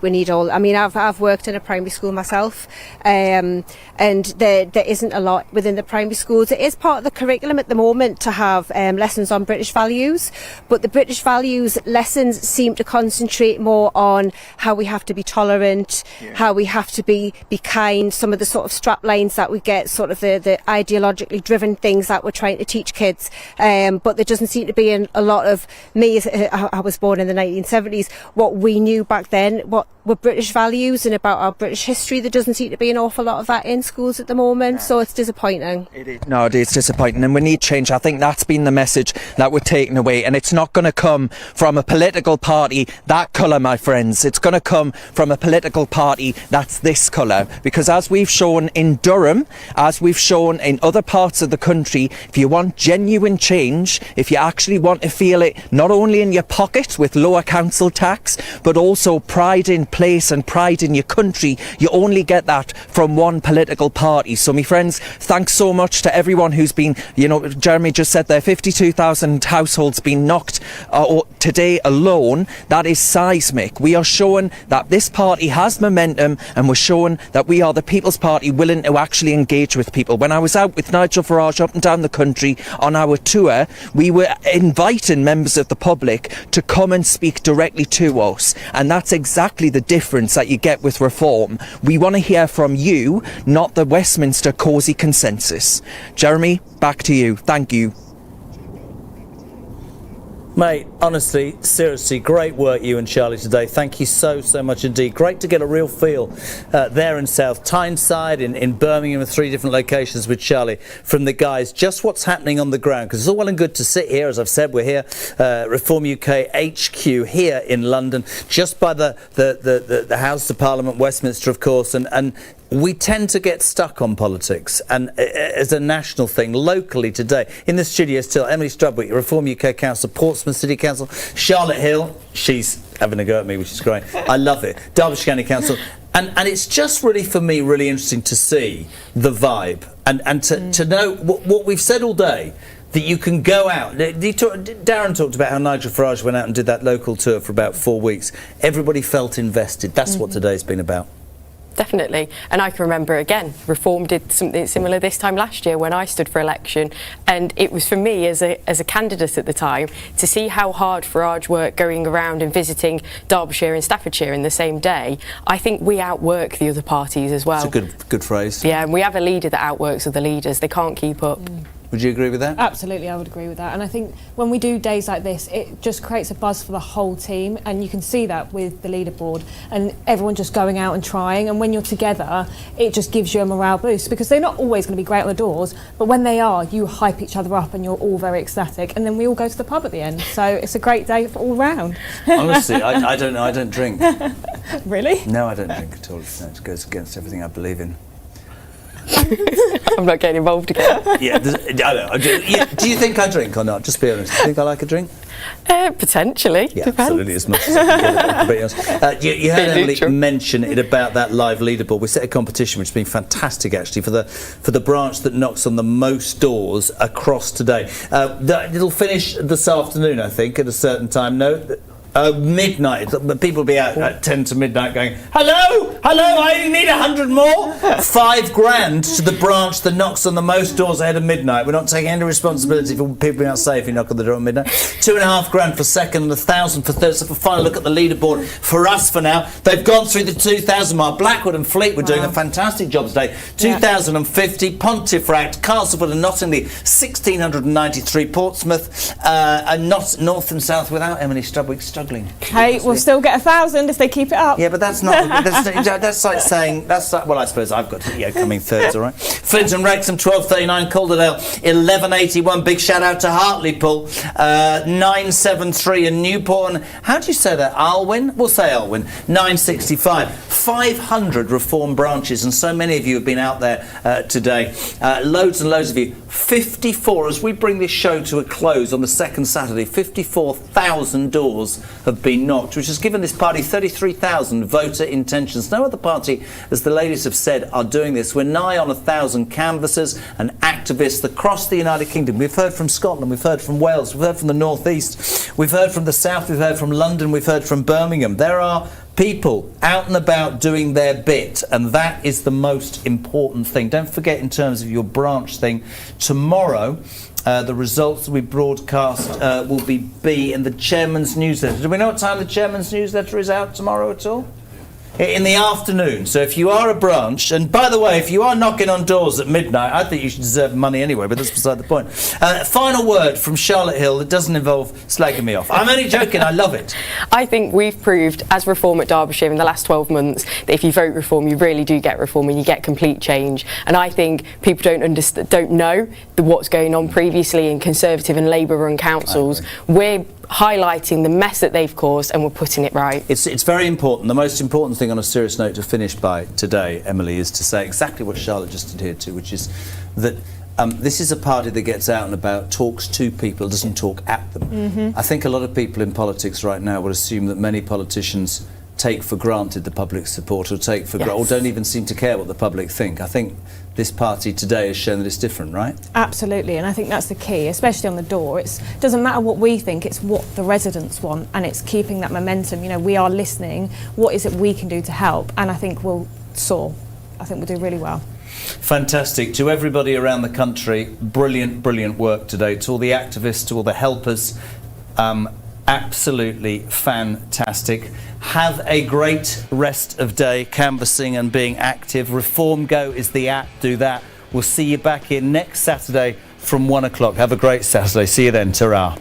We need all. I mean, I've worked in a primary school myself, and there isn't a lot within the primary schools. It is part of the curriculum at the moment to have lessons on British values, but the British values lessons seem to concentrate more on how we have to be tolerant, how we have to be kind, some of the sort of strap lines that we get, sort of the ideologically driven things that we're trying to teach kids, but there doesn't seem to be a lot of me. I was born in the 1970s. What we knew back then, what were British values and about our British history, there doesn't seem to be an awful lot of that in schools at the moment, so it's disappointing. No, it is disappointing, and we need change. I think that's been the message that we're taking away, and it's not going to come from a political party that colour, my friends. It's going to come from a political party that's this colour, because as we've shown in Durham, as we've shown in other parts of the country, if you want genuine change, if you actually want to feel it not only in your pocket with lower council tax, but also pride in place and pride in your country, you only get that from one political party. So my friends, thanks so much to everyone who's been, Jeremy just said there, 52,000 households been knocked today alone. That is seismic. We are showing that this party has momentum, and we're showing that we are the People's Party willing to actually engage with people. When I was out with Nigel Farage up and down the country on our tour, we were inviting members of the public to come and speak directly to us, and that's exactly the difference that you get with reform. We want to hear from you, not the Westminster cosy consensus. Jeremy, back to you. Thank you. Mate, honestly, seriously, great work you and Charlie today. Thank you so much indeed. Great to get a real feel there in South Tyneside, in Birmingham, in 3 different locations with Charlie, from the guys, just what's happening on the ground. Because it's all well and good to sit here, as I've said, we're here, Reform UK HQ here in London, just by the House of Parliament, Westminster, of course, and we tend to get stuck on politics, and as a national thing, locally today. In the studio still, Emily Strudwick, Reform UK Council, Portsmouth City Council, Charlotte Hill, she's having a go at me, which is great. I love it. Derbyshire County Council. And it's just really, for me, really interesting to see the vibe and to know what we've said all day, that you can go out. Darren talked about how Nigel Farage went out and did that local tour for about 4 weeks. Everybody felt invested. That's what today's been about. Definitely. And I can remember, again, Reform did something similar this time last year when I stood for election, and it was for me as a candidate at the time to see how hard Farage worked going around and visiting Derbyshire and Staffordshire in the same day. I think we outwork the other parties as well. It's a good phrase. Yeah, and we have a leader that outworks other leaders. They can't keep up. Would you agree with that? Absolutely, I would agree with that. And I think when we do days like this, it just creates a buzz for the whole team, and you can see that with the leaderboard and everyone just going out and trying. And when you're together, it just gives you a morale boost, because they're not always going to be great on the doors, but when they are, you hype each other up and you're all very ecstatic, and then we all go to the pub at the end. So it's a great day for all round. Honestly, I don't know. I don't drink. Really? No, I don't drink at all. It goes against everything I believe in. I'm not getting involved again. I know. Do you think I drink or not? Just be honest. Do you think I like a drink? Potentially. Yeah, depends. absolutely, as much as I can get it, to be honest. You heard Emily mention it about that live leaderboard. We set a competition which has been fantastic, actually, for the branch that knocks on the most doors across today. It'll finish this afternoon, I think, at a certain time. No. Midnight. People will be out at 10 to midnight going, hello, I need 100 more. 5 grand to the branch that knocks on the most doors ahead of midnight. We're not taking any responsibility for people being out safe if you knock on the door at midnight. 2.5 grand for second and 1,000 for third. So for final look at the leaderboard for us for now. They've gone through the 2,000 mark. Blackwood and Fleet were doing a fantastic job today. 2,050. Pontefract, Castleford and Nottingham, 1,693. Portsmouth and North and South without Emily Strudwick struggling. Hey, we'll still get 1,000 if they keep it up. Yeah, but that's not. That's like saying. That's like, well, I suppose I've got coming thirds, all right. Flint and Wrexham 1239, Calderdale 1181. Big shout out to Hartlepool 973 and Newport. And how do you say that? Alwyn? We'll say Alwyn 965. 500 Reform branches, and so many of you have been out there today. Loads and loads of you. 54 as we bring this show to a close on the second Saturday. 54,000 doors have been knocked, which has given this party 33,000 voter intentions. No other party, as the ladies have said, are doing this. We're nigh on 1,000 canvassers and activists across the United Kingdom. We've heard from Scotland, we've heard from Wales, we've heard from the North East, we've heard from the South, we've heard from London, we've heard from Birmingham. There are people out and about doing their bit, and that is the most important thing. Don't forget, in terms of your branch thing, tomorrow the results we broadcast will be in the chairman's newsletter. Do we know what time the chairman's newsletter is out tomorrow at all? In the afternoon. So if you are a branch, and by the way, if you are knocking on doors at midnight, I think you should deserve money anyway, but that's beside the point. Final word from Charlotte Hill that doesn't involve slagging me off. I'm only joking, I love it. I think we've proved, as Reform at Derbyshire in the last 12 months, that if you vote Reform, you really do get Reform and you get complete change. And I think people don't know what's going on previously in Conservative and Labour-run councils. We're highlighting the mess that they've caused and we're putting it right. It's very important. The most important thing on a serious note to finish by today, Emily, is to say exactly what Charlotte just adhered to, which is that this is a party that gets out and about, talks to people, doesn't talk at them. I think a lot of people in politics right now would assume that many politicians take for granted the public support, or take for or don't even seem to care what the public think. I think this party today has shown that it's different, right? Absolutely, and I think that's the key, especially on the door. It doesn't matter what we think, it's what the residents want, and it's keeping that momentum. You know, we are listening. What is it we can do to help? And I think we'll soar. I think we'll do really well. Fantastic. To everybody around the country, brilliant, brilliant work today. To all the activists, to all the helpers, absolutely fantastic. Have a great rest of day canvassing and being active. Reform Go is the app. Do that. We'll see you back here next Saturday from 1 o'clock. Have a great Saturday. See you then. Ta-ra.